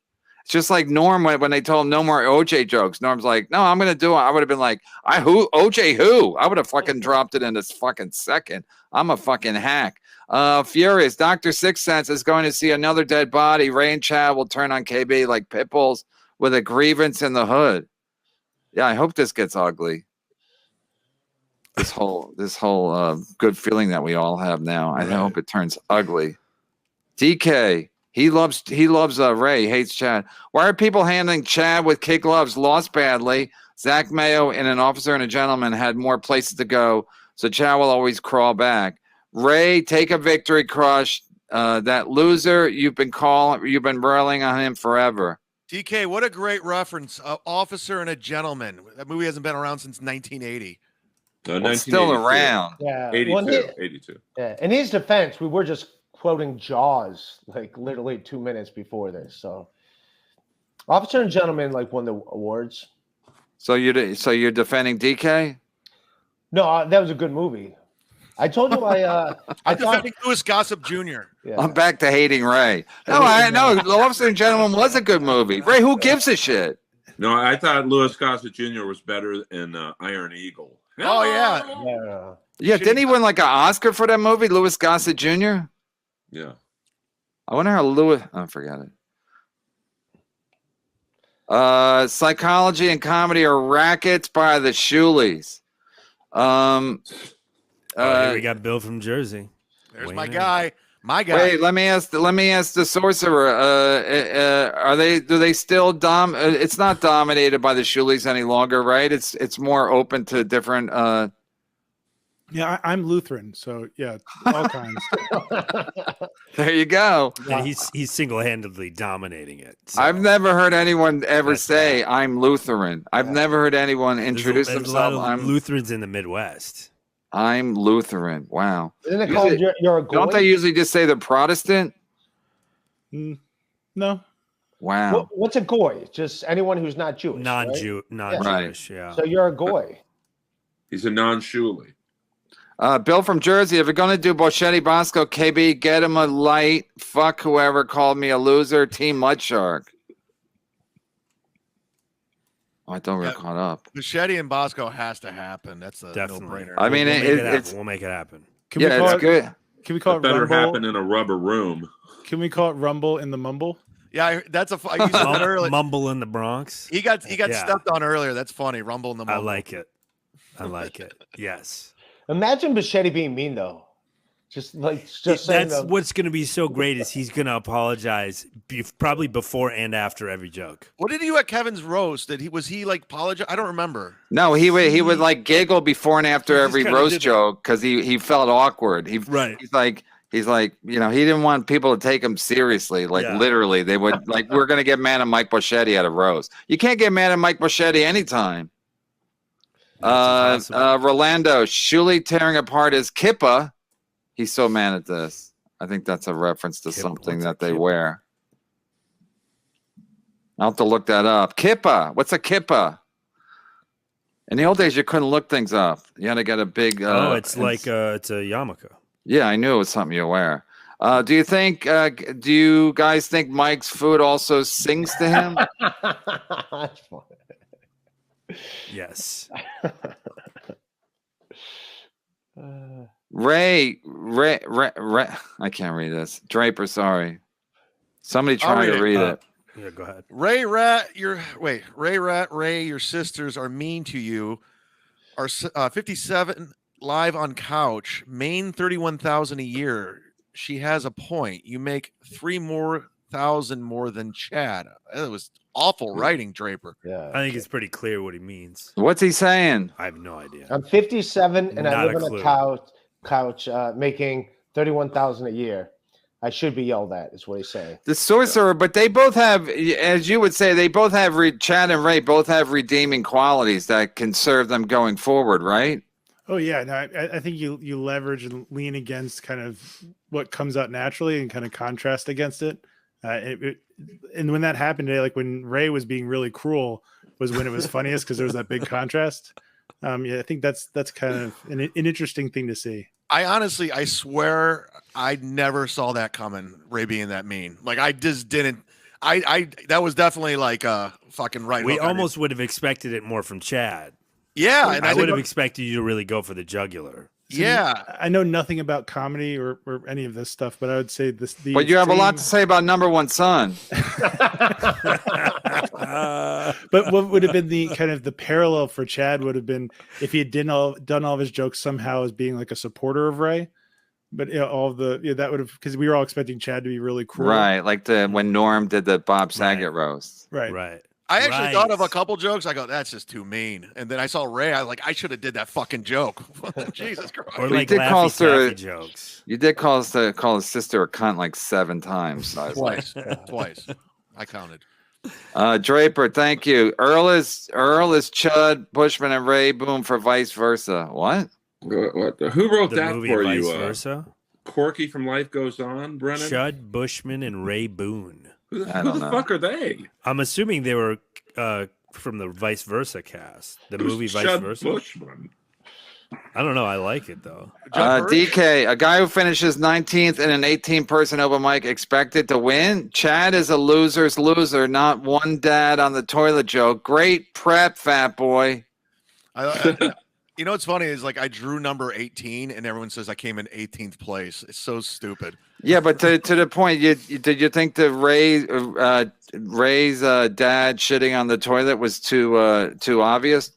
It's just like Norm when they told him no more OJ jokes. Norm's like, no, I'm gonna do it. I would have been like, OJ who? I would have fucking dropped it in this fucking second. I'm a fucking hack. Furious. Dr. Six Sense is going to see another dead body. Ray and Chad will turn on KB like pit bulls with a grievance in the hood. Yeah, I hope this gets ugly. This whole good feeling that we all have now. I hope it turns ugly. DK, he loves Ray, hates Chad. Why are people handling Chad with kid gloves? Lost badly. Zach Mayo and An Officer and a Gentleman had more places to go, so Chad will always crawl back. Ray, take a victory crush. That loser, you've been railing on him forever. DK, what a great reference. Officer and a Gentleman. That movie hasn't been around since 1980. It's still around. Yeah. 82. Yeah. In his defense, we were just quoting Jaws like literally 2 minutes before this. So, Officer and Gentleman like won the awards. So you're defending DK? No, that was a good movie. I told you I thought defending Louis Gossett Jr. Yeah. I'm back to hating Ray. No, I know. The Officer and Gentleman was a good movie. Ray, who gives a shit? No, I thought Louis Gossett Jr. was better in Iron Eagle. Oh, yeah. Yeah. Didn't he win like an Oscar for that movie, Louis Gossett Jr.? Yeah. I wonder how Louis. I forgot it. Psychology and comedy are rackets by the Shoolies. Here we got Bill from Jersey. There's Weighing my in. guy. My guy. Wait, let me ask the sorcerer. Do they still it's not dominated by the Shoolies any longer, right? It's more open to different. Yeah, I'm Lutheran, so yeah, all kinds. There you go. And he's single-handedly dominating it. So. I've never heard anyone ever That's say bad. I'm Lutheran. I've never heard anyone introduce There's a lot themselves. of Lutherans in the Midwest. I'm Lutheran. Wow. Isn't it called you're a goy? Don't they usually just say they're Protestant? No. Wow. What's a goy? Just anyone who's not Jewish. Non-Jewish, yeah. So you're a goy. He's a non-Shuli. Bill from Jersey, if you're going to do Bocchetti, Bosco, KB, get him a light. Fuck whoever called me a loser. Team Mudshark. Oh, I thought we were caught up. Bocchetti and Bosco has to happen. That's a Definitely. no-brainer. I mean, We'll make it happen. it's good. Can we call it Better Rumble? happen in a rubber room. Can we call it Rumble in the Mumble? Yeah, I used that earlier. Mumble in the Bronx. He got stepped on earlier. That's funny. Rumble in the I Mumble. like it. Yes. Imagine Bocchetti being mean though. Just saying That's what's going to be so great is he's going to apologize probably before and after every joke. What did he do at Kevin's roast? Was he like apologize? I don't remember. No, he would like giggle before and after every kinda roast did that. joke because he felt awkward. He's like, he didn't want people to take him seriously. Like literally, they would like, we're gonna get mad at Mike Bocchetti at a roast. You can't get mad at Mike Bocchetti anytime. Rolando Shuli tearing apart his kippa. He's so mad at this. I think that's a reference to something that they wear. I'll have to look that up. Kippa. What's a kippa? In the old days, you couldn't look things up. You had to get a big. It's like it's a yarmulke. Yeah, I knew it was something you wear. Do you guys think Mike's food also sings to him? That's funny. Yes. Ray, I can't read this. Draper, sorry. Somebody try to read it. Yeah, go ahead. Ray, your sisters are mean to you. Are 57 live on couch. Maine 31,000 a year. She has a point. You make 3,000 more than Chad. It was awful writing, Draper. Yeah. I think it's pretty clear what he means. What's he saying? I have no idea. I'm 57 and I Not live a on a clue. couch making 31,000 a year. I should be yelled at, is what he's saying. The sorcerer, but they both have, as you would say, they both have, Chad and Ray both have redeeming qualities that can serve them going forward, right? Oh yeah, no, I think you leverage and lean against kind of what comes out naturally and kind of contrast against it. And when that happened today, like when Ray was being really cruel, was when it was funniest because there was that big contrast. Yeah, I think that's kind of an interesting thing to see. I swear, I never saw that coming. Ray being that mean, like I just didn't. That was definitely like a fucking right. We almost would have expected it more from Chad. Yeah, and I would have expected you to really go for the jugular. Yeah, I know nothing about comedy or any of this stuff, but I would say this. But you have a lot to say about Number One Son. But what would have been the kind of the parallel for Chad would have been if he had done all of his jokes somehow as being like a supporter of Ray. But that would have, because we were all expecting Chad to be really cruel, Right? Like when Norm did the Bob Saget roast. right. I actually thought of a couple jokes. I go, that's just too mean. And then I saw Ray. I was like, I should have did that fucking joke. Jesus Christ. Or like did call Laffy her- Taffy jokes. You did call his sister a cunt like 7 times. So I was like, Twice. I counted. Draper, thank you. Earl is Chud, Bushman, and Ray Boom for vice versa. What? What? Who wrote The that movie for Vice you? Versa. Corky from Life Goes On, Brennan? Chud Bushman and Ray Boone. Who I the don't know. fuck are they? I'm assuming they were from the Vice Versa cast. The Who's movie Vice Chud Versa. Bushman? I don't know. I like it though. DK, a guy who finishes 19th in an 18-person open mic expected to win. Chad is a loser's loser, not one dad on the toilet joke. Great prep, fat boy. You know what's funny is like I drew number 18 and everyone says I came in 18th place. It's so stupid. Yeah, but to the point, did you think that Ray's dad shitting on the toilet was too obvious?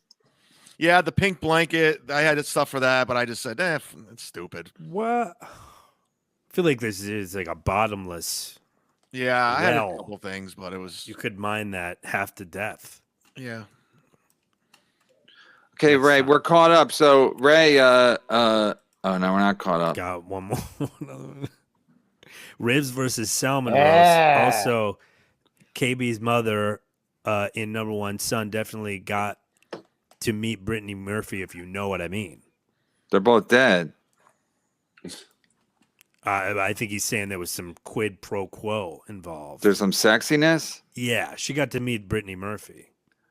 Yeah, the pink blanket. I had stuff for that, but I just said, it's stupid. What? I feel like this is like a bottomless. Yeah, I had a Well. couple things, but it was You could mine that half to death. yeah. Okay, Ray, we're caught up. So Ray, oh no, we're not caught up. Got one more. Another one. Ribs versus Salmon Yeah. roast. Also, KB's mother in Number One Son definitely got to meet Brittany Murphy, if you know what I mean. They're both dead. I think he's saying there was some quid pro quo involved. There's some sexiness. Yeah, she got to meet Brittany Murphy.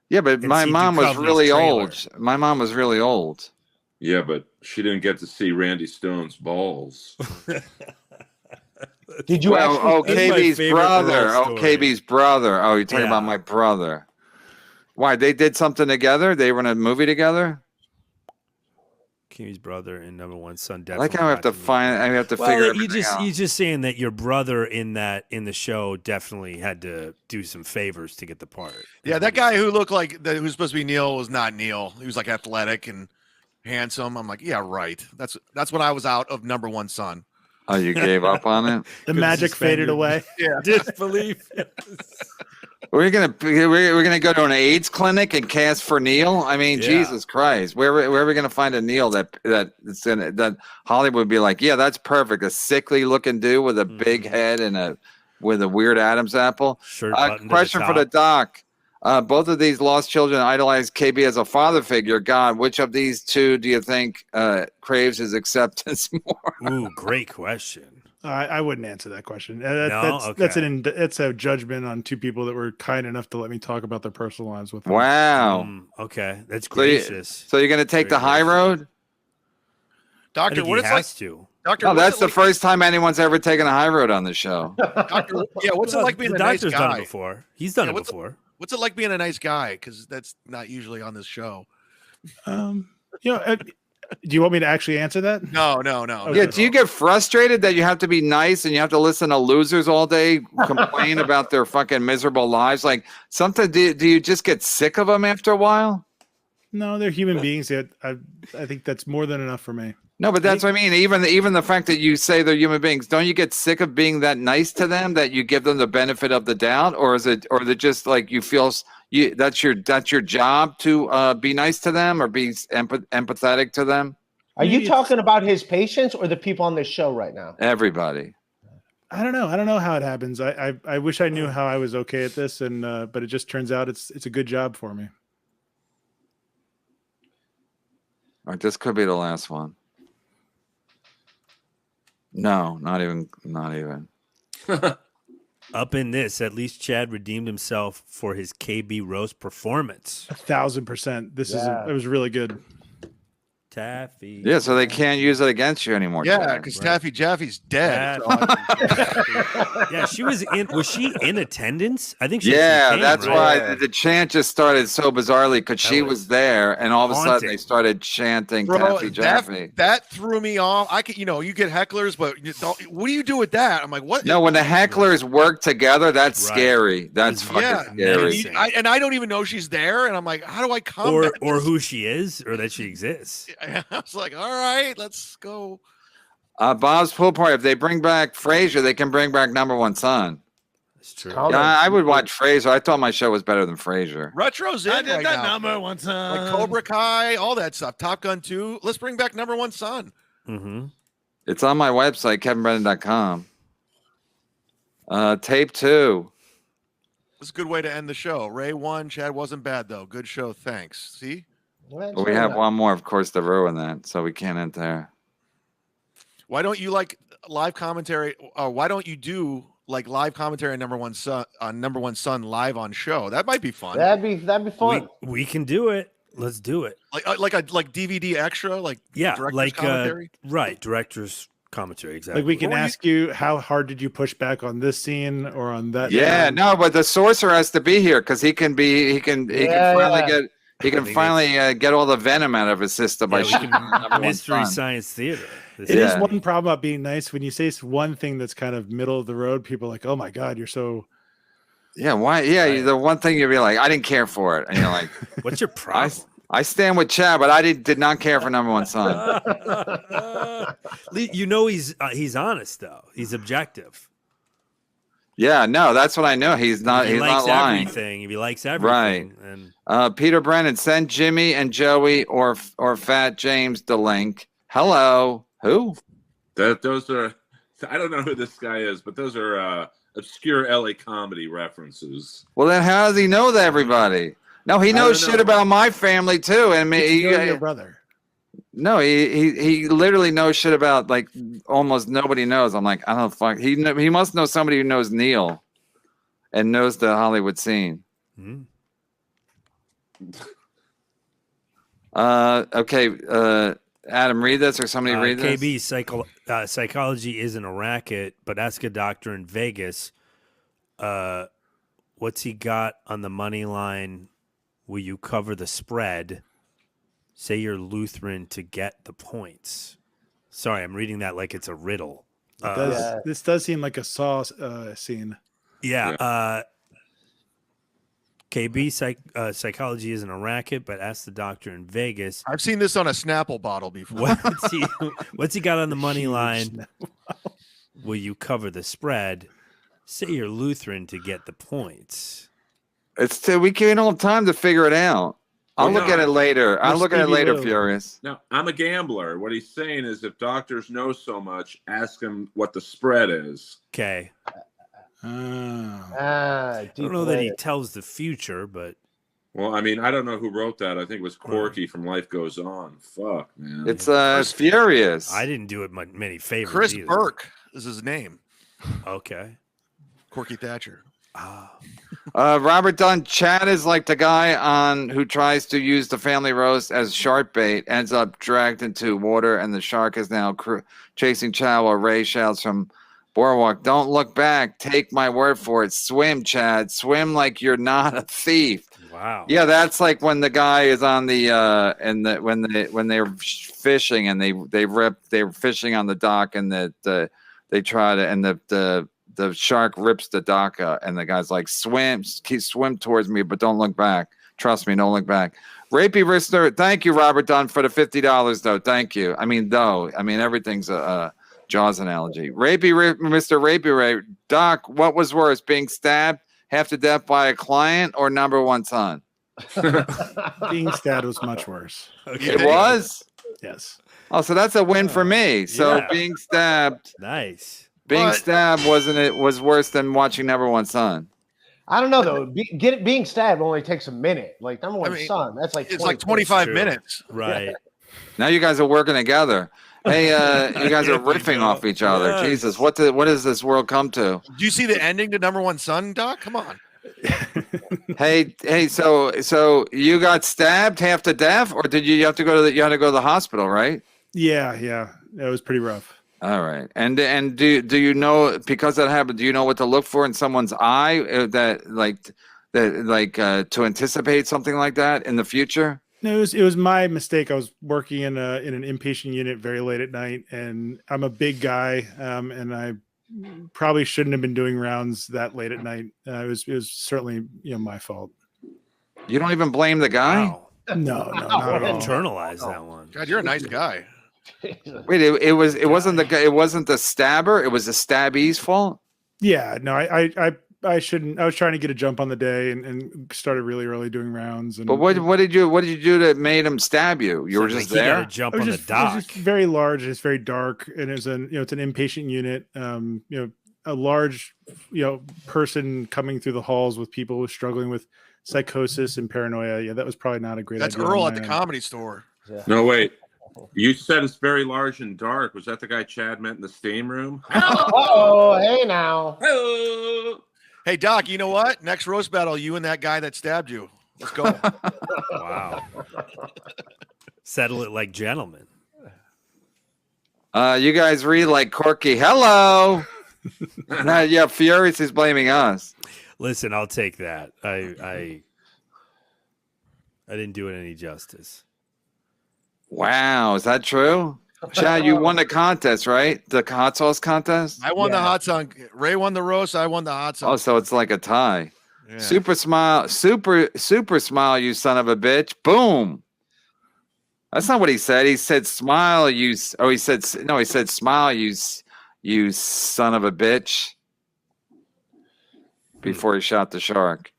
Yeah, but And my see mom was Duchovny's really trailer. old. My mom was really old. Yeah, but she didn't get to see Randy Stone's balls. Did you Well, actually? That's my KB's favorite brother. Earl Oh, story. KB's brother. Oh, you're talking Yeah. about my brother. Why? They did something together? They were in a movie together? KB's brother in Number One Son I definitely. like how I have got to meet find. her. I have to Well, figure you everything out. he's just saying that your brother in the show definitely had to do some favors to get the part. Yeah, that guy who looked like that who's supposed to be Neil was not Neil. He was like athletic and handsome. I'm like, yeah, right. That's when I was out of Number One Son. Oh, you gave up on it? The Couldn't magic suspend faded your- away. Yeah. Disbelief. We're gonna go to an AIDS clinic and cast for Neil. I mean, Yeah. Jesus Christ, where are we gonna find a Neil that Hollywood would be like, yeah, that's perfect. A sickly looking dude with a big head and with a weird Adam's apple. Shirt buttoned to the Question for the top. doc. Both of these lost children idolize KB as a father figure. God, which of these two do you think craves his acceptance more? Ooh, great question. I wouldn't answer that question. No? That's a judgment on two people that were kind enough to let me talk about their personal lives with them. Wow. Okay, that's So, you, gracious. so you're gonna take the Very high gracious. road? I Doctor, think what he it's like has to. Doctor, No, what's that's it the like, first time anyone's ever taken a high road on the show. Doctor, yeah, what's it Well, like being the a nice doctor's done guy? it before. He's done Yeah, it what's before. What's it like being a nice guy? Because that's not usually on this show. Do you want me to actually answer that? No. Okay. Yeah, do you get frustrated that you have to be nice and you have to listen to losers all day complain about their fucking miserable lives? Like, something, do you just get sick of them after a while? No, they're human beings. I think that's more than enough for me. No, but that's what I mean. Even the fact that you say they're human beings, don't you get sick of being that nice to them that you give them the benefit of the doubt, or is it just like you feel that's your job to be nice to them or be empathetic to them? Are you talking about his patients or the people on this show right now? Everybody. I don't know. I don't know how it happens. I wish I knew how I was okay at this, and but it just turns out it's a good job for me. All right, this could be the last one. No, not even. Up in this, at least Chad redeemed himself for his KB roast performance. 1,000%. It was really good. Taffy. Yeah, so they can't use it against you anymore. Yeah, because Taffy Jaffy's dead. Yeah, she was in. Was she in attendance? I think she. Yeah, that's why the chant just started so bizarrely because she was there, and all of a sudden they started chanting Taffy Jaffe. That threw me off. I could, you get hecklers, but what do you do with that? I'm like, what? No, when the hecklers work together, that's scary. That's fucking scary. And I don't even know she's there, and I'm like, how do I combat or who she is, or that she exists? I was like, all right, let's go. Bob's pool party. If they bring back Frasier, they can bring back Number One Son. That's true. Yeah, I would watch Frasier. I thought my show was better than Frasier. Retro's in I did right that now. Number One Son. Like Cobra Kai, all that stuff. Top Gun 2. Let's bring back Number One Son. Mm-hmm. It's on my website, kevinbrennan.com. Tape 2. It's a good way to end the show. Ray won. Chad wasn't bad, though. Good show. Thanks. See? But we have one more, of course, to ruin that, so we can't end there. Why don't you like live commentary? Why don't you do like live commentary on Number One Son live on show? That might be fun. That'd be fun. We can do it. Let's do it. Like DVD extra, director's commentary? Right, director's commentary, exactly. Like we can ask you, how hard did you push back on this scene or on that? Yeah, no, but the sorcerer has to be here because he can finally get all the venom out of his system by shooting Mystery Science Theater. It is one problem about being nice. When you say one thing that's kind of middle of the road, people are like, oh my God, you're so. Yeah, why? Yeah, the one thing you'd be like, I didn't care for it. And you're like, what's your problem? I stand with Chad, but I did not care for Number One Son. He's honest, though. He's objective. Yeah, no, that's what I know. He's not lying. Everything. If he likes everything. Right. And Peter Brennan, send Jimmy and Joey or Fat James the link. Hello. Who? Those are, I don't know who this guy is, but those are obscure LA comedy references. Well, then how does he know that everybody? No, he knows shit about my family too. And your brother. No, he literally knows shit about like almost nobody knows. I'm like, I don't fuck. He must know somebody who knows Neil, and knows the Hollywood scene. Okay. Adam, read this or somebody read this. KB, psychology isn't a racket, but ask a doctor in Vegas. What's he got on the money line? Will you cover the spread? Say you're Lutheran to get the points. Sorry, I'm reading that like it's a riddle. This does seem like a Saw scene. Yeah. KB, psychology isn't a racket, but ask the doctor in Vegas. I've seen this on a Snapple bottle before. What's he got on the money line? Will you cover the spread? Say you're Lutheran to get the points. We can't have time to figure it out. I'll look at it later. I'll look at it later, Furious. No, I'm a gambler. What he's saying is if doctors know so much, ask them what the spread is. Okay. I don't know that he tells the future, but. Well, I mean, I don't know who wrote that. I think it was Corky from Life Goes On. Fuck, man. It's Furious. I didn't do it many favors. Chris either. Burke is his name. Okay. Corky Thatcher. Robert Dunn, Chad is like the guy who tries to use the family roast as shark bait, ends up dragged into water, and the shark is now chasing Chad while Ray shouts from Boardwalk, "Don't look back. Take my word for it. Swim, Chad. Swim like you're not a thief." Wow. Yeah, that's like when the guy is on the when they're fishing and they were fishing on the dock and they try to and the shark rips the dock and the guy's like, swim towards me, but don't look back. Trust me, don't look back. Rapey Rister, thank you, Robert Dunn, for the $50, though. Thank you. I mean, everything's a Jaws analogy. Mr. Rapey Ray, Doc, what was worse, being stabbed half to death by a client or number one son? Being stabbed was much worse. Okay. It was? Yes. Oh, so that's a win for me. So Yeah. being stabbed. Nice. Being stabbed was worse than watching number one son. I don't know though. Being stabbed only takes a minute. Like number one son, that's like it's like 25 minutes. Right. Now you guys are working together. Hey, you guys are riffing off each other. Yes. Jesus, what does this world come to? Do you see the ending to number one son, Doc? Come on. Hey, so you got stabbed half to death, or did you have to go to the hospital, right? Yeah. It was pretty rough. All right, and do you know, because that happened? Do you know what to look for in someone's eye to anticipate something like that in the future? No, it was my mistake. I was working in an inpatient unit very late at night, and I'm a big guy, and I probably shouldn't have been doing rounds that late at night. It was certainly my fault. You don't even blame the guy? Wow. No, not at all. Internalize that one. God, you're a nice guy. Wait, it wasn't the guy. It wasn't the stabber. It was the stabby's fault. Yeah, no, I shouldn't. I was trying to get a jump on the day and started really early doing rounds. And But what did you do that made him stab you? You were Sounds just like he got there. to jump it was on the just, dock. it was just very large. And it's very dark, and it's it's an inpatient unit. A large person coming through the halls with people struggling with psychosis and paranoia. Yeah, that was probably not a great That's idea. Earl at the Comedy Store. No, wait. You said it's very large and dark. Was that the guy Chad met in the steam room? Oh, hey now. Hello. Hey, Doc, you know what? Next roast battle, you and that guy that stabbed you. Let's go. Wow. Settle it like gentlemen. You guys read like Corky. Hello. Yeah, Furious is blaming us. Listen, I'll take that. I didn't do it any justice. Wow, is that true? Chad, you won the contest, right? The hot sauce contest? I won the hot sauce. Ray won the roast. I won the hot sauce. Oh, so it's like a tie. Yeah. Super smile, super smile, you son of a bitch. Boom. That's not what he said. He said smile, he said smile, you son of a bitch. Before he shot the shark.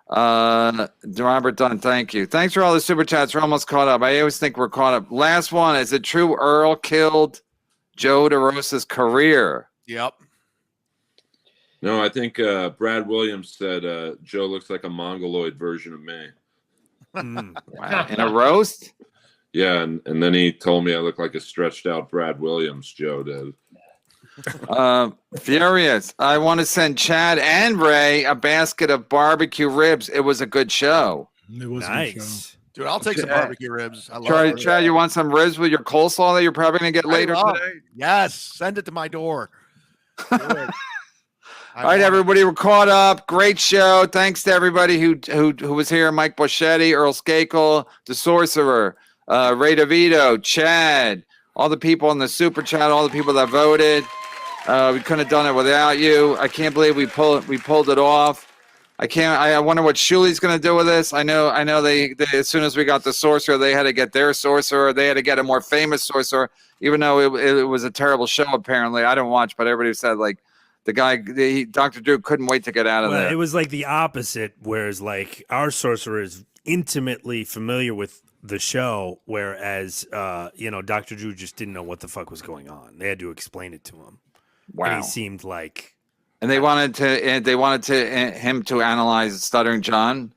Robert Dunn, thank you. Thanks for all the super chats. We're almost caught up. I always think we're caught up. Last one. Is it true Earl killed Joe DeRosa's career? Yep. No, I think Brad Williams said Joe looks like a mongoloid version of me. Wow. In a roast? Yeah, and then he told me I look like a stretched out Brad Williams, Joe did. Furious. I want to send Chad and Ray a basket of barbecue ribs. It was a good show. It was Nice. Dude, I'll take some barbecue ribs. I love it. Chad, you want some ribs with your coleslaw that you're probably going to get later today? Yes, send it to my door. Do it. All right, everybody, we're caught up. Great show. Thanks to everybody who was here. Mike Bocchetti, Earl Skakel, The Sorcerer, Ray DeVito, Chad, all the people in the super chat, all the people that voted. We couldn't have done it without you. I can't believe we pulled it off. I wonder what Shuli's going to do with this. I know they as soon as we got the sorcerer, they had to get their sorcerer. They had to get a more famous sorcerer, even though it was a terrible show. Apparently, I didn't watch, but everybody said like the guy, Dr. Drew, couldn't wait to get out of there. It was like the opposite, whereas like our sorcerer is intimately familiar with the show, whereas Dr. Drew just didn't know what the fuck was going on. They had to explain it to him. Wow. And he seemed like. And they wanted him to analyze Stuttering John.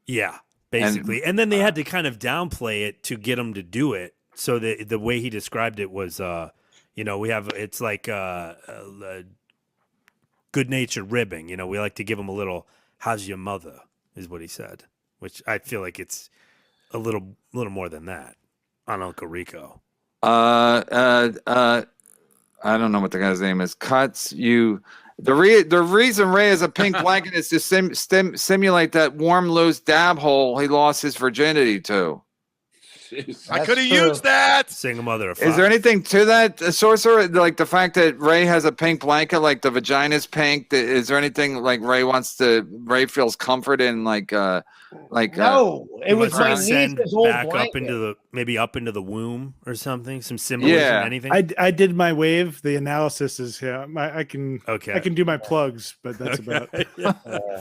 Yeah, basically. And then they had to kind of downplay it to get him to do it. So the way he described it was, it's like good-natured ribbing. We like to give him a little, how's your mother, is what he said, which I feel like it's a little more than that on Uncle Rico. I don't know what the guy's name is. Cuts you. The reason Ray has a pink blanket is to simulate that warm, loose dab hole he lost his virginity to. Jeez. I That's could have true. used that. Single mother of Is there five. anything to that, Sorcerer? Like the fact that Ray has a pink blanket, like the vagina's pink. Is there anything like Ray feels comfort in, No, it was my Send niece's old back blanket. up into the womb or something? Some symbolism? Yeah. Anything? I did my wave. The analysis is I can Okay. I can do my plugs, but that's about it.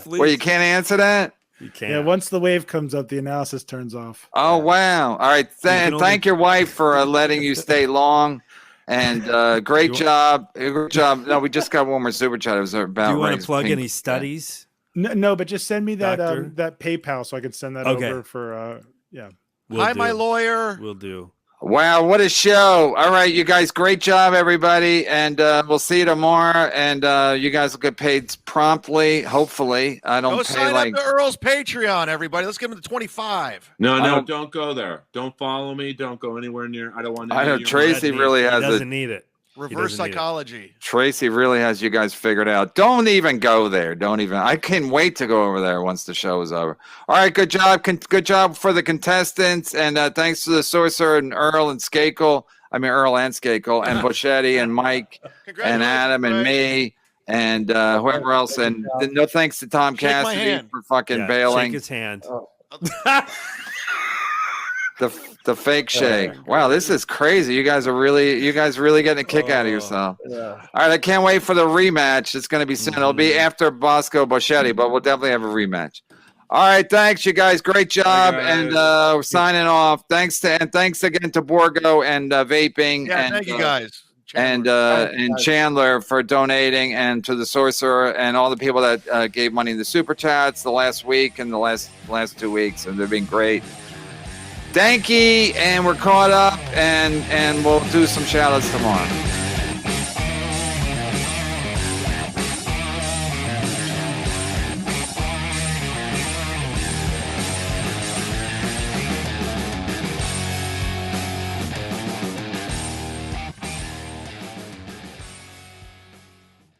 Well, you can't answer that? You can't. Yeah, once the wave comes up, the analysis turns off. Oh, wow. All right. can only- Thank your wife for letting you stay long. And great job. Great job. No, we just got one more super chat. It was about Do you want Ray's to plug pink- any studies? No, but just send me that Doctor? that PayPal so I can send that Okay. over for yeah. We'll Hi, do. my lawyer. We'll do. Wow, what a show. All right, you guys, great job, everybody. And we'll see you tomorrow. And you guys will get paid promptly, hopefully. I don't Go pay sign like... up to Earl's Patreon, everybody. Let's give him the 25. No, don't go there. Don't follow me. Don't go anywhere near. I don't want to. I know Tracy really has He it. doesn't need it. Reverse doesn't need it. psychology. Tracy really has you guys figured out. Don't even go there. Don't even. I can't wait to go over there once the show is over. All right, good job. Good job for the contestants, and thanks to the Sorcerer and Earl and Skakel. I mean Earl and Skakel and Bocchetti and Mike and Adam and me and whoever else. And no thanks to Tom Shake my Cassidy hand. for fucking Yeah, bailing. Shake his hand. The fake shake. Wow, this is crazy. You guys really getting a kick out of yourself. Yeah. All right, I can't wait for the rematch. It's going to be soon. It'll be after Bosco Bocchetti, but we'll definitely have a rematch. All right, thanks you guys. Great job, Bye, and guys. we're signing off. Thanks again to Borgo and Vaping. Yeah, and, thank you guys. And Thanks. Chandler for donating, and to the Sorcerer and all the people that gave money in the super chats the last week and the last 2 weeks, and they've been great. Thank you, and we're caught up, and we'll do some shout outs tomorrow.